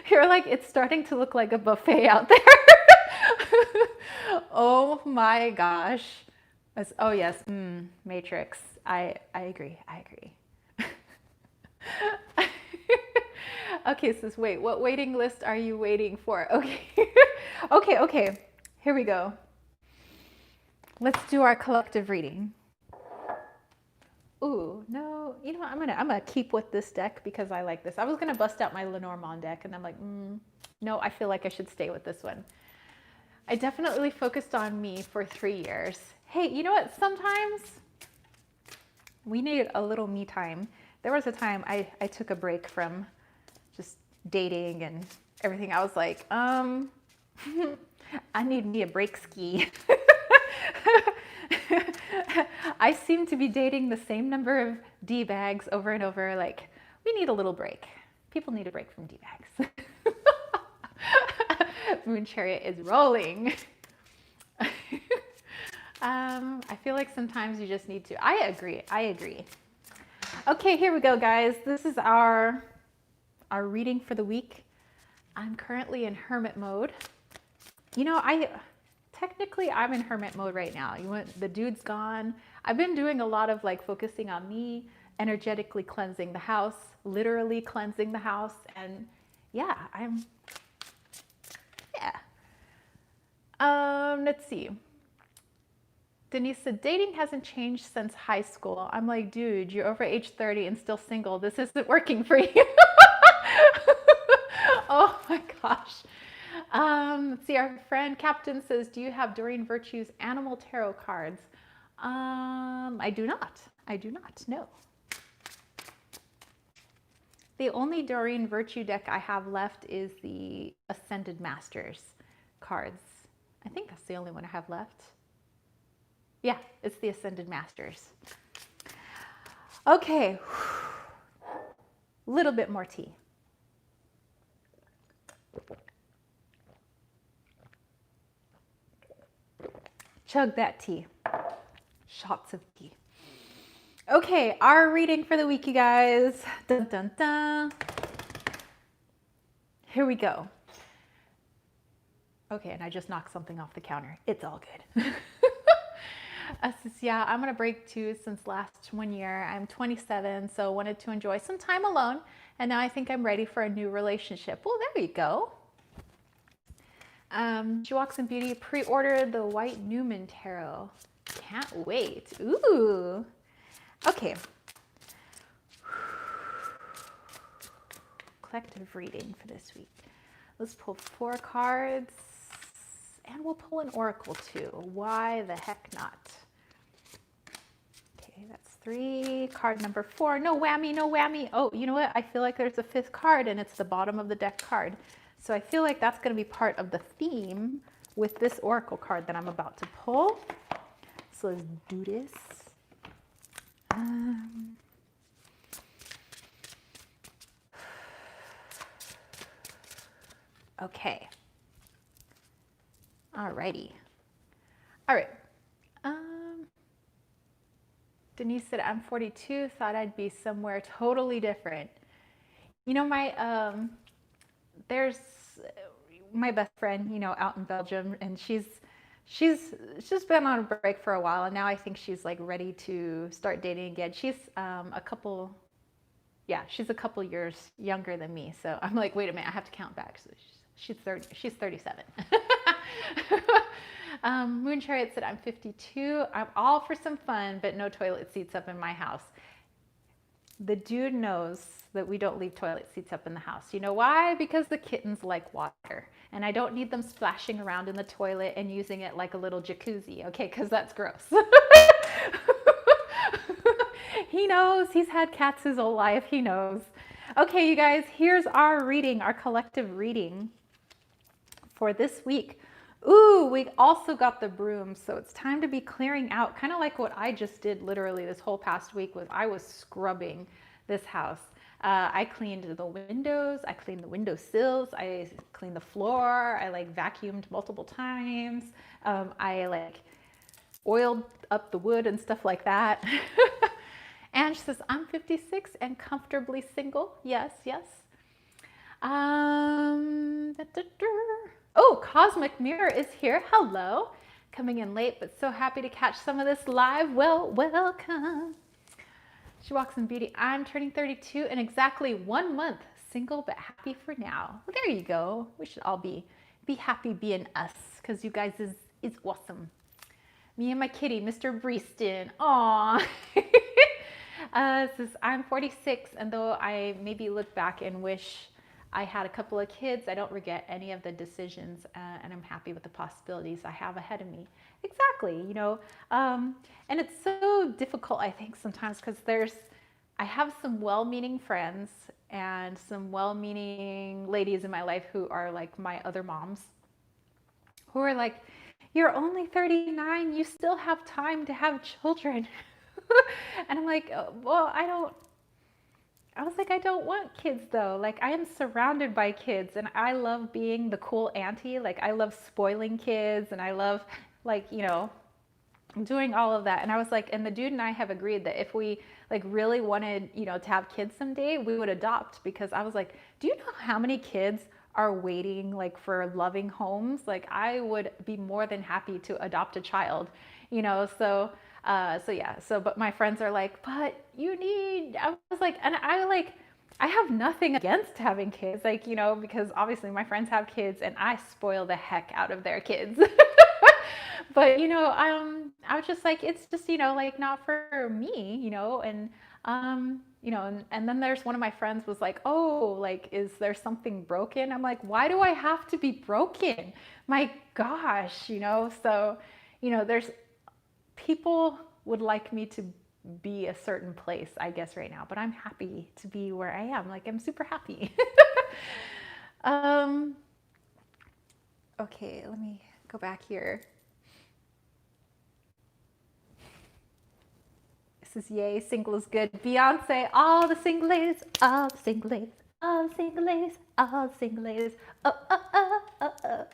S1: You're like, it's starting to look like a buffet out there. Oh my gosh. Oh yes, Matrix. I agree. Okay, so wait, what waiting list are you waiting for? Okay. Okay. Here we go. Let's do our collective reading. Ooh, no, I'm gonna keep with this deck because I like this. I was gonna bust out my Lenormand deck and I'm like, no, I feel like I should stay with this one. I definitely focused on me for 3 years. Hey, you know what? Sometimes we need a little me time. There was a time I took a break from just dating and everything. I was like, I need me a break ski. I seem to be dating the same number of D-bags over and over. Like, we need a little break. People need a break from D-bags. Moon Chariot is rolling. I feel like sometimes you just need to. I agree. Okay, here we go, guys. This is our reading for the week. I'm currently in hermit mode. You know, technically I'm in hermit mode right now. The dude's gone. I've been doing a lot of like focusing on me, energetically cleansing the house, literally cleansing the house, and yeah, let's see. Denise said, dating hasn't changed since high school. I'm like, dude, you're over age 30 and still single. This isn't working for you. Oh my gosh. Let's see, our friend Captain says, do you have Doreen Virtue's Animal Tarot cards? I do not. No. The only Doreen Virtue deck I have left is the Ascended Masters cards. I think that's the only one I have left. Yeah, it's the Ascended Masters. Okay, little bit more tea. Chug that tea. Shots of tea. Okay, our reading for the week, you guys. Dun, dun, dun. Here we go. Okay, and I just knocked something off the counter. It's all good. Yeah, I'm gonna break too since last 1 year. I'm 27, so wanted to enjoy some time alone, and now I think I'm ready for a new relationship. Well, there you go. She Walks in Beauty pre-ordered the White Newman Tarot. Can't wait. Ooh. Okay. Collective reading for this week. Let's pull 4 cards, and we'll pull an oracle too. Why the heck not? Okay, that's 3. Card number 4. No whammy, no whammy. Oh, you know what? I feel like there's a 5th card, and it's the bottom of the deck card. So I feel like that's going to be part of the theme with this oracle card that I'm about to pull. So let's do this. Okay. Alrighty. All right. Denise said, I'm 42, thought I'd be somewhere totally different. You know, there's my best friend, you know, out in Belgium, and she's just been on a break for a while, and now I think she's like ready to start dating again. She's she's a couple years younger than me, so I'm like, wait a minute, I have to count back. So she's 37. Moon Chariot said, I'm 52. I'm all for some fun, but no toilet seats up in my house. The dude knows that we don't leave toilet seats up in the house. You know why? Because the kittens like water, and I don't need them splashing around in the toilet and using it like a little jacuzzi, okay? Because that's gross. He knows. He's had cats his whole life. He knows. Okay, you guys, here's our reading, our collective reading for this week. Ooh, we also got the broom, so it's time to be clearing out, kind of like what I just did literally this whole past week. I was scrubbing this house. I cleaned the windows, I cleaned the windowsills, I cleaned the floor, I like vacuumed multiple times, I like oiled up the wood and stuff like that. And she says, I'm 56 and comfortably single. Yes, yes. Oh, Cosmic Mirror is here. Hello. Coming in late, but so happy to catch some of this live. Well, welcome. She Walks in Beauty. I'm turning 32 in exactly 1 month. Single, but happy for now. Well, there you go. We should all be happy being us, because you guys is awesome. Me and my kitty, Mr. Breeston. Aww. Says, I'm 46, and though I maybe look back and wish I had a couple of kids. I don't regret any of the decisions, and I'm happy with the possibilities I have ahead of me. Exactly, and it's so difficult, I think, sometimes because I have some well-meaning friends and some well-meaning ladies in my life who are like my other moms, who are like, you're only 39, you still have time to have children. And I'm like, well, I was like, I don't want kids though. Like, I am surrounded by kids and I love being the cool auntie. Like, I love spoiling kids and I love, like, doing all of that. And I was like, and the dude and I have agreed that if we like really wanted, to have kids someday, we would adopt, because I was like, do you know how many kids are waiting like for loving homes? Like, I would be more than happy to adopt a child, but my friends are like, but I was like, and I have nothing against having kids, like, because obviously my friends have kids and I spoil the heck out of their kids. But, I was just like, it's just, like not for me, and then there's one of my friends was like, oh, like, is there something broken? I'm like, why do I have to be broken? My gosh, so, there's people would like me to be a certain place, I guess, right now, but I'm happy to be where I am. Like, I'm super happy. Okay, let me go back here. This is yay, single is good. Beyonce, all the single ladies, all the single ladies, all the single ladies, all the single ladies. Oh, oh, oh, oh,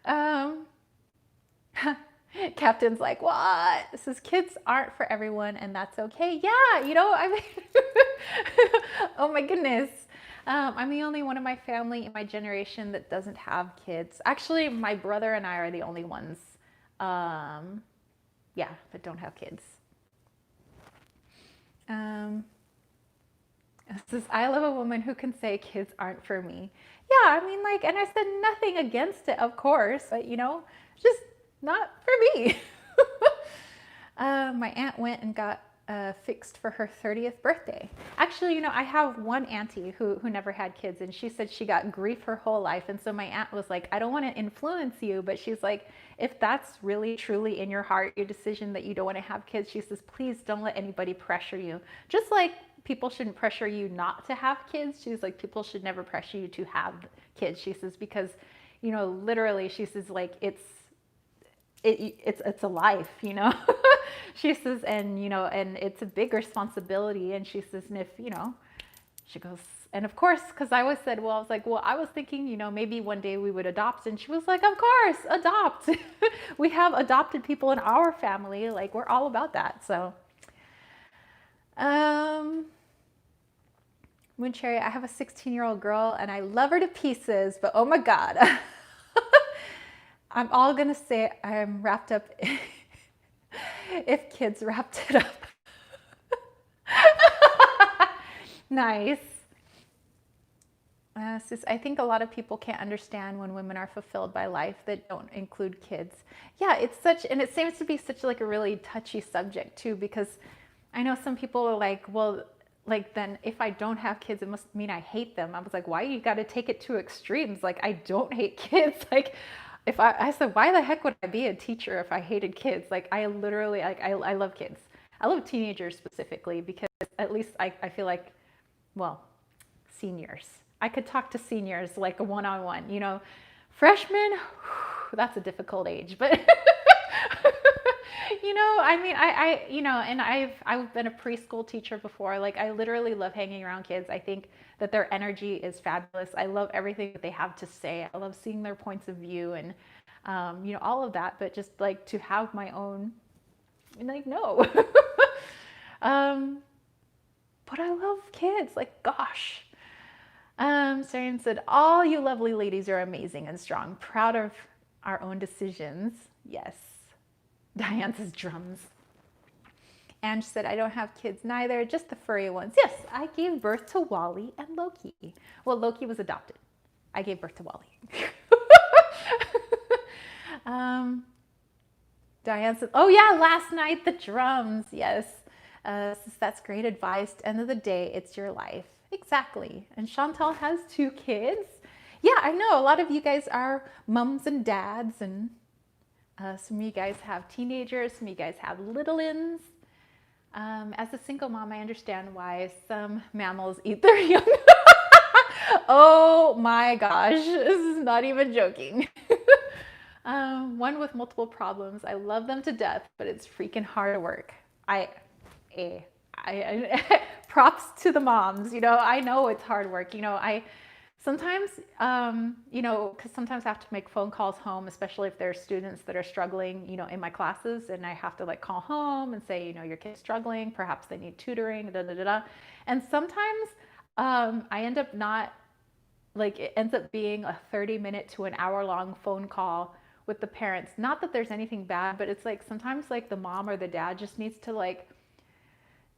S1: oh. Captain's like, what? This is, kids aren't for everyone, and that's okay. Yeah, I mean, oh my goodness. I'm the only one in my family in my generation that doesn't have kids. Actually, my brother and I are the only ones, that don't have kids. This is, I love a woman who can say kids aren't for me. Yeah, I mean, like, and I said nothing against it, of course, but just not for me. My aunt went and got fixed for her 30th birthday. Actually, I have one auntie who never had kids, and she said she got grief her whole life. And so my aunt was like, I don't want to influence you, but she's like, if that's really truly in your heart, your decision that you don't want to have kids, she says, please don't let anybody pressure you. Just like people shouldn't pressure you not to have kids. She's like, people should never pressure you to have kids. She says, because, literally, she says, like, it's a life, She says, and and it's a big responsibility. And she says, and if she goes, and of course, because I always said, well, I was like, well, I was thinking, maybe one day we would adopt. And she was like, of course, adopt. We have adopted people in our family. Like, we're all about that. So, Moon Cherry, I have a 16-year-old girl and I love her to pieces, but oh my God. I'm all going to say I'm wrapped up if kids wrapped it up. Nice. I think a lot of people can't understand when women are fulfilled by life that don't include kids. Yeah, and it seems to be such like a really touchy subject too, because I know some people are like, well, like, then if I don't have kids, it must mean I hate them. I was like, why you got to take it to extremes? Like, I don't hate kids. Like, if I said, why the heck would I be a teacher if I hated kids? Like, I literally, like, I love kids. I love teenagers specifically because at least I feel like, well, seniors. I could talk to seniors like a one-on-one, Freshmen, that's a difficult age, but I mean, and I've been a preschool teacher before. Like, I literally love hanging around kids. I think that their energy is fabulous. I love everything that they have to say. I love seeing their points of view and, all of that, but just like to have my own, like, no. But I love kids, like, gosh. Sarian said, all you lovely ladies are amazing and strong, proud of our own decisions. Yes. Diane says drums. Ange said, I don't have kids neither, just the furry ones. Yes, I gave birth to Wally and Loki. Well, Loki was adopted. I gave birth to Wally. Diane said, oh yeah, last night, the drums. Yes. That's great advice. End of the day, it's your life. Exactly. And Chantal has 2 kids. Yeah, I know a lot of you guys are mums and dads, and some of you guys have teenagers, some of you guys have little-ins. As a single mom, I understand why some mammals eat their young. Oh my gosh, this is not even joking. One with multiple problems. I love them to death, but it's freaking hard work. I, eh, props to the moms. I know it's hard work. I sometimes, because sometimes I have to make phone calls home, especially if there's students that are struggling, in my classes, and I have to like call home and say, your kid's struggling, perhaps they need tutoring, da da da da. And sometimes I end up not like it ends up being a 30-minute to an hour long phone call with the parents. Not that there's anything bad, but it's like sometimes like the mom or the dad just needs to like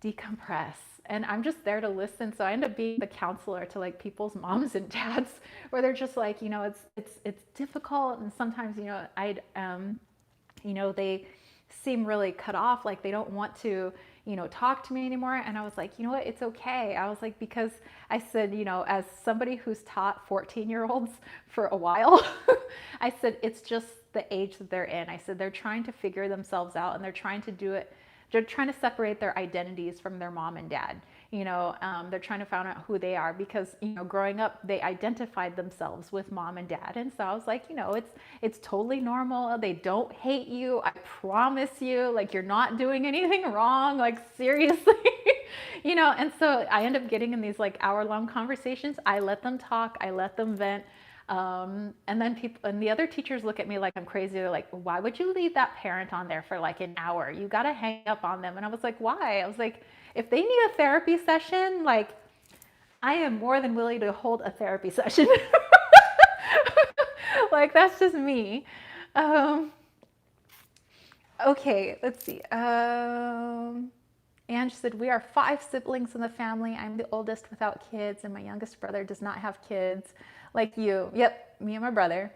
S1: decompress, and I'm just there to listen. So I end up being the counselor to like people's moms and dads, where they're just like, it's difficult, and sometimes they seem really cut off, like they don't want to talk to me anymore. And I was like, what, it's okay. I was like, because I said, as somebody who's taught 14-year-olds for a while, I said, it's just the age that they're in. I said, they're trying to figure themselves out, and they're trying to do it. They're trying to separate their identities from their mom and dad. They're trying to find out who they are, because, growing up, they identified themselves with mom and dad. And so I was like, it's totally normal. They don't hate you. I promise you, like, you're not doing anything wrong. Like, seriously, and so I end up getting in these like hour-long conversations. I let them talk. I let them vent. And then people and the other teachers look at me like I'm crazy. They're like, why would you leave that parent on there for like an hour? You got to hang up on them. And I was like, why? I was like, if they need a therapy session, like, I am more than willing to hold a therapy session. Like, that's just me. Okay, let's see. Ange said, we are 5 siblings in the family. I'm the oldest without kids, and my youngest brother does not have kids. Like you. Yep, me and my brother.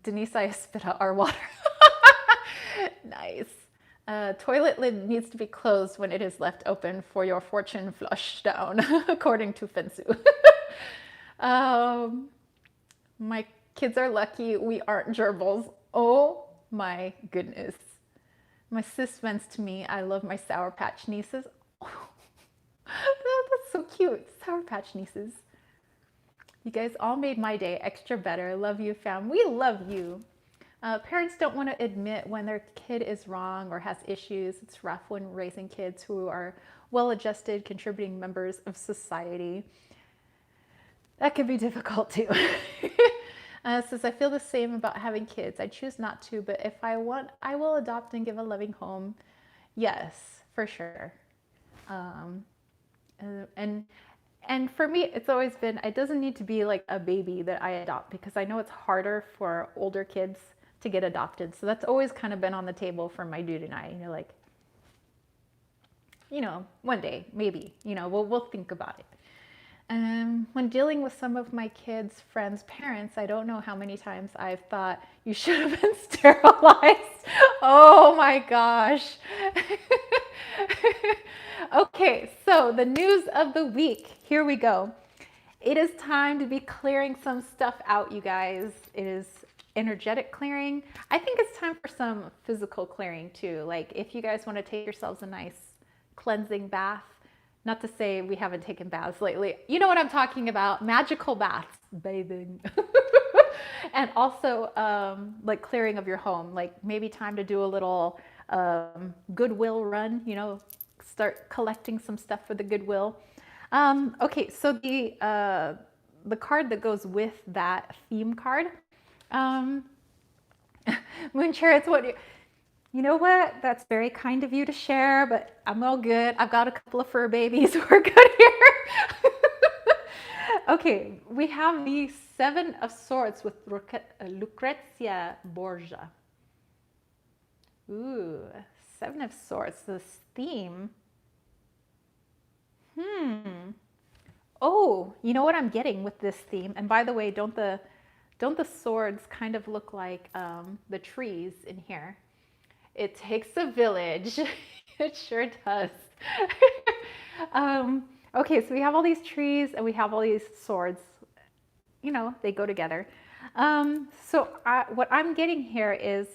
S1: Denise, I spit out our water. Nice. Toilet lid needs to be closed when it is left open for your fortune flush down, according to Fensu. My kids are lucky we aren't gerbils. Oh my goodness. My sis vents to me, I love my Sour Patch nieces. Oh, that's so cute. Sour Patch nieces. You guys all made my day extra better. Love you, fam. We love you. Parents don't want to admit when their kid is wrong or has issues. It's rough when raising kids who are well-adjusted, contributing members of society. That can be difficult too. Says, I feel the same about having kids. I choose not to, but if I want, I will adopt and give a loving home. Yes, for sure. And for me, it's always been, it doesn't need to be like a baby that I adopt, because I know it's harder for older kids to get adopted. So that's always kind of been on the table for my dude and I, like, one day, maybe, we'll think about it. When dealing with some of my kids' friends' parents, I don't know how many times I've thought, you should have been sterilized. Oh my gosh. Okay, so the news of the week. Here we go. It is time to be clearing some stuff out, you guys. It is energetic clearing. I think it's time for some physical clearing too. Like, if you guys want to take yourselves a nice cleansing bath. Not to say we haven't taken baths lately. You know what I'm talking about. Magical baths, bathing. And also like clearing of your home. Like, maybe time to do a little Goodwill run, start collecting some stuff for the Goodwill. Okay, so the card that goes with that theme card, Moon Chariots, you know what? That's very kind of you to share, but I'm all good. I've got a couple of fur babies. We're good here. Okay, we have the 7 of Swords with Lucrezia Borgia. Ooh, 7 of Swords, this theme. Oh, you know what I'm getting with this theme? And by the way, don't the swords kind of look like the trees in here? It takes a village. It sure does. Okay, so we have all these trees and we have all these swords. You know, they go together. What I'm getting here is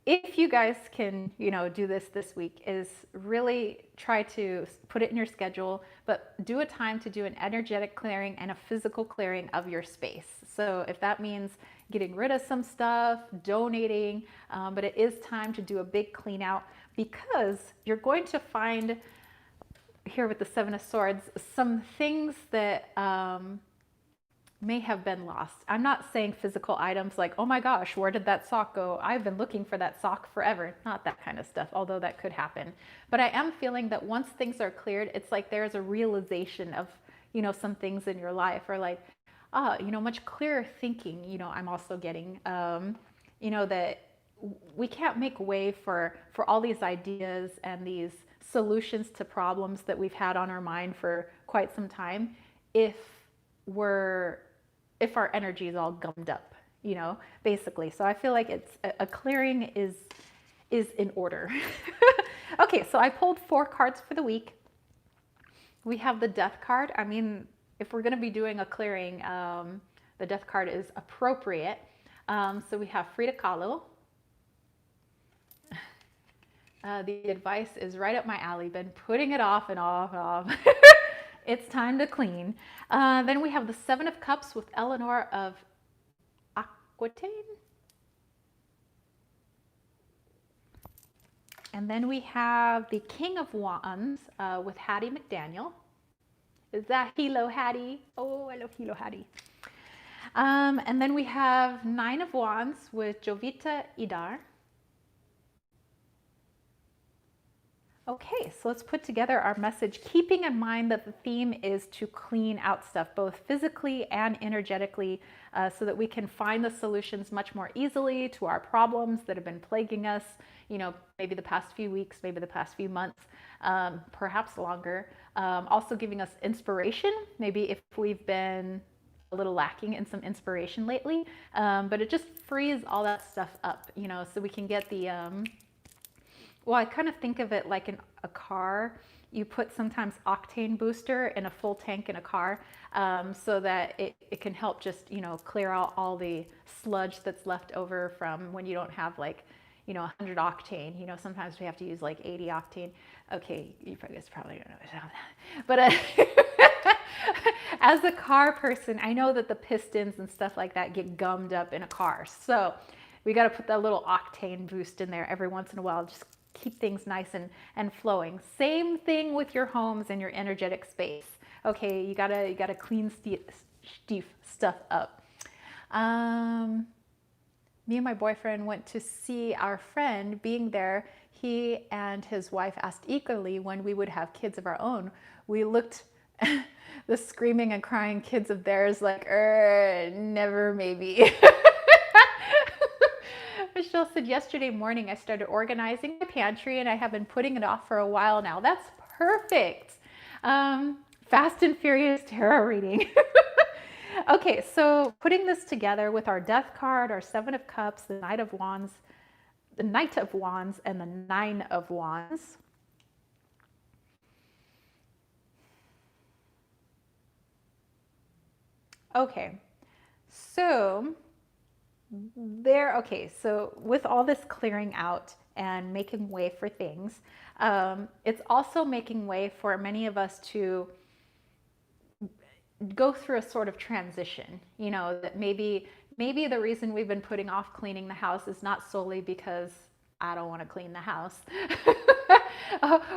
S1: if you guys can, do this week, is really try to put it in your schedule, but do a time to do an energetic clearing and a physical clearing of your space. So if that means getting rid of some stuff, donating, but it is time to do a big clean out, because you're going to find here with the Seven of Swords some things that may have been lost. I'm not saying physical items like, oh my gosh, where did that sock go? I've been looking for that sock forever. Not that kind of stuff, although that could happen. But I am feeling that once things are cleared, it's like there's a realization of, some things in your life, or like, much clearer thinking, I'm also getting, that we can't make way for all these ideas and these solutions to problems that we've had on our mind for quite some time if our energy is all gummed up, basically. So I feel like it's a clearing is in order. Okay, so I pulled 4 cards for the week. We have the Death card. I mean, if we're going to be doing a clearing, the Death card is appropriate. So we have Frida Kahlo. The advice is right up my alley. Been putting it off and off and off. It's time to clean. Then we have the Seven of Cups with Eleanor of Aquitaine. And then we have the King of Wands with Hattie McDaniel. Is that Hilo Hattie? Oh, I love Hilo Hattie. And then we have Nine of Wands with Jovita Idar. Okay, so let's put together our message, keeping in mind that the theme is to clean out stuff, both physically and energetically, so that we can find the solutions much more easily to our problems that have been plaguing us, maybe the past few weeks, maybe the past few months, perhaps longer. Also giving us inspiration, maybe if we've been a little lacking in some inspiration lately, but it just frees all that stuff up, so we can get the... Well, I kind of think of it like in a car. You put sometimes octane booster in a full tank in a car, so that it can help just, clear out all the sludge that's left over from when you don't have 100 octane. Sometimes we have to use like 80 octane. Okay, you guys probably don't know about that. But as a car person, I know that the pistons and stuff like that get gummed up in a car. So we got to put that little octane boost in there every once in a while. Just keep things nice and flowing. Same thing with your homes and your energetic space. Okay, you gotta clean stuff up. Me and my boyfriend went to see our friend. Being there, he and his wife asked eagerly when we would have kids of our own. We looked the screaming and crying kids of theirs like, never, maybe. Michelle said, yesterday morning I started organizing my pantry and I have been putting it off for a while now. That's perfect. Fast and Furious tarot reading. Okay, so putting this together with our Death card, our Seven of Cups, the Knight of Wands, and the Nine of Wands. Okay, so so with all this clearing out and making way for things, it's also making way for many of us to go through a sort of transition, that maybe the reason we've been putting off cleaning the house is not solely because I don't want to clean the house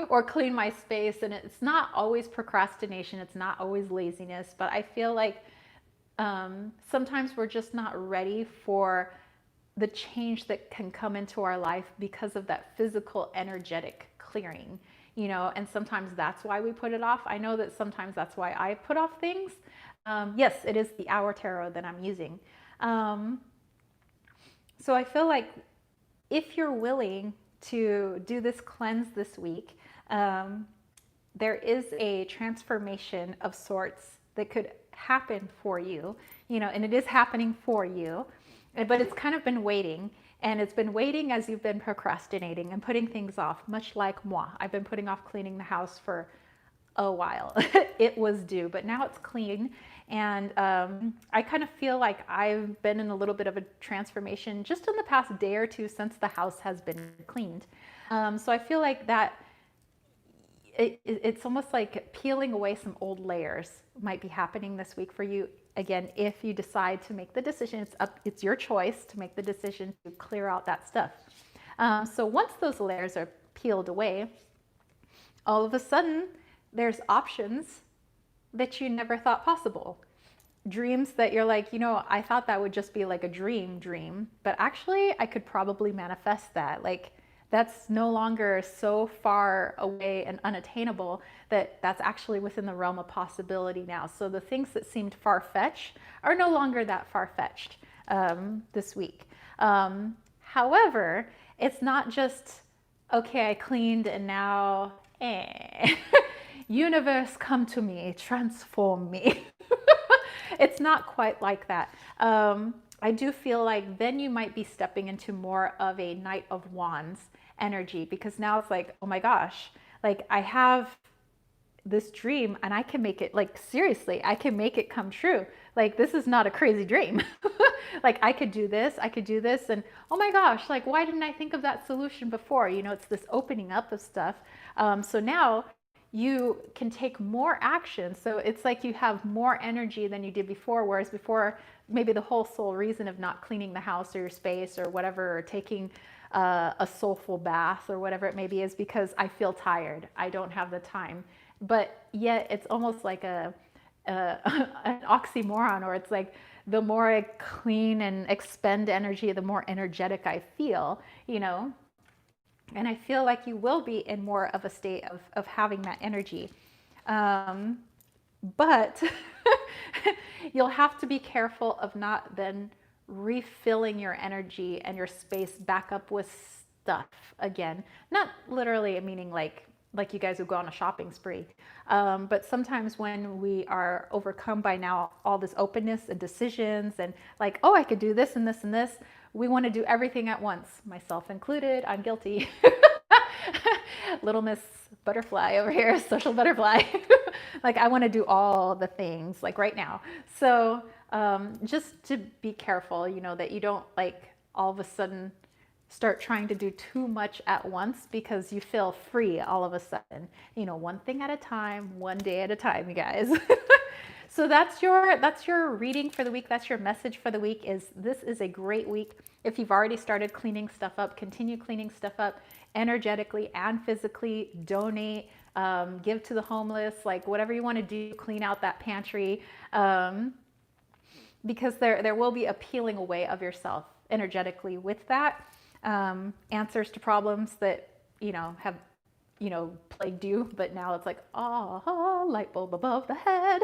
S1: or clean my space. And it's not always procrastination. It's not always laziness, but I feel like sometimes we're just not ready for the change that can come into our life because of that physical, energetic clearing, and sometimes that's why we put it off. I know that sometimes that's why I put off things. Yes, it is the Hour Tarot that I'm using. So I feel like if you're willing to do this cleanse this week, there is a transformation of sorts that could happen for you, and it is happening for you, but it's kind of been waiting, and it's been waiting as you've been procrastinating and putting things off, much like moi. I've been putting off cleaning the house for a while. It was due, but now it's clean. And I kind of feel like I've been in a little bit of a transformation just in the past day or two since the house has been cleaned. So I feel like that it's almost like peeling away some old layers might be happening this week for you. Again, if you decide to make the decision, it's your choice to make the decision to clear out that stuff. So once those layers are peeled away, all of a sudden there's options that you never thought possible. Dreams that you're like, I thought that would just be like a dream, but actually I could probably manifest that. Like, that's no longer so far away and unattainable that that's actually within the realm of possibility now. So the things that seemed far-fetched are no longer that far-fetched this week. However, it's not just, okay, I cleaned and now, universe, come to me, transform me. It's not quite like that. I do feel like then you might be stepping into more of a Knight of Wands energy, because now it's like, oh my gosh, like I have this dream and I can make it, like, seriously, I can make it come true. Like, this is not a crazy dream. Like, I could do this, and oh my gosh, like, why didn't I think of that solution before? It's this opening up of stuff. So now you can take more action. So it's like you have more energy than you did before, whereas before, maybe the whole sole reason of not cleaning the house or your space or whatever, or taking a soulful bath or whatever it may be, is because I feel tired. I don't have the time. But yet it's almost like an oxymoron, or it's like the more I clean and expend energy, the more energetic I feel, and I feel like you will be in more of a state of having that energy. But you'll have to be careful of not then refilling your energy and your space back up with stuff again. Not literally meaning like you guys would go on a shopping spree. But sometimes when we are overcome by now all this openness and decisions and like, oh, I could do this and this and this, we want to do everything at once, myself included. I'm guilty. Little Miss Butterfly over here, social butterfly. Like, I want to do all the things like right now. So just to be careful, that you don't like all of a sudden start trying to do too much at once, because you feel free all of a sudden. One thing at a time, one day at a time, you guys. So that's your reading for the week. That's your message for the week. This is a great week. If you've already started cleaning stuff up, continue cleaning stuff up energetically and physically. Donate, give to the homeless, like whatever you want to do, clean out that pantry, because there will be a peeling away of yourself energetically with that. Answers to problems that have plagued you, but now it's like, oh, light bulb above the head.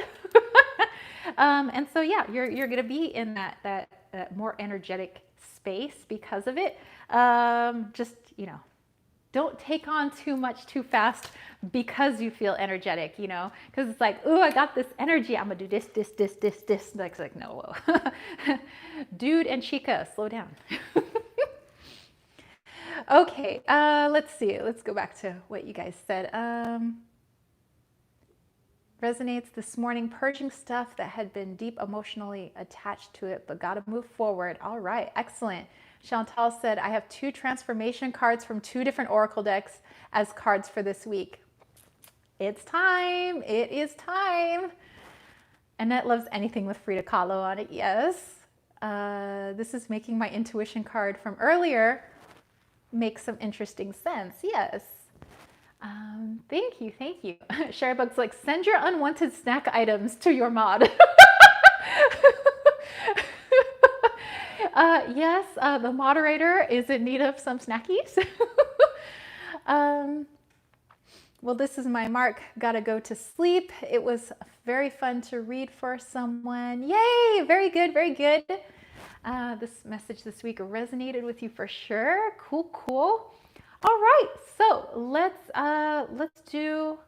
S1: And so yeah, you're gonna be in that more energetic space because of it. Just don't take on too much too fast because you feel energetic, because it's like, oh, I got this energy, I'm gonna do this. It's like, no. Dude and chica, slow down. Okay, let's see. Let's go back to what you guys said. Resonates this morning, purging stuff that had been deep emotionally attached to it, but got to move forward. All right, excellent. Chantal said, I have 2 transformation cards from 2 different oracle decks as cards for this week. It's time. It is time. Annette loves anything with Frida Kahlo on it. Yes. This is making my intuition card from earlier make some interesting sense. Yes. Thank you. Sherrybugs like, send your unwanted snack items to your mod. Yes, the moderator is in need of some snackies. Well, this is my mark. Gotta go to sleep. It was very fun to read for someone. Yay! Very good. This message this week resonated with you for sure. Cool. All right, so let's do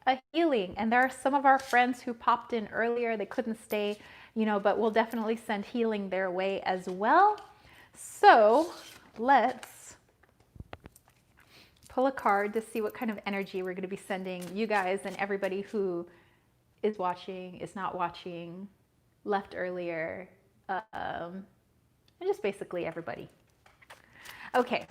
S1: a healing. And there are some of our friends who popped in earlier. They couldn't stay, but we'll definitely send healing their way as well. So let's pull a card to see what kind of energy we're going to be sending you guys and everybody who is watching, is not watching, left earlier, and just basically everybody. Okay,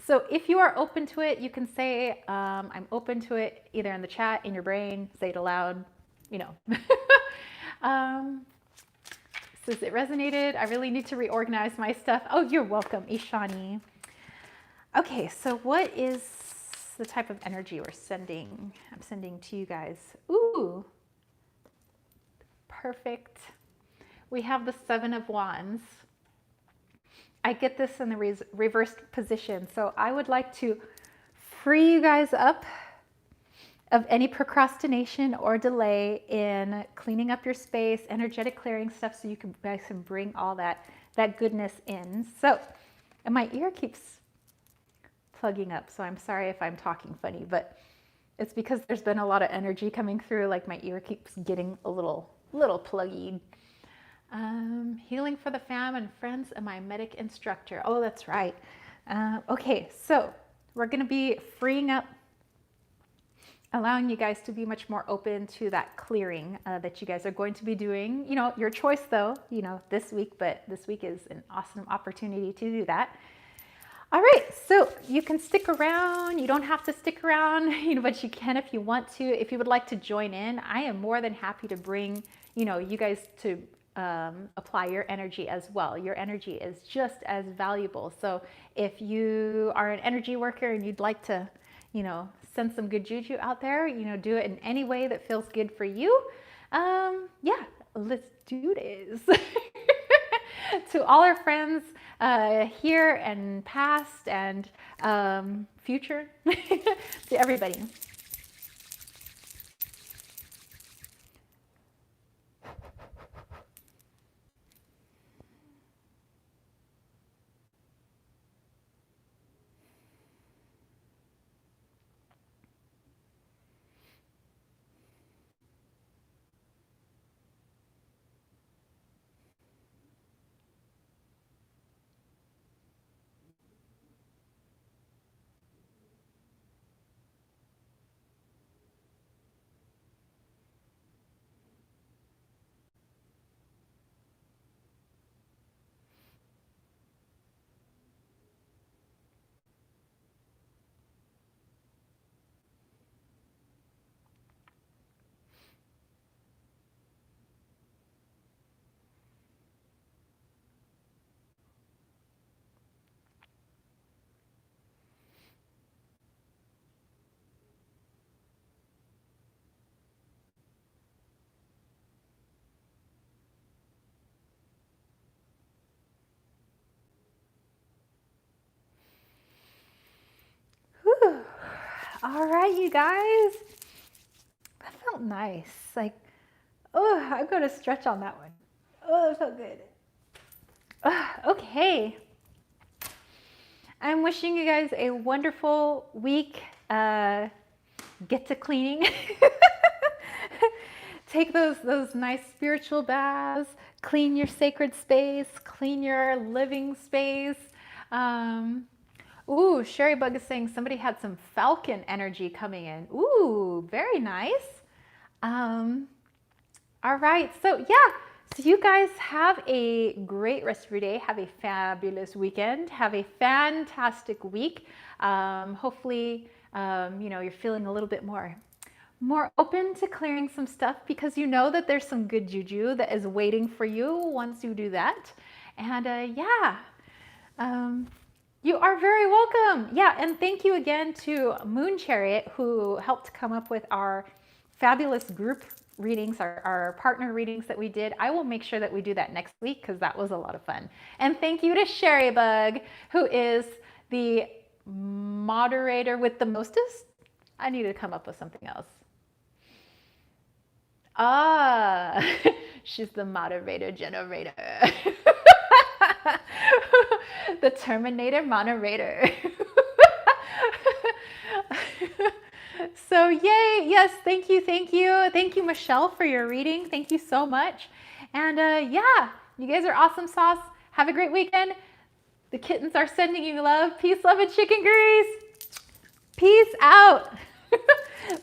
S1: so if you are open to it, you can say, I'm open to it, either in the chat, in your brain, say it aloud, you know. Says it resonated. I really need to reorganize my stuff. Oh, you're welcome, Ishani. Okay, so what is the type of energy we're sending? I'm sending to you guys. Ooh, perfect. We have the Seven of Wands. I get this in the reversed position. So I would like to free you guys up of any procrastination or delay in cleaning up your space, energetic clearing stuff, so you guys can bring all that goodness in. So, and my ear keeps plugging up, so I'm sorry if I'm talking funny, but it's because there's been a lot of energy coming through, like my ear keeps getting a little pluggy. Healing for the fam and friends and my medic instructor. Oh, that's right. Okay, so we're going to be freeing up, allowing you guys to be much more open to that clearing that you guys are going to be doing. You know, your choice though, you know, this week, but this week is an awesome opportunity to do that. All right, so you can stick around. You don't have to stick around, you know, but you can if you want to. If you would like to join in, I am more than happy to bring, you know, you guys to apply your energy as well. Your energy is just as valuable. So if you are an energy worker and you'd like to, you know, send some good juju out there, you know, do it in any way that feels good for you. Yeah, let's do this. To all our friends here and past and future, to everybody. Whew. All right, you guys. That felt nice. Like, oh, I'm going to stretch on that one. Oh, that felt good. Okay. I'm wishing you guys a wonderful week. Get to cleaning. Take those nice spiritual baths. Clean your sacred space. Clean your living space. Ooh, Sherry Bug is saying somebody had some falcon energy coming in. Ooh, very nice. All right, so yeah, so you guys have a great rest of your day. Have a fabulous weekend. Have a fantastic week. Hopefully, you know, you're feeling a little bit more open to clearing some stuff, because you know that there's some good juju that is waiting for you once you do that. And yeah. You are very welcome. Yeah, and thank you again to Moon Chariot, who helped come up with our fabulous group readings, our partner readings that we did. I will make sure that we do that next week, because that was a lot of fun. And thank you to Sherry Bug, who is the moderator with the mostest. I need to come up with something else. Ah, she's the moderator generator. The Terminator moderator. So yay, yes, thank you. Thank you, Michelle, for your reading. Thank you so much. And yeah, you guys are awesome sauce. Have a great weekend. The kittens are sending you love. Peace, love, and chicken grease. Peace. out.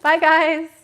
S1: Bye, guys.